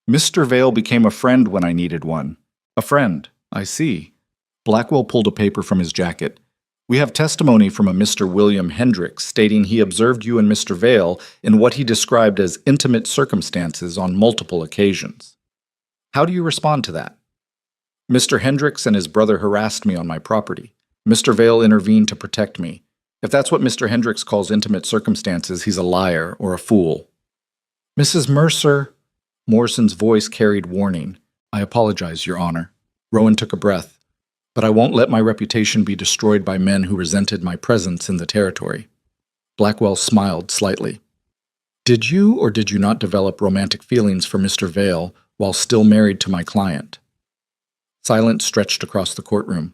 Mr. Vale became a friend when I needed one. A friend, I see. Blackwell pulled a paper from his jacket. We have testimony from a Mr. William Hendricks stating he observed you and Mr. Vale in what he described as intimate circumstances on multiple occasions. How do you respond to that? Mr. Hendricks and his brother harassed me on my property. Mr. Vale intervened to protect me. If that's what Mr. Hendricks calls intimate circumstances, he's a liar or a fool. Mrs. Mercer, Morrison's voice carried warning. I apologize, Your Honor. Rowan took a breath. But I won't let my reputation be destroyed by men who resented my presence in the territory. Blackwell smiled slightly. Did you or did you not develop romantic feelings for Mr. Vale while still married to my client? Silence stretched across the courtroom.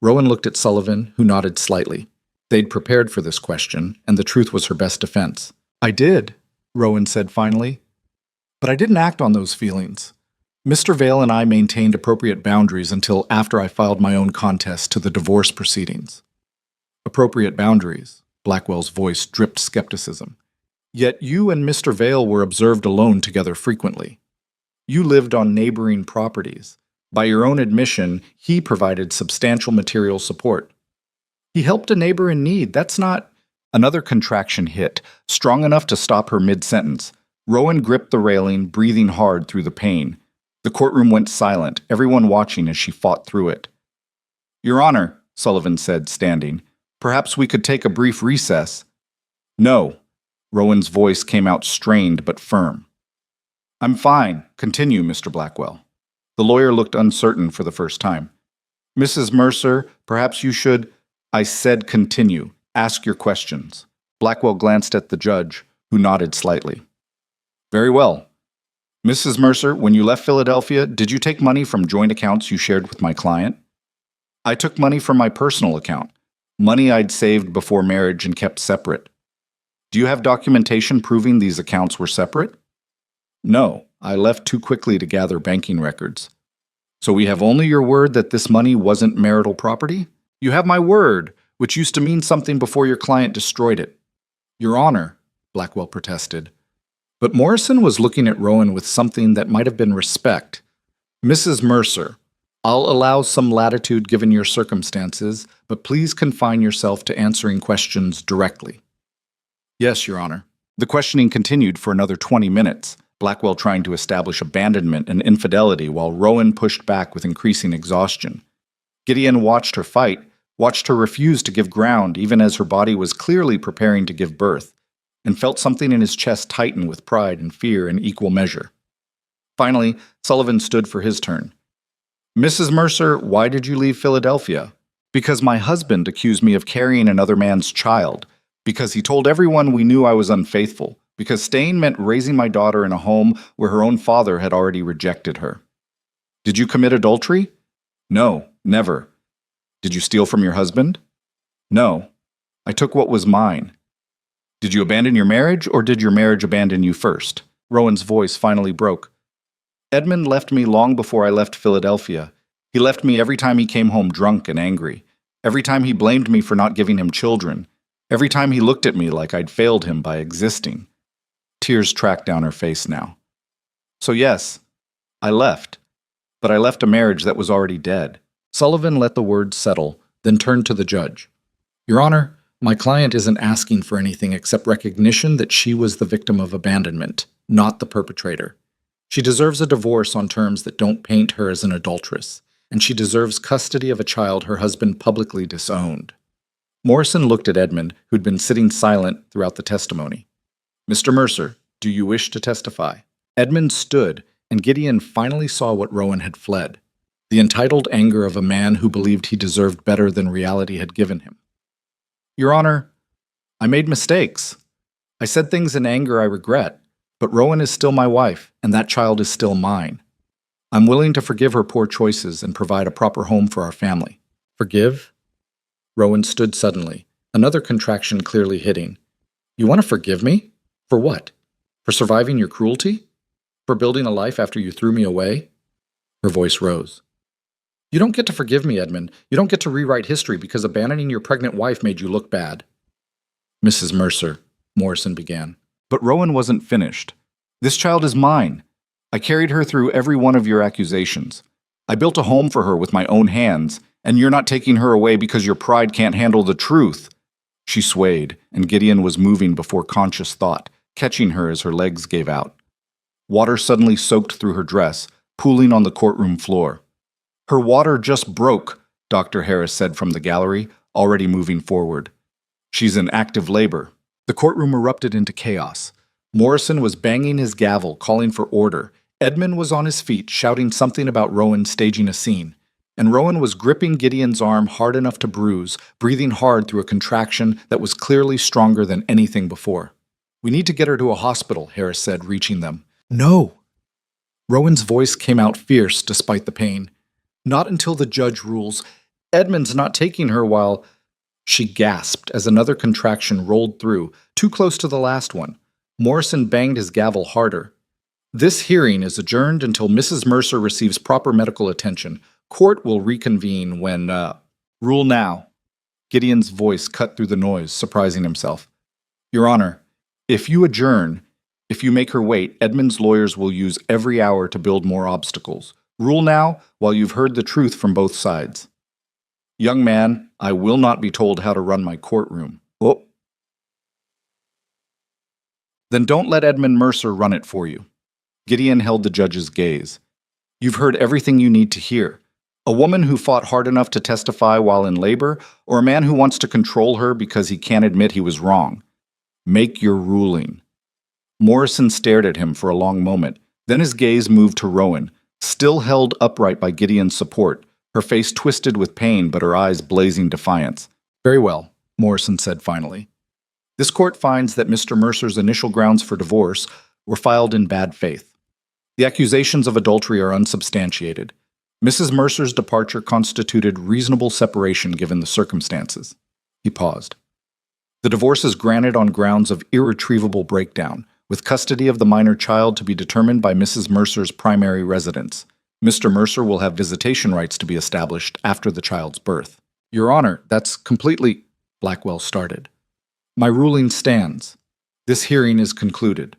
Rowan looked at Sullivan, who nodded slightly. They'd prepared for this question, and the truth was her best defense. I did, Rowan said finally. But I didn't act on those feelings. Mr. Vale and I maintained appropriate boundaries until after I filed my own contest to the divorce proceedings. Appropriate boundaries, Blackwell's voice dripped skepticism. Yet you and Mr. Vale were observed alone together frequently. You lived on neighboring properties. By your own admission, he provided substantial material support. He helped a neighbor in need. That's not... Another contraction hit, strong enough to stop her mid-sentence. Rowan gripped the railing, breathing hard through the pain. The courtroom went silent, everyone watching as she fought through it. "Your Honor," Sullivan said, standing, "perhaps we could take a brief recess." "No." Rowan's voice came out strained but firm. "I'm fine. Continue, Mr. Blackwell." The lawyer looked uncertain for the first time. "Mrs. Mercer, perhaps you should—" "I said continue. Ask your questions." Blackwell glanced at the judge, who nodded slightly. "Very well. Mrs. Mercer, when you left Philadelphia, did you take money from joint accounts you shared with my client?" "I took money from my personal account, money I'd saved before marriage and kept separate." "Do you have documentation proving these accounts were separate?" "No, I left too quickly to gather banking records." "So we have only your word that this money wasn't marital property?" "You have my word, which used to mean something before your client destroyed it." "Your Honor," Blackwell protested. But Morrison was looking at Rowan with something that might have been respect. "Mrs. Mercer, I'll allow some latitude given your circumstances, but please confine yourself to answering questions directly." "Yes, Your Honor." The questioning continued for another 20 minutes, Blackwell trying to establish abandonment and infidelity while Rowan pushed back with increasing exhaustion. Gideon watched her fight, watched her refuse to give ground even as her body was clearly preparing to give birth, and felt something in his chest tighten with pride and fear in equal measure. Finally, Sullivan stood for his turn. "Mrs. Mercer, why did you leave Philadelphia?" "Because my husband accused me of carrying another man's child. Because he told everyone we knew I was unfaithful. Because staying meant raising my daughter in a home where her own father had already rejected her." "Did you commit adultery?" "No, never." "Did you steal from your husband?" "No. I took what was mine." "Did you abandon your marriage, or did your marriage abandon you first?" Rowan's voice finally broke. "Edmund left me long before I left Philadelphia. He left me every time he came home drunk and angry. Every time he blamed me for not giving him children. Every time he looked at me like I'd failed him by existing." Tears tracked down her face now. "So yes, I left. But I left a marriage that was already dead." Sullivan let the words settle, then turned to the judge. "Your Honor, my client isn't asking for anything except recognition that she was the victim of abandonment, not the perpetrator. She deserves a divorce on terms that don't paint her as an adulteress, and she deserves custody of a child her husband publicly disowned." Morrison looked at Edmund, who'd been sitting silent throughout the testimony. "Mr. Mercer, do you wish to testify?" Edmund stood, and Gideon finally saw what Rowan had fled, the entitled anger of a man who believed he deserved better than reality had given him. "Your Honor, I made mistakes. I said things in anger I regret, but Rowan is still my wife, and that child is still mine. I'm willing to forgive her poor choices and provide a proper home for our family." "Forgive?" Rowan stood suddenly, another contraction clearly hitting. "You want to forgive me? For what? For surviving your cruelty? For building a life after you threw me away?" Her voice rose. "You don't get to forgive me, Edmund. You don't get to rewrite history because abandoning your pregnant wife made you look bad." "Mrs. Mercer," Morrison began. But Rowan wasn't finished. "This child is mine. I carried her through every one of your accusations. I built a home for her with my own hands, and you're not taking her away because your pride can't handle the truth." She swayed, and Gideon was moving before conscious thought, catching her as her legs gave out. Water suddenly soaked through her dress, pooling on the courtroom floor. "Her water just broke," Dr. Harris said from the gallery, already moving forward. "She's in active labor." The courtroom erupted into chaos. Morrison was banging his gavel, calling for order. Edmund was on his feet, shouting something about Rowan staging a scene. And Rowan was gripping Gideon's arm hard enough to bruise, breathing hard through a contraction that was clearly stronger than anything before. "We need to get her to a hospital," Harris said, reaching them. "No!" Rowan's voice came out fierce despite the pain. "Not until the judge rules. Edmund's not taking her while—" She gasped as another contraction rolled through, too close to the last one. Morrison banged his gavel harder. "This hearing is adjourned until Mrs. Mercer receives proper medical attention. Court will reconvene when, Rule now." Gideon's voice cut through the noise, surprising himself. "Your Honor, if you adjourn, if you make her wait, Edmund's lawyers will use every hour to build more obstacles. Rule now while you've heard the truth from both sides." "Young man, I will not be told how to run my courtroom." "Oh." Then don't let Edmund Mercer run it for you. Gideon held the judge's gaze. You've heard everything you need to hear. A woman who fought hard enough to testify while in labor, or a man who wants to control her because he can't admit he was wrong? Make your ruling. Morrison stared at him for a long moment. Then his gaze moved to Rowan, still held upright by Gideon's support, her face twisted with pain but her eyes blazing defiance. Very well, Morrison said finally. This court finds that Mr. Mercer's initial grounds for divorce were filed in bad faith. The accusations of adultery are unsubstantiated. Mrs. Mercer's departure constituted reasonable separation given the circumstances. He paused. The divorce is granted on grounds of irretrievable breakdown, with custody of the minor child to be determined by Mrs. Mercer's primary residence. Mr. Mercer will have visitation rights to be established after the child's birth. Your Honor, that's completely... Blackwell started. My ruling stands. This hearing is concluded.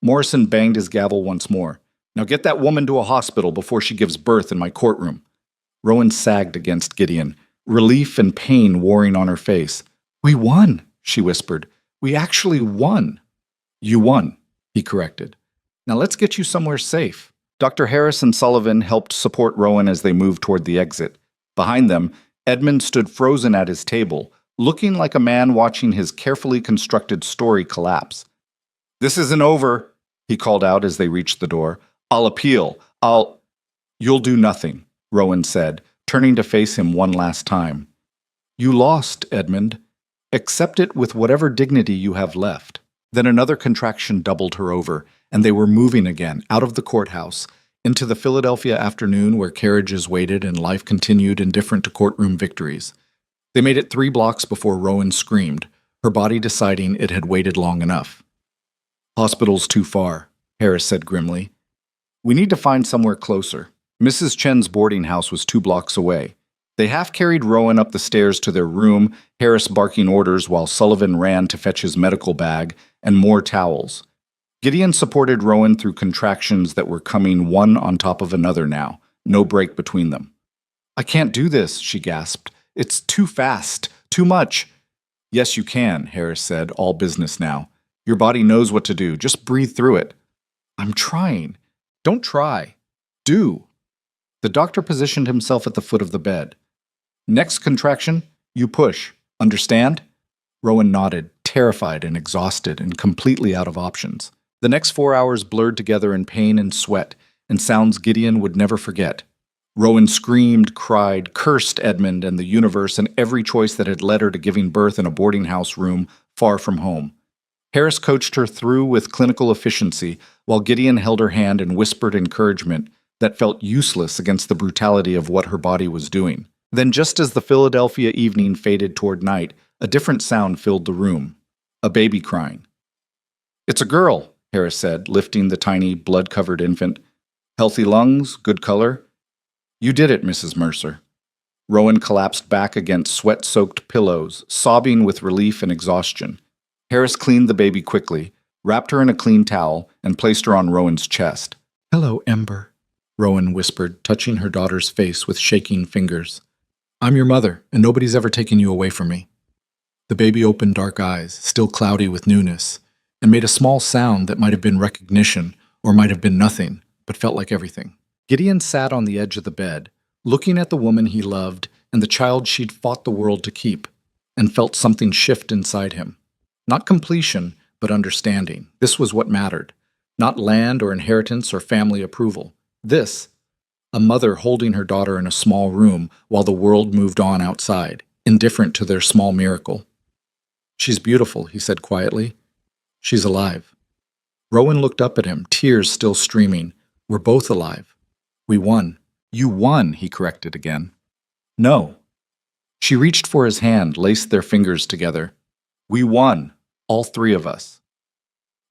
Morrison banged his gavel once more. Now get that woman to a hospital before she gives birth in my courtroom. Rowan sagged against Gideon, relief and pain warring on her face. We won, she whispered. We actually won. You won, he corrected. Now let's get you somewhere safe. Dr. Harris and Sullivan helped support Rowan as they moved toward the exit. Behind them, Edmund stood frozen at his table, looking like a man watching his carefully constructed story collapse. This isn't over, he called out as they reached the door. I'll appeal. You'll do nothing, Rowan said, turning to face him one last time. You lost, Edmund. Accept it with whatever dignity you have left. Then another contraction doubled her over, and they were moving again, out of the courthouse, into the Philadelphia afternoon where carriages waited and life continued indifferent to courtroom victories. They made it 3 blocks before Rowan screamed, her body deciding it had waited long enough. Hospital's too far, Harris said grimly. We need to find somewhere closer. Mrs. Chen's boarding house was 2 blocks away. They half-carried Rowan up the stairs to their room, Harris barking orders while Sullivan ran to fetch his medical bag and more towels. Gideon supported Rowan through contractions that were coming one on top of another now, no break between them. I can't do this, she gasped. It's too fast, too much. Yes, you can, Harris said, all business now. Your body knows what to do. Just breathe through it. I'm trying. Don't try. Do. The doctor positioned himself at the foot of the bed. Next contraction, you push. Understand? Rowan nodded, terrified and exhausted and completely out of options. The next 4 hours blurred together in pain and sweat, and sounds Gideon would never forget. Rowan screamed, cried, cursed Edmund and the universe and every choice that had led her to giving birth in a boarding house room far from home. Harris coached her through with clinical efficiency, while Gideon held her hand and whispered encouragement that felt useless against the brutality of what her body was doing. Then, just as the Philadelphia evening faded toward night, a different sound filled the room. A baby crying. It's a girl, Harris said, lifting the tiny, blood-covered infant. Healthy lungs, good color. You did it, Mrs. Mercer. Rowan collapsed back against sweat-soaked pillows, sobbing with relief and exhaustion. Harris cleaned the baby quickly, wrapped her in a clean towel, and placed her on Rowan's chest. Hello, Ember, Rowan whispered, touching her daughter's face with shaking fingers. I'm your mother, and nobody's ever taken you away from me. The baby opened dark eyes, still cloudy with newness, and made a small sound that might have been recognition or might have been nothing, but felt like everything. Gideon sat on the edge of the bed, looking at the woman he loved and the child she'd fought the world to keep, and felt something shift inside him. Not completion, but understanding. This was what mattered. Not land or inheritance or family approval. This, a mother holding her daughter in a small room while the world moved on outside, indifferent to their small miracle. She's beautiful, he said quietly. She's alive. Rowan looked up at him, tears still streaming. We're both alive. We won. You won, he corrected again. No. She reached for his hand, laced their fingers together. We won, all 3 of us.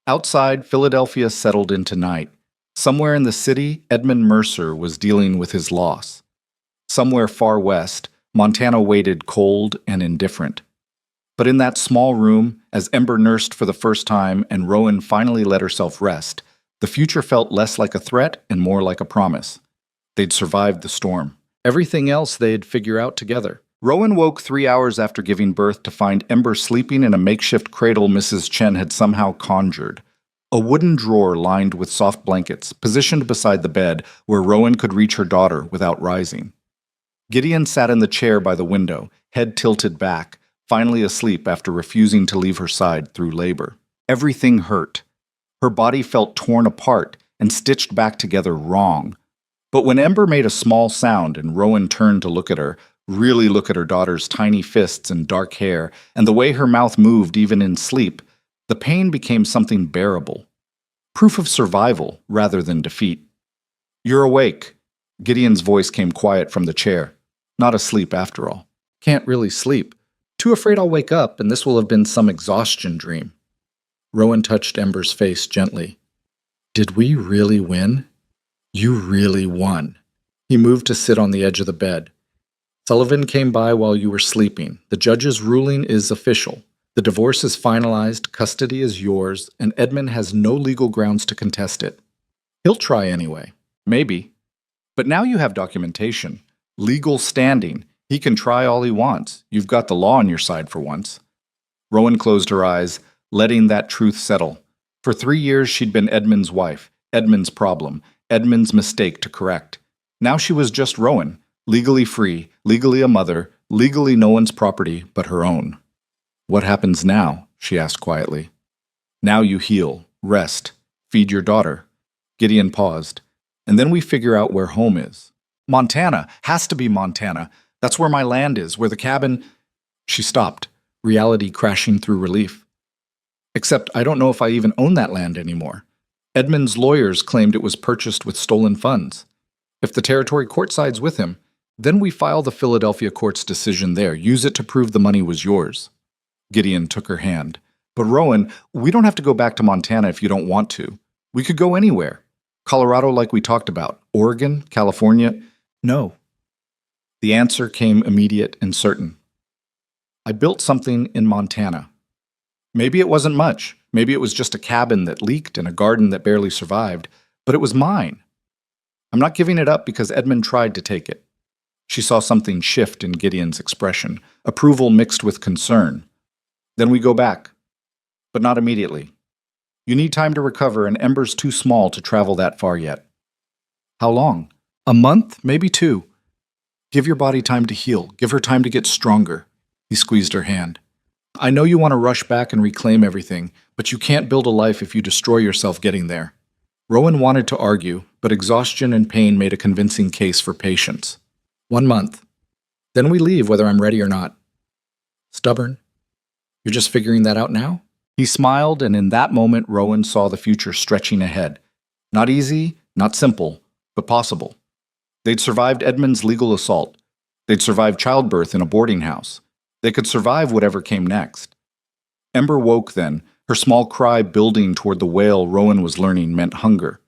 Outside, Philadelphia settled into night. Somewhere in the city, Edmund Mercer was dealing with his loss. Somewhere far west, Montana waited cold and indifferent. But in that small room, as Ember nursed for the first time and Rowan finally let herself rest, the future felt less like a threat and more like a promise. They'd survived the storm. Everything else they'd figure out together. Rowan woke 3 hours after giving birth to find Ember sleeping in a makeshift cradle Mrs. Chen had somehow conjured, A wooden drawer lined with soft blankets, positioned beside the bed where Rowan could reach her daughter without rising. Gideon sat in the chair by the window, head tilted back, finally asleep after refusing to leave her side through labor. Everything hurt. Her body felt torn apart and stitched back together wrong. But when Ember made a small sound and Rowan turned to look at her, really look at her daughter's tiny fists and dark hair, and the way her mouth moved even in sleep, the pain became something bearable. Proof of survival rather than defeat. "You're awake." Gideon's voice came quiet from the chair. Not asleep after all. "Can't really sleep. Too afraid I'll wake up and this will have been some exhaustion dream." Rowan touched Ember's face gently. "Did we really win? You really won." He moved to sit on the edge of the bed. "Sullivan came by while you were sleeping. The judge's ruling is official. The divorce is finalized, custody is yours, and Edmund has no legal grounds to contest it. He'll try anyway. Maybe. But now you have documentation. Legal standing. He can try all he wants. You've got the law on your side for once." Rowan closed her eyes, letting that truth settle. For 3 years she'd been Edmund's wife, Edmund's problem, Edmund's mistake to correct. Now she was just Rowan, legally free, legally a mother, legally no one's property but her own. "What happens now?" she asked quietly. "Now you heal, rest, feed your daughter." Gideon paused. "And then we figure out where home is." "Montana. Has to be Montana. That's where my land is, where the cabin—" She stopped, reality crashing through relief. "Except I don't know if I even own that land anymore. Edmund's lawyers claimed it was purchased with stolen funds. If the territory court sides with him, then we file the Philadelphia court's decision there, use it to prove the money was yours." Gideon took her hand. "But Rowan, we don't have to go back to Montana if you don't want to. We could go anywhere. Colorado like we talked about, Oregon, California." "No." The answer came immediate and certain. "I built something in Montana. Maybe it wasn't much. Maybe it was just a cabin that leaked and a garden that barely survived, but it was mine. I'm not giving it up because Edmund tried to take it." She saw something shift in Gideon's expression, approval mixed with concern. "Then we go back. But not immediately. You need time to recover, and Ember's too small to travel that far yet." "How long? A month? Maybe 2. Give your body time to heal. Give her time to get stronger." He squeezed her hand. "I know you want to rush back and reclaim everything, but you can't build a life if you destroy yourself getting there." Rowan wanted to argue, but exhaustion and pain made a convincing case for patience. 1 month. Then we leave whether I'm ready or not." "Stubborn? You're just figuring that out now?" He smiled, and in that moment Rowan saw the future stretching ahead. Not easy, not simple, but possible. They'd survived Edmund's legal assault. They'd survived childbirth in a boarding house. They could survive whatever came next. Ember woke then, her small cry building toward the wail Rowan was learning meant hunger.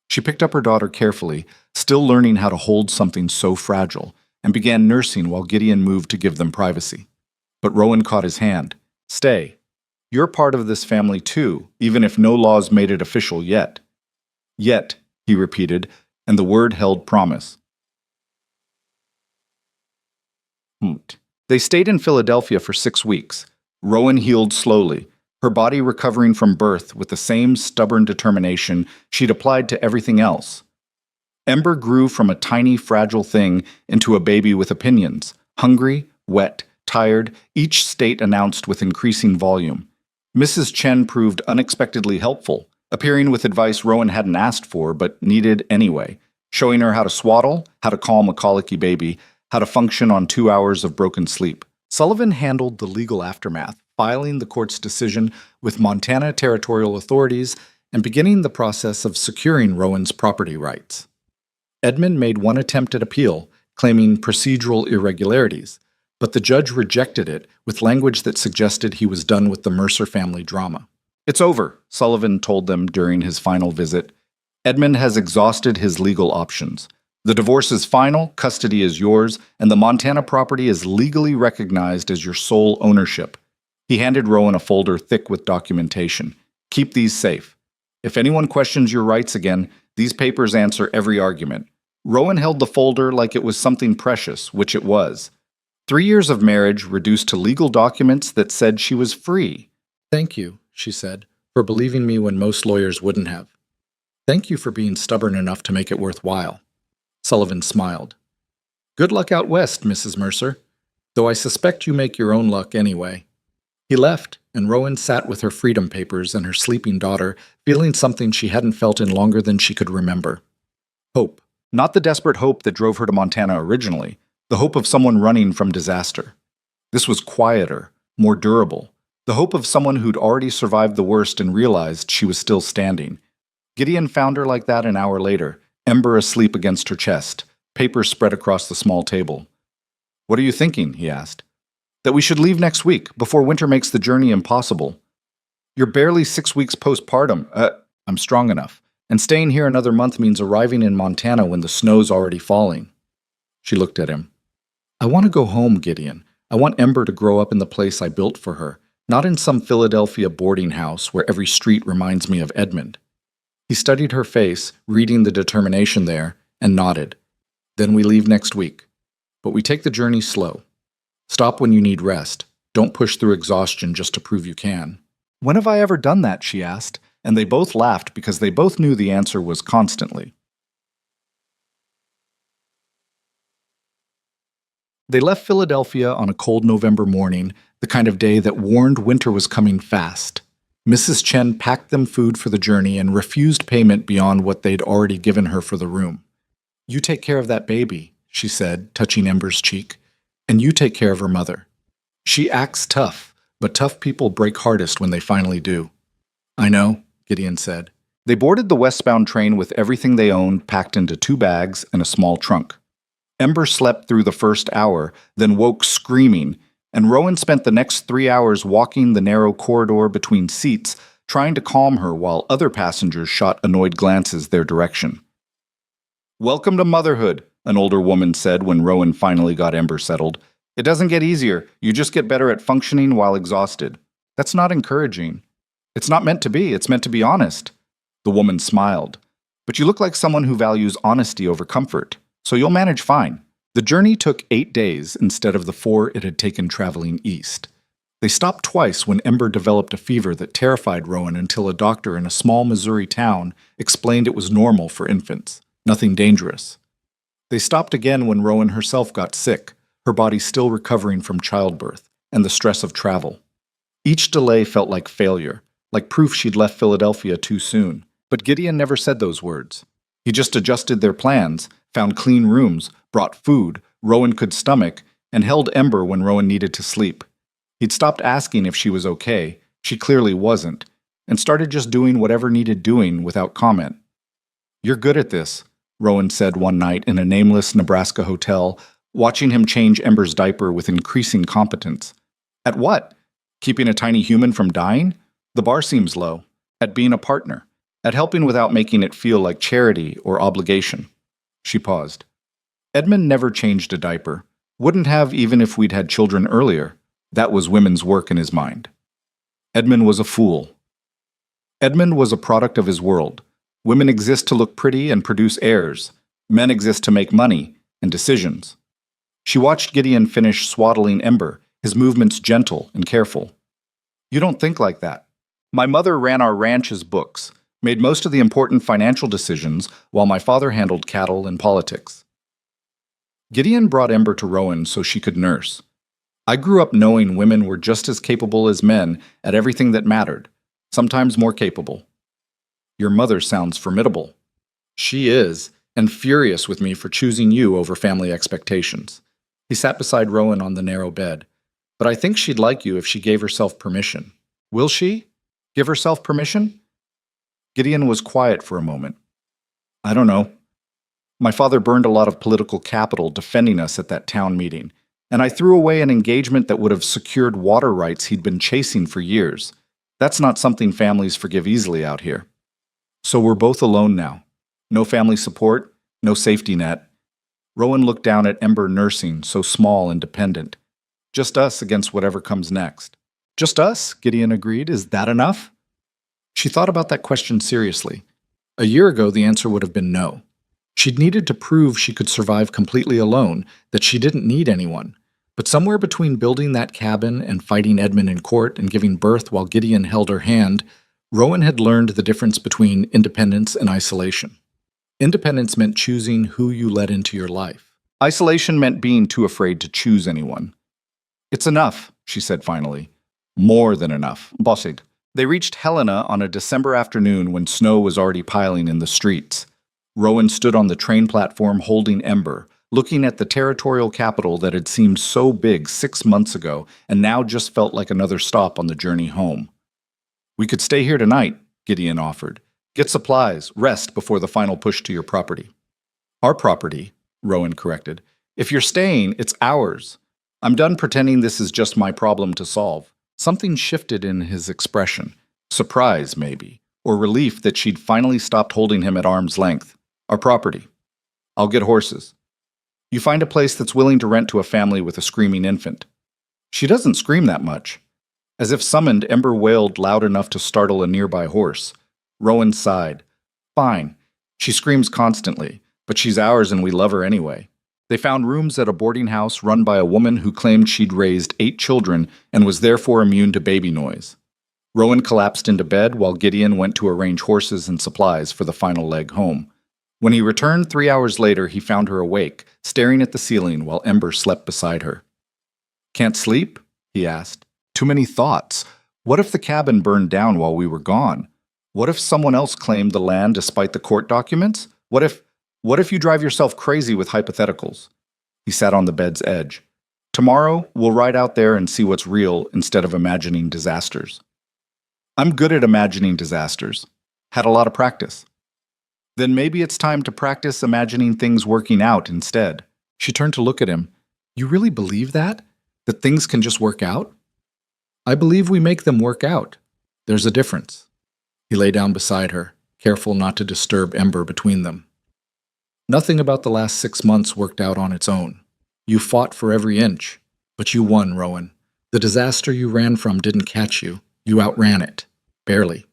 She picked up her daughter carefully, still learning how to hold something so fragile, and began nursing while Gideon moved to give them privacy. But Rowan caught his hand. "Stay. You're part of this family too, even if no laws made it official yet." "Yet," he repeated, and the word held promise. They stayed in Philadelphia for 6 weeks. Rowan healed slowly, her body recovering from birth with the same stubborn determination she'd applied to everything else. Ember grew from a tiny, fragile thing into a baby with opinions, hungry, wet, tired, each state announced with increasing volume. Mrs. Chen proved unexpectedly helpful, appearing with advice Rowan hadn't asked for but needed anyway, showing her how to swaddle, how to calm a colicky baby, how to function on 2 hours of broken sleep. Sullivan handled the legal aftermath, filing the court's decision with Montana territorial authorities and beginning the process of securing Rowan's property rights. Edmund made one attempt at appeal, claiming procedural irregularities, but the judge rejected it with language that suggested he was done with the Mercer family drama. "It's over," Sullivan told them during his final visit. "Edmund has exhausted his legal options. The divorce is final, custody is yours, and the Montana property is legally recognized as your sole ownership." He handed Rowan a folder thick with documentation. "Keep these safe. If anyone questions your rights again, these papers answer every argument." Rowan held the folder like it was something precious, which it was. 3 years of marriage reduced to legal documents that said she was free. "Thank you," she said, for believing me when most lawyers wouldn't have. Thank you for being stubborn enough to make it worthwhile. Sullivan smiled. Good luck out west, Mrs. Mercer, though I suspect you make your own luck anyway. He left, and Rowan sat with her freedom papers and her sleeping daughter, feeling something she hadn't felt in longer than she could remember. Hope. Not the desperate hope that drove her to Montana originally, the hope of someone running from disaster. This was quieter, more durable, the hope of someone who'd already survived the worst and realized she was still standing. Gideon found her like that an hour later, Ember asleep against her chest, papers spread across the small table. What are you thinking? He asked. That we should leave next week, before winter makes the journey impossible. You're barely 6 weeks postpartum. I'm strong enough. And staying here another month means arriving in Montana when the snow's already falling. She looked at him. I want to go home, Gideon. I want Ember to grow up in the place I built for her, not in some Philadelphia boarding house where every street reminds me of Edmund. He studied her face, reading the determination there, and nodded. Then we leave next week. But we take the journey slow. Stop when you need rest. Don't push through exhaustion just to prove you can. When have I ever done that? She asked, and they both laughed because they both knew the answer was constantly. They left Philadelphia on a cold November morning, the kind of day that warned winter was coming fast. Mrs. Chen packed them food for the journey and refused payment beyond what they'd already given her for the room. You take care of that baby, she said, touching Ember's cheek, and you take care of her mother. She acts tough, but tough people break hardest when they finally do. I know, Gideon said. They boarded the westbound train with everything they owned packed into 2 bags and a small trunk. Ember slept through the first hour, then woke screaming, and Rowan spent the next 3 hours walking the narrow corridor between seats, trying to calm her while other passengers shot annoyed glances their direction. Welcome to motherhood, an older woman said when Rowan finally got Ember settled. It doesn't get easier, you just get better at functioning while exhausted. That's not encouraging. It's not meant to be, it's meant to be honest. The woman smiled. But you look like someone who values honesty over comfort, so you'll manage fine. The journey took 8 days instead of the 4 it had taken traveling east. They stopped twice when Ember developed a fever that terrified Rowan until a doctor in a small Missouri town explained it was normal for infants, nothing dangerous. They stopped again when Rowan herself got sick, her body still recovering from childbirth and the stress of travel. Each delay felt like failure, like proof she'd left Philadelphia too soon. But Gideon never said those words. He just adjusted their plans, found clean rooms, brought food Rowan could stomach, and held Ember when Rowan needed to sleep. He'd stopped asking if she was okay, she clearly wasn't, and started just doing whatever needed doing without comment. You're good at this, Rowan said one night in a nameless Nebraska hotel, watching him change Ember's diaper with increasing competence. At what? Keeping a tiny human from dying? The bar seems low. At being a partner. At helping without making it feel like charity or obligation. She paused. Edmund never changed a diaper. Wouldn't have even if we'd had children earlier. That was women's work in his mind. Edmund was a fool. Edmund was a product of his world. Women exist to look pretty and produce heirs. Men exist to make money and decisions. She watched Gideon finish swaddling Ember, his movements gentle and careful. You don't think like that. My mother ran our ranch's books, made most of the important financial decisions, while my father handled cattle and politics. Gideon brought Ember to Rowan so she could nurse. I grew up knowing women were just as capable as men at everything that mattered, sometimes more capable. Your mother sounds formidable. She is, and furious with me for choosing you over family expectations. He sat beside Rowan on the narrow bed. But I think she'd like you if she gave herself permission. Will she? Give herself permission? Gideon was quiet for a moment. I don't know. My father burned a lot of political capital defending us at that town meeting, and I threw away an engagement that would have secured water rights he'd been chasing for years. That's not something families forgive easily out here. So we're both alone now. No family support, no safety net. Rowan looked down at Ember nursing, so small and dependent. Just us against whatever comes next. Just us? Gideon agreed. Is that enough? She thought about that question seriously. A year ago, the answer would have been no. She'd needed to prove she could survive completely alone, that she didn't need anyone. But somewhere between building that cabin and fighting Edmund in court and giving birth while Gideon held her hand, Rowan had learned the difference between independence and isolation. Independence meant choosing who you let into your life. Isolation meant being too afraid to choose anyone. "It's enough," she said finally. "More than enough. Bossig." They reached Helena on a December afternoon when snow was already piling in the streets. Rowan stood on the train platform holding Ember, looking at the territorial capital that had seemed so big 6 months ago and now just felt like another stop on the journey home. "We could stay here tonight," Gideon offered. "Get supplies, rest before the final push to your property." "Our property," Rowan corrected. "If you're staying, it's ours. I'm done pretending this is just my problem to solve." Something shifted in his expression. Surprise, maybe, or relief that she'd finally stopped holding him at arm's length. "Our property. I'll get horses. You find a place that's willing to rent to a family with a screaming infant." "She doesn't scream that much." As if summoned, Ember wailed loud enough to startle a nearby horse. Rowan sighed. "Fine. She screams constantly, but she's ours and we love her anyway." They found rooms at a boarding house run by a woman who claimed she'd raised 8 children and was therefore immune to baby noise. Rowan collapsed into bed while Gideon went to arrange horses and supplies for the final leg home. When he returned 3 hours later, he found her awake, staring at the ceiling while Ember slept beside her. "Can't sleep?" he asked. "Too many thoughts. What if the cabin burned down while we were gone? What if someone else claimed the land despite the court documents? What if you drive yourself crazy with hypotheticals?" He sat on the bed's edge. "Tomorrow, we'll ride out there and see what's real instead of imagining disasters." "I'm good at imagining disasters. Had a lot of practice." "Then maybe it's time to practice imagining things working out instead." She turned to look at him. "You really believe that? That things can just work out?" "I believe we make them work out. There's a difference." He lay down beside her, careful not to disturb Ember between them. "Nothing about the last 6 months worked out on its own. You fought for every inch, but you won, Rowan. The disaster you ran from didn't catch you. You outran it. Barely.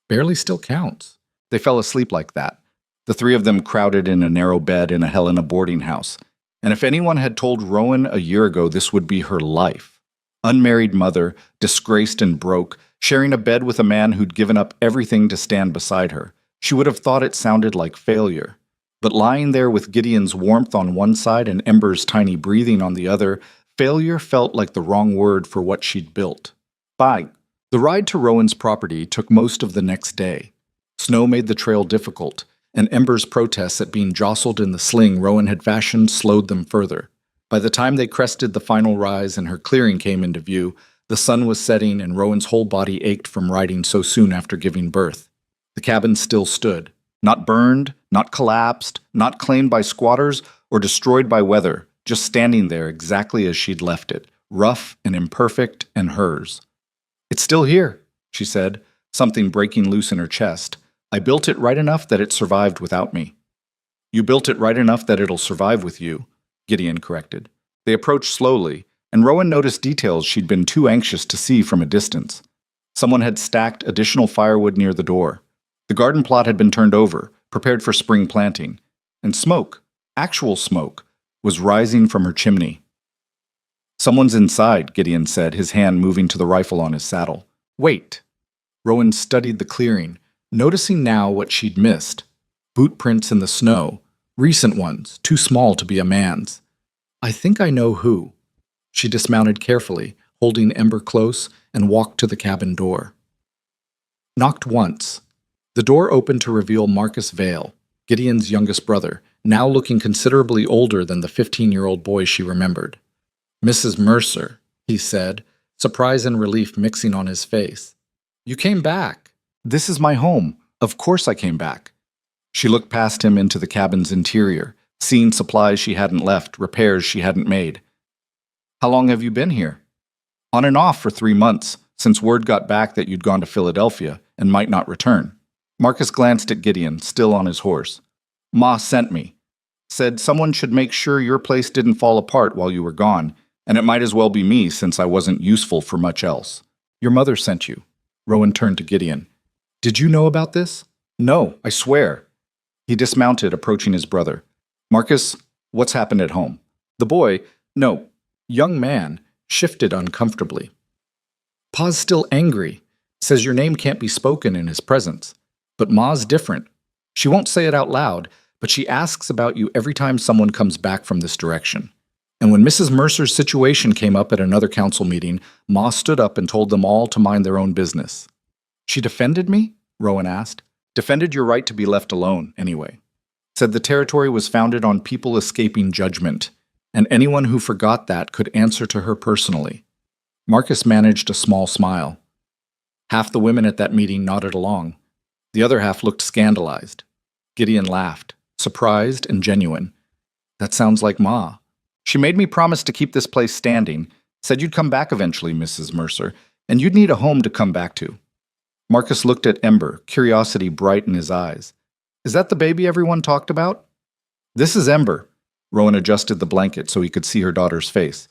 Barely still counts." They fell asleep like that. The 3 of them crowded in a narrow bed in a Helena boarding house. And if anyone had told Rowan a year ago this would be her life, unmarried mother, disgraced and broke, sharing a bed with a man who'd given up everything to stand beside her, she would have thought it sounded like failure. But lying there with Gideon's warmth on one side and Ember's tiny breathing on the other, failure felt like the wrong word for what she'd built. Bye. The ride to Rowan's property took most of the next day. Snow made the trail difficult, and Ember's protests at being jostled in the sling Rowan had fashioned slowed them further. By the time they crested the final rise and her clearing came into view, the sun was setting and Rowan's whole body ached from riding so soon after giving birth. The cabin still stood. Not burned, not collapsed, not claimed by squatters or destroyed by weather, just standing there exactly as she'd left it, rough and imperfect and hers. "It's still here," she said, something breaking loose in her chest. "I built it right enough that it survived without me." "You built it right enough that it'll survive with you," Gideon corrected. They approached slowly, and Rowan noticed details she'd been too anxious to see from a distance. Someone had stacked additional firewood near the door. The garden plot had been turned over, prepared for spring planting, and smoke, actual smoke, was rising from her chimney. "Someone's inside," Gideon said, his hand moving to the rifle on his saddle. "Wait." Rowan studied the clearing, noticing now what she'd missed. Boot prints in the snow, recent ones, too small to be a man's. "I think I know who." She dismounted carefully, holding Ember close, and walked to the cabin door. Knocked once. The door opened to reveal Marcus Vale, Gideon's youngest brother, now looking considerably older than the 15-year-old boy she remembered. "Mrs. Mercer," he said, surprise and relief mixing on his face. "You came back." "This is my home. Of course I came back." She looked past him into the cabin's interior, seeing supplies she hadn't left, repairs she hadn't made. "How long have you been here?" "On and off for 3 months, since word got back that you'd gone to Philadelphia and might not return." Marcus glanced at Gideon, still on his horse. "Ma sent me. Said someone should make sure your place didn't fall apart while you were gone, and it might as well be me since I wasn't useful for much else." "Your mother sent you." Rowan turned to Gideon. "Did you know about this?" "No, I swear." He dismounted, approaching his brother. "Marcus, what's happened at home?" The boy, no, young man, shifted uncomfortably. "Pa's still angry. Says your name can't be spoken in his presence. But Ma's different. She won't say it out loud, but she asks about you every time someone comes back from this direction. And when Mrs. Mercer's situation came up at another council meeting, Ma stood up and told them all to mind their own business. She defended me? Rowan asked. Defended your right to be left alone, anyway. Said the territory was founded on people escaping judgment, and anyone who forgot that could answer to her personally. Marcus managed a small smile. Half the women at that meeting nodded along. The other half looked scandalized. Gideon laughed, surprised and genuine. That sounds like Ma. She made me promise to keep this place standing, said you'd come back eventually, Mrs. Mercer, and you'd need a home to come back to. Marcus looked at Ember, curiosity bright in his eyes. Is that the baby everyone talked about? This is Ember. Rowan adjusted the blanket so he could see her daughter's face.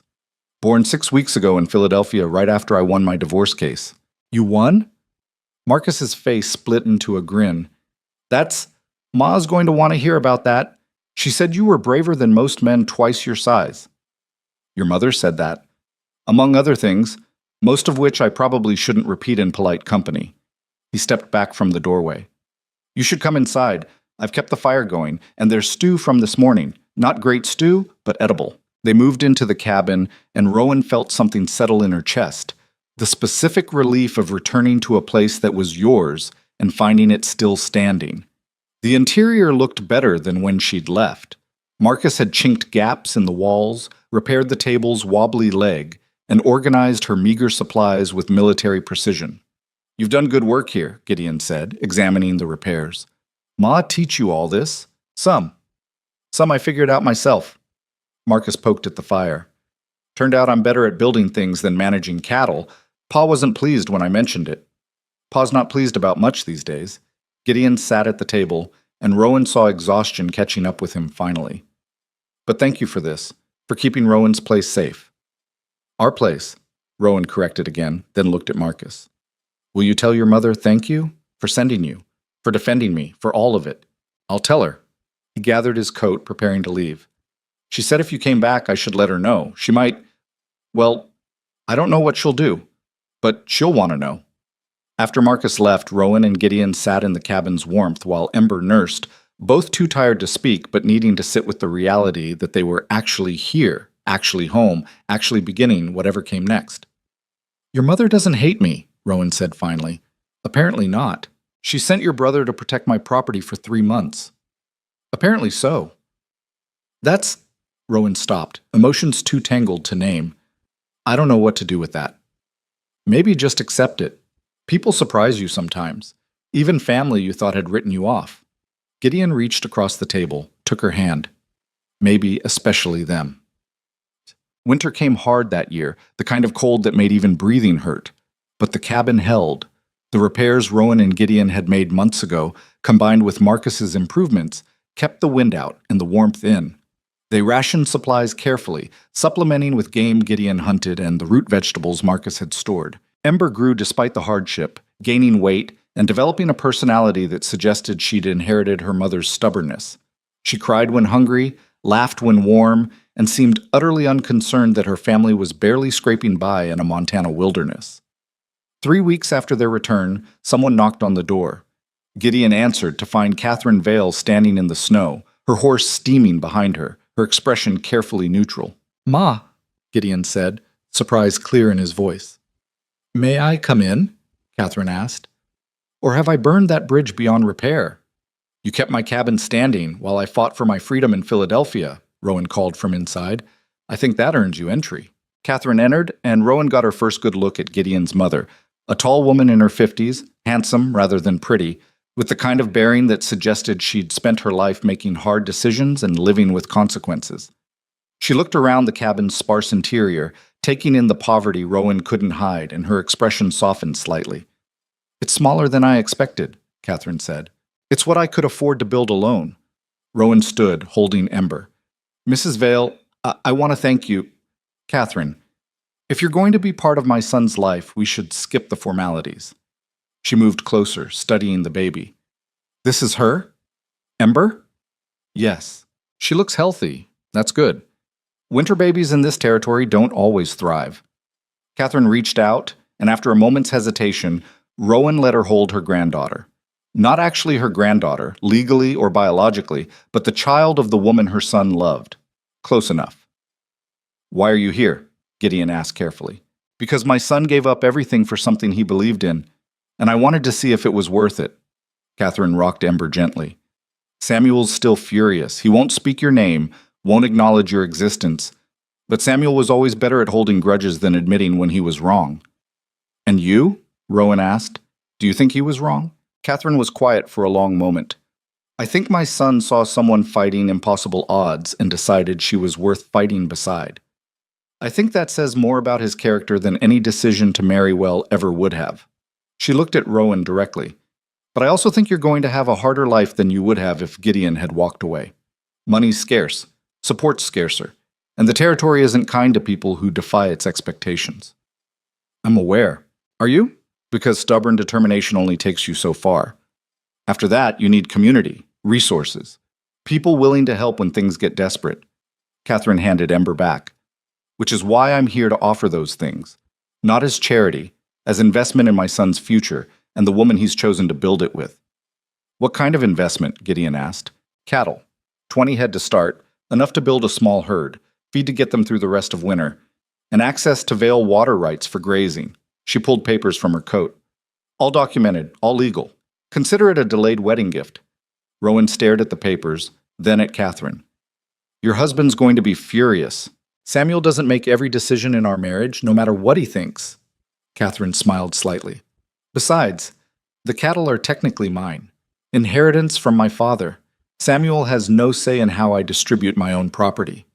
Born 6 weeks ago in Philadelphia right after I won my divorce case. You won? Marcus's face split into a grin. Ma's going to want to hear about that. She said you were braver than most men twice your size. Your mother said that. Among other things, most of which I probably shouldn't repeat in polite company. He stepped back from the doorway. You should come inside. I've kept the fire going, and there's stew from this morning. Not great stew, but edible. They moved into the cabin, and Rowan felt something settle in her chest. The specific relief of returning to a place that was yours and finding it still standing. The interior looked better than when she'd left. Marcus had chinked gaps in the walls, repaired the table's wobbly leg, and organized her meager supplies with military precision. You've done good work here, Gideon said, examining the repairs. Ma teach you all this? Some. Some I figured out myself. Marcus poked at the fire. Turned out I'm better at building things than managing cattle. Pa wasn't pleased when I mentioned it. Pa's not pleased about much these days. Gideon sat at the table, and Rowan saw exhaustion catching up with him finally. But thank you for this, for keeping Rowan's place safe. Our place, Rowan corrected again, then looked at Marcus. Will you tell your mother thank you for sending you, for defending me, for all of it? I'll tell her. He gathered his coat, preparing to leave. She said if you came back, I should let her know. She might, well, I don't know what she'll do, but she'll want to know. After Marcus left, Rowan and Gideon sat in the cabin's warmth while Ember nursed, both too tired to speak but needing to sit with the reality that they were actually here, actually home, actually beginning whatever came next. Your mother doesn't hate me, Rowan said finally. Apparently not. She sent your brother to protect my property for 3 months. Apparently so. That's... Rowan stopped, emotions too tangled to name. I don't know what to do with that. Maybe just accept it. People surprise you sometimes. Even family you thought had written you off. Gideon reached across the table, took her hand. Maybe especially them. Winter came hard that year, the kind of cold that made even breathing hurt. But the cabin held. The repairs Rowan and Gideon had made months ago, combined with Marcus's improvements, kept the wind out and the warmth in. They rationed supplies carefully, supplementing with game Gideon hunted and the root vegetables Marcus had stored. Ember grew despite the hardship, gaining weight and developing a personality that suggested she'd inherited her mother's stubbornness. She cried when hungry, laughed when warm, and seemed utterly unconcerned that her family was barely scraping by in a Montana wilderness. 3 weeks after their return, someone knocked on the door. Gideon answered to find Catherine Vale standing in the snow, her horse steaming behind her, her expression carefully neutral. Ma, Gideon said, surprise clear in his voice. May I come in? Catherine asked. Or have I burned that bridge beyond repair? You kept my cabin standing while I fought for my freedom in Philadelphia, Rowan called from inside. I think that earns you entry. Catherine entered, and Rowan got her first good look at Gideon's mother, a tall woman in her 50s, handsome rather than pretty, with the kind of bearing that suggested she'd spent her life making hard decisions and living with consequences. She looked around the cabin's sparse interior, taking in the poverty Rowan couldn't hide, and her expression softened slightly. It's smaller than I expected, Catherine said. It's what I could afford to build alone. Rowan stood, holding Ember. Mrs. Vale, I want to thank you. Catherine, if you're going to be part of my son's life, we should skip the formalities. She moved closer, studying the baby. This is her? Ember? Yes. She looks healthy. That's good. Winter babies in this territory don't always thrive. Catherine reached out, and after a moment's hesitation, Rowan let her hold her granddaughter. Not actually her granddaughter, legally or biologically, but the child of the woman her son loved. Close enough. Why are you here? Gideon asked carefully. Because my son gave up everything for something he believed in, and I wanted to see if it was worth it. Catherine rocked Ember gently. Samuel's still furious. He won't speak your name, won't acknowledge your existence. But Samuel was always better at holding grudges than admitting when he was wrong. And you? Rowan asked. Do you think he was wrong? Catherine was quiet for a long moment. I think my son saw someone fighting impossible odds and decided she was worth fighting beside. I think that says more about his character than any decision to marry well ever would have. She looked at Rowan directly. But I also think you're going to have a harder life than you would have if Gideon had walked away. Money's scarce, support's scarcer, and the territory isn't kind to people who defy its expectations. I'm aware. Are you? Because stubborn determination only takes you so far. After that, you need community, resources, people willing to help when things get desperate. Catherine handed Ember back. Which is why I'm here to offer those things. Not as charity, as investment in my son's future and the woman he's chosen to build it with. What kind of investment? Gideon asked. Cattle. 20 head to start, enough to build a small herd, feed to get them through the rest of winter, and access to Vale water rights for grazing. She pulled papers from her coat. All documented, all legal. Consider it a delayed wedding gift. Rowan stared at the papers, then at Catherine. Your husband's going to be furious. Samuel doesn't make every decision in our marriage, no matter what he thinks. Catherine smiled slightly. Besides, the cattle are technically mine. Inheritance from my father. Samuel has no say in how I distribute my own property.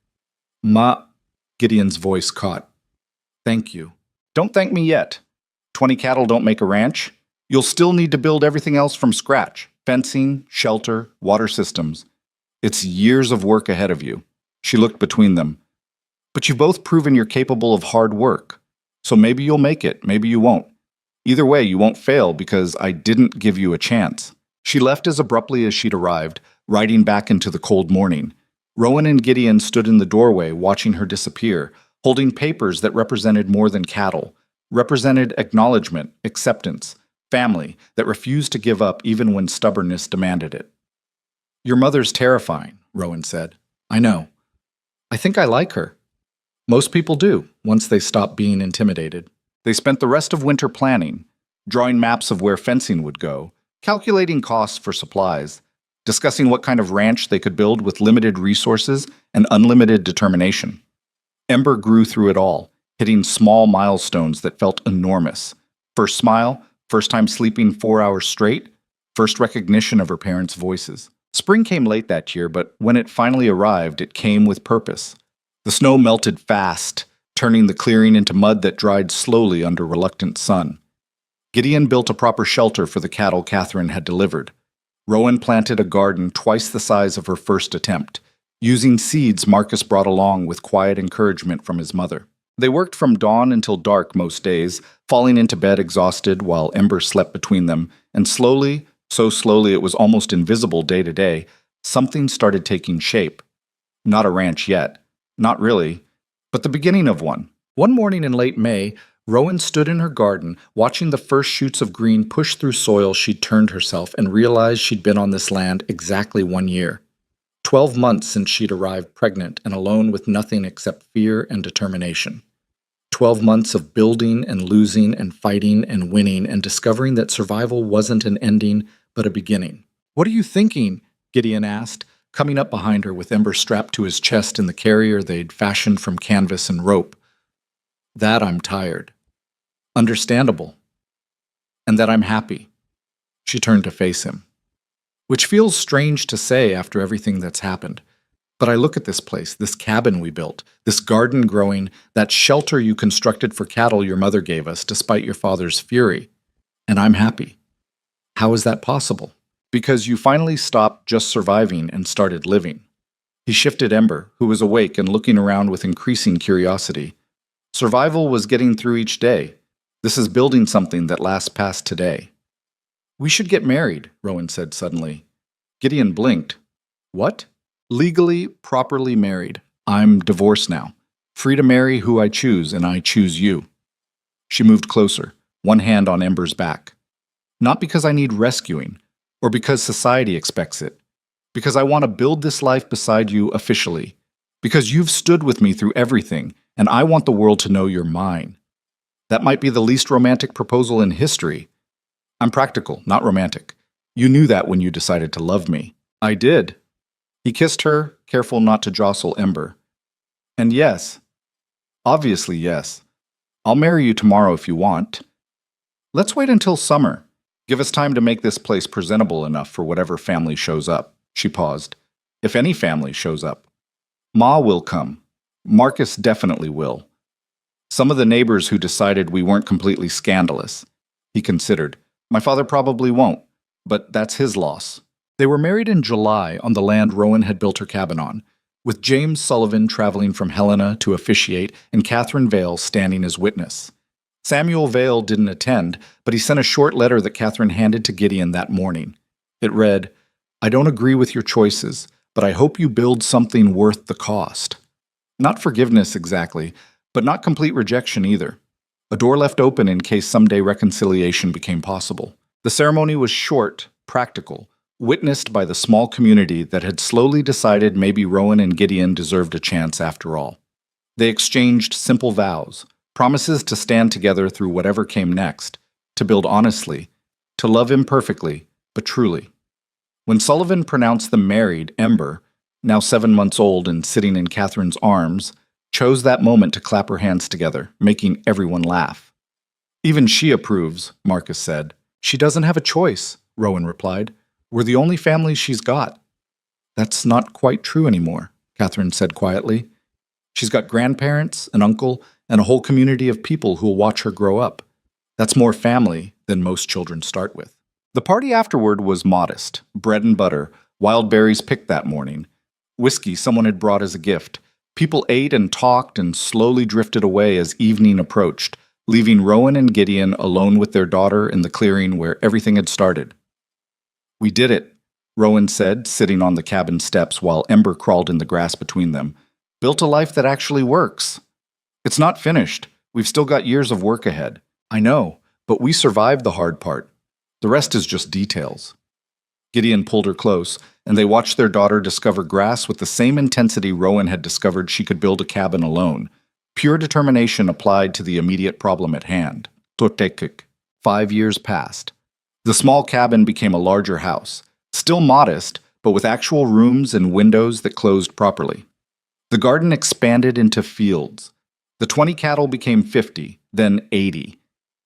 Gideon's voice caught. Thank you. Don't thank me yet. 20 cattle don't make a ranch. You'll still need to build everything else from scratch. Fencing, shelter, water systems. It's years of work ahead of you. She looked between them. But you've both proven you're capable of hard work. So maybe you'll make it, maybe you won't. Either way, you won't fail because I didn't give you a chance. She left as abruptly as she'd arrived, riding back into the cold morning. Rowan and Gideon stood in the doorway watching her disappear, holding papers that represented more than cattle, represented acknowledgement, acceptance, family that refused to give up even when stubbornness demanded it. Your mother's terrifying, Rowan said. I know. I think I like her. Most people do, once they stop being intimidated. They spent the rest of winter planning, drawing maps of where fencing would go, calculating costs for supplies, discussing what kind of ranch they could build with limited resources and unlimited determination. Ember grew through it all, hitting small milestones that felt enormous. First smile, first time sleeping 4 hours straight, first recognition of her parents' voices. Spring came late that year, but when it finally arrived, it came with purpose. The snow melted fast, turning the clearing into mud that dried slowly under reluctant sun. Gideon built a proper shelter for the cattle Catherine had delivered. Rowan planted a garden twice the size of her first attempt, using seeds Marcus brought along with quiet encouragement from his mother. They worked from dawn until dark most days, falling into bed exhausted while Ember slept between them, and slowly, so slowly it was almost invisible day to day, something started taking shape. Not a ranch yet. Not really. But the beginning of one. One morning in late May, Rowan stood in her garden, watching the first shoots of green push through soil she'd turned herself and realized she'd been on this land exactly 1 year. 12 months since she'd arrived pregnant and alone with nothing except fear and determination. 12 months of building and losing and fighting and winning and discovering that survival wasn't an ending, but a beginning. What are you thinking? Gideon asked, coming up behind her with Ember strapped to his chest in the carrier they'd fashioned from canvas and rope. That I'm tired. Understandable. And that I'm happy. She turned to face him. Which feels strange to say after everything that's happened. But I look at this place, this cabin we built, this garden growing, that shelter you constructed for cattle your mother gave us despite your father's fury, and I'm happy. How is that possible? Because you finally stopped just surviving and started living. He shifted Ember, who was awake and looking around with increasing curiosity. Survival was getting through each day. This is building something that lasts past today. We should get married, Rowan said suddenly. Gideon blinked. What? Legally, properly married. I'm divorced now. Free to marry who I choose, and I choose you. She moved closer, one hand on Ember's back. Not because I need rescuing, or because society expects it. Because I want to build this life beside you officially. Because you've stood with me through everything, and I want the world to know you're mine. That might be the least romantic proposal in history. I'm practical, not romantic. You knew that when you decided to love me. I did. He kissed her, careful not to jostle Ember. And yes, obviously yes, I'll marry you tomorrow if you want. Let's wait until summer. Give us time to make this place presentable enough for whatever family shows up. She paused. If any family shows up. Ma will come. Marcus definitely will. Some of the neighbors who decided we weren't completely scandalous. He considered. My father probably won't, but that's his loss. They were married in July on the land Rowan had built her cabin on, with James Sullivan traveling from Helena to officiate and Catherine Vale standing as witness. Samuel Vale didn't attend, but he sent a short letter that Catherine handed to Gideon that morning. It read, I don't agree with your choices, but I hope you build something worth the cost. Not forgiveness exactly, but not complete rejection either. A door left open in case someday reconciliation became possible. The ceremony was short, practical, witnessed by the small community that had slowly decided maybe Rowan and Gideon deserved a chance after all. They exchanged simple vows, promises to stand together through whatever came next, to build honestly, to love imperfectly, but truly. When Sullivan pronounced them married, Ember, now 7 months old and sitting in Catherine's arms, chose that moment to clap her hands together, making everyone laugh. Even she approves, Marcus said. She doesn't have a choice, Rowan replied. We're the only family she's got. That's not quite true anymore, Catherine said quietly. She's got grandparents, an uncle, and a whole community of people who'll watch her grow up. That's more family than most children start with. The party afterward was modest, bread and butter, wild berries picked that morning, whiskey someone had brought as a gift. People ate and talked and slowly drifted away as evening approached, leaving Rowan and Gideon alone with their daughter in the clearing where everything had started. We did it, Rowan said, sitting on the cabin steps while Ember crawled in the grass between them. Built a life that actually works. It's not finished. We've still got years of work ahead. I know, but we survived the hard part. The rest is just details. Gideon pulled her close, and they watched their daughter discover grass with the same intensity Rowan had discovered she could build a cabin alone. Pure determination applied to the immediate problem at hand. Totekik. 5 years passed. The small cabin became a larger house, still modest, but with actual rooms and windows that closed properly. The garden expanded into fields. The 20 cattle became 50, then 80.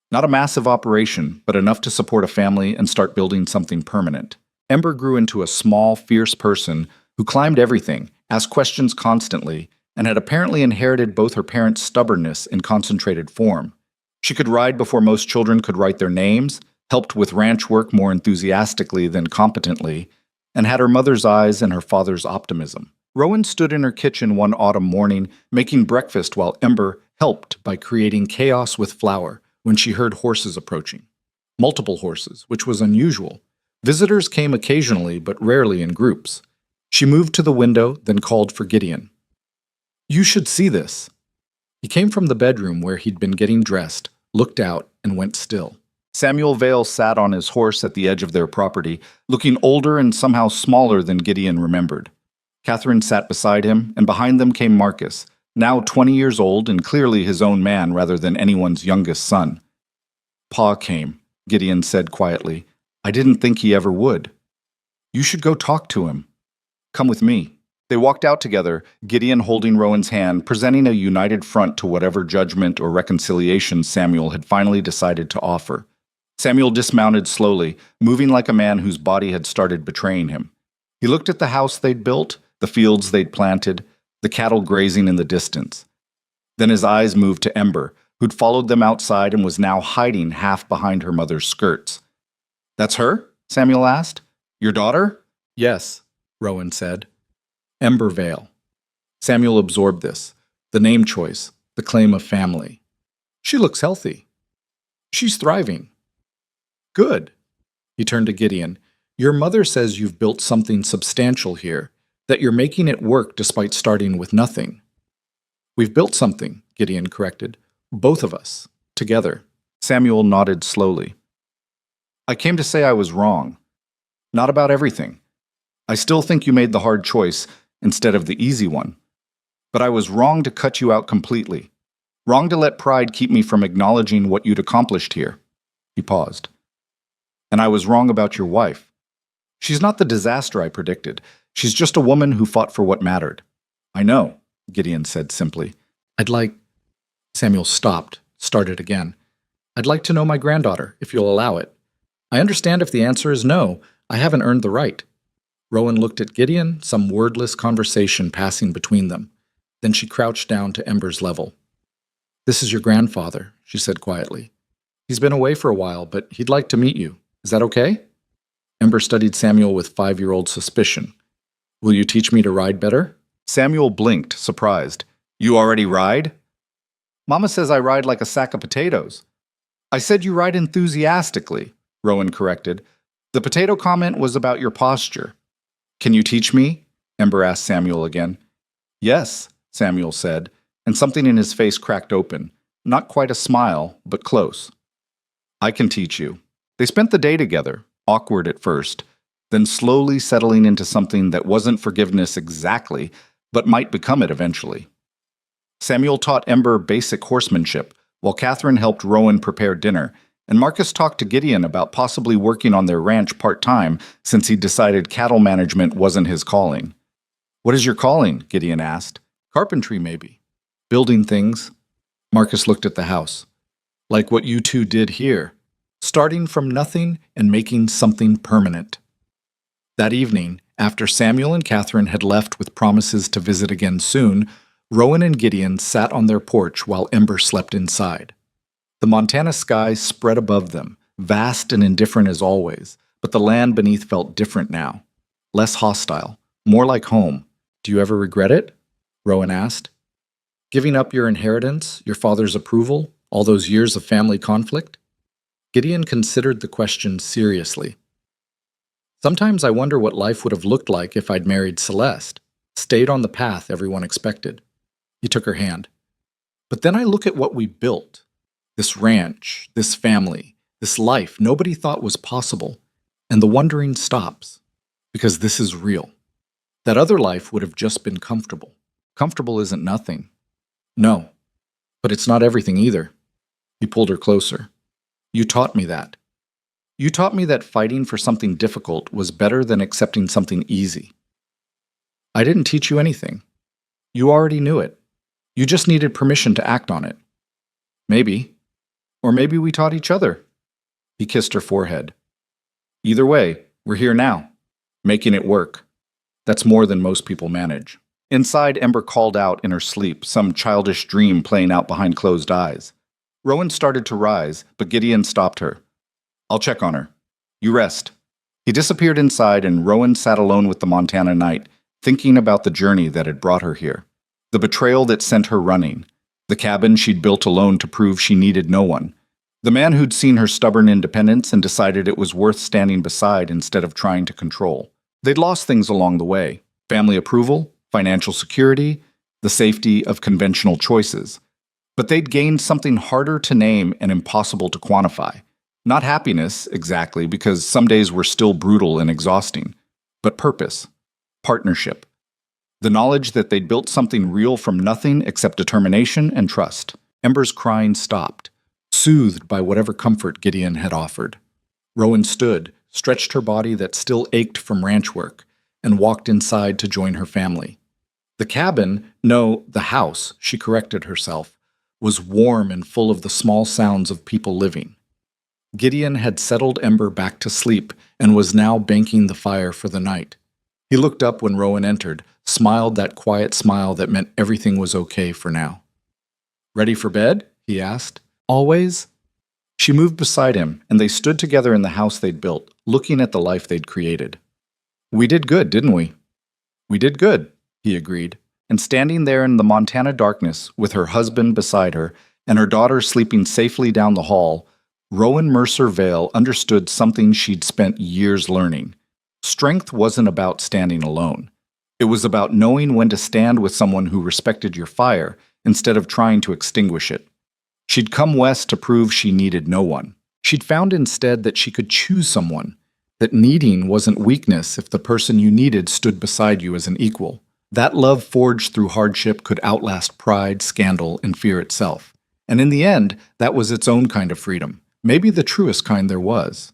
Not a massive operation, but enough to support a family and start building something permanent. Ember grew into a small, fierce person who climbed everything, asked questions constantly, and had apparently inherited both her parents' stubbornness in concentrated form. She could ride before most children could write their names, helped with ranch work more enthusiastically than competently, and had her mother's eyes and her father's optimism. Rowan stood in her kitchen one autumn morning, making breakfast while Ember helped by creating chaos with flour when she heard horses approaching. Multiple horses, which was unusual. Visitors came occasionally, but rarely in groups. She moved to the window, then called for Gideon. You should see this. He came from the bedroom where he'd been getting dressed, looked out, and went still. Samuel Vale sat on his horse at the edge of their property, looking older and somehow smaller than Gideon remembered. Catherine sat beside him, and behind them came Marcus, now 20 years old and clearly his own man rather than anyone's youngest son. Pa came, Gideon said quietly. I didn't think he ever would. You should go talk to him. Come with me. They walked out together, Gideon holding Rowan's hand, presenting a united front to whatever judgment or reconciliation Samuel had finally decided to offer. Samuel dismounted slowly, moving like a man whose body had started betraying him. He looked at the house they'd built, the fields they'd planted, the cattle grazing in the distance. Then his eyes moved to Ember, who'd followed them outside and was now hiding half behind her mother's skirts. That's her? Samuel asked. Your daughter? Yes, Rowan said. Ember Vale. Samuel absorbed this, the name choice, the claim of family. She looks healthy. She's thriving. Good. He turned to Gideon. Your mother says you've built something substantial here, that you're making it work despite starting with nothing. We've built something, Gideon corrected. Both of us, together. Samuel nodded slowly. I came to say I was wrong. Not about everything. I still think you made the hard choice instead of the easy one. But I was wrong to cut you out completely. Wrong to let pride keep me from acknowledging what you'd accomplished here. He paused. And I was wrong about your wife. She's not the disaster I predicted. She's just a woman who fought for what mattered. I know, Gideon said simply. Samuel stopped, started again. I'd like to know my granddaughter, if you'll allow it. I understand if the answer is no. I haven't earned the right. Rowan looked at Gideon, some wordless conversation passing between them. Then she crouched down to Ember's level. This is your grandfather, she said quietly. He's been away for a while, but he'd like to meet you. Is that okay? Ember studied Samuel with 5-year-old suspicion. Will you teach me to ride better? Samuel blinked, surprised. You already ride? Mama says I ride like a sack of potatoes. I said you ride enthusiastically, Rowan corrected. The potato comment was about your posture. Can you teach me? Ember asked Samuel again. Yes, Samuel said, and something in his face cracked open. Not quite a smile, but close. I can teach you. They spent the day together, awkward at first, then slowly settling into something that wasn't forgiveness exactly, but might become it eventually. Samuel taught Ember basic horsemanship, while Catherine helped Rowan prepare dinner, and Marcus talked to Gideon about possibly working on their ranch part-time since he decided cattle management wasn't his calling. What is your calling? Gideon asked. Carpentry, maybe. Building things. Marcus looked at the house. Like what you two did here, starting from nothing and making something permanent. That evening, after Samuel and Catherine had left with promises to visit again soon, Rowan and Gideon sat on their porch while Ember slept inside. The Montana sky spread above them, vast and indifferent as always, but the land beneath felt different now. Less hostile, more like home. Do you ever regret it? Rowan asked. Giving up your inheritance, your father's approval, all those years of family conflict? Gideon considered the question seriously. Sometimes I wonder what life would have looked like if I'd married Celeste, stayed on the path everyone expected. He took her hand. But then I look at what we built. This ranch, this family, this life nobody thought was possible, and the wondering stops, because this is real. That other life would have just been comfortable. Comfortable isn't nothing. No, but it's not everything either. He pulled her closer. You taught me that. You taught me that fighting for something difficult was better than accepting something easy. I didn't teach you anything. You already knew it. You just needed permission to act on it. Maybe. Or maybe we taught each other. He kissed her forehead. Either way, we're here now, making it work. That's more than most people manage. Inside, Ember called out in her sleep, some childish dream playing out behind closed eyes. Rowan started to rise, but Gideon stopped her. I'll check on her. You rest. He disappeared inside, and Rowan sat alone with the Montana night, thinking about the journey that had brought her here. The betrayal that sent her running. The cabin she'd built alone to prove she needed no one. The man who'd seen her stubborn independence and decided it was worth standing beside instead of trying to control. They'd lost things along the way. Family approval, financial security, the safety of conventional choices. But they'd gained something harder to name and impossible to quantify. Not happiness, exactly, because some days were still brutal and exhausting, but purpose, partnership. The knowledge that they'd built something real from nothing except determination and trust. Ember's crying stopped, soothed by whatever comfort Gideon had offered. Rowan stood, stretched her body that still ached from ranch work, and walked inside to join her family. The cabin, no, the house, she corrected herself, was warm and full of the small sounds of people living. Gideon had settled Ember back to sleep and was now banking the fire for the night. He looked up when Rowan entered, smiled that quiet smile that meant everything was okay for now. Ready for bed? He asked. Always? She moved beside him, and they stood together in the house they'd built, looking at the life they'd created. We did good, didn't we? We did good, he agreed. And standing there in the Montana darkness, with her husband beside her, and her daughter sleeping safely down the hall, Rowan Mercer Vale understood something she'd spent years learning. Strength wasn't about standing alone. It was about knowing when to stand with someone who respected your fire instead of trying to extinguish it. She'd come west to prove she needed no one. She'd found instead that she could choose someone, that needing wasn't weakness if the person you needed stood beside you as an equal. That love forged through hardship could outlast pride, scandal, and fear itself. And in the end, that was its own kind of freedom, maybe the truest kind there was.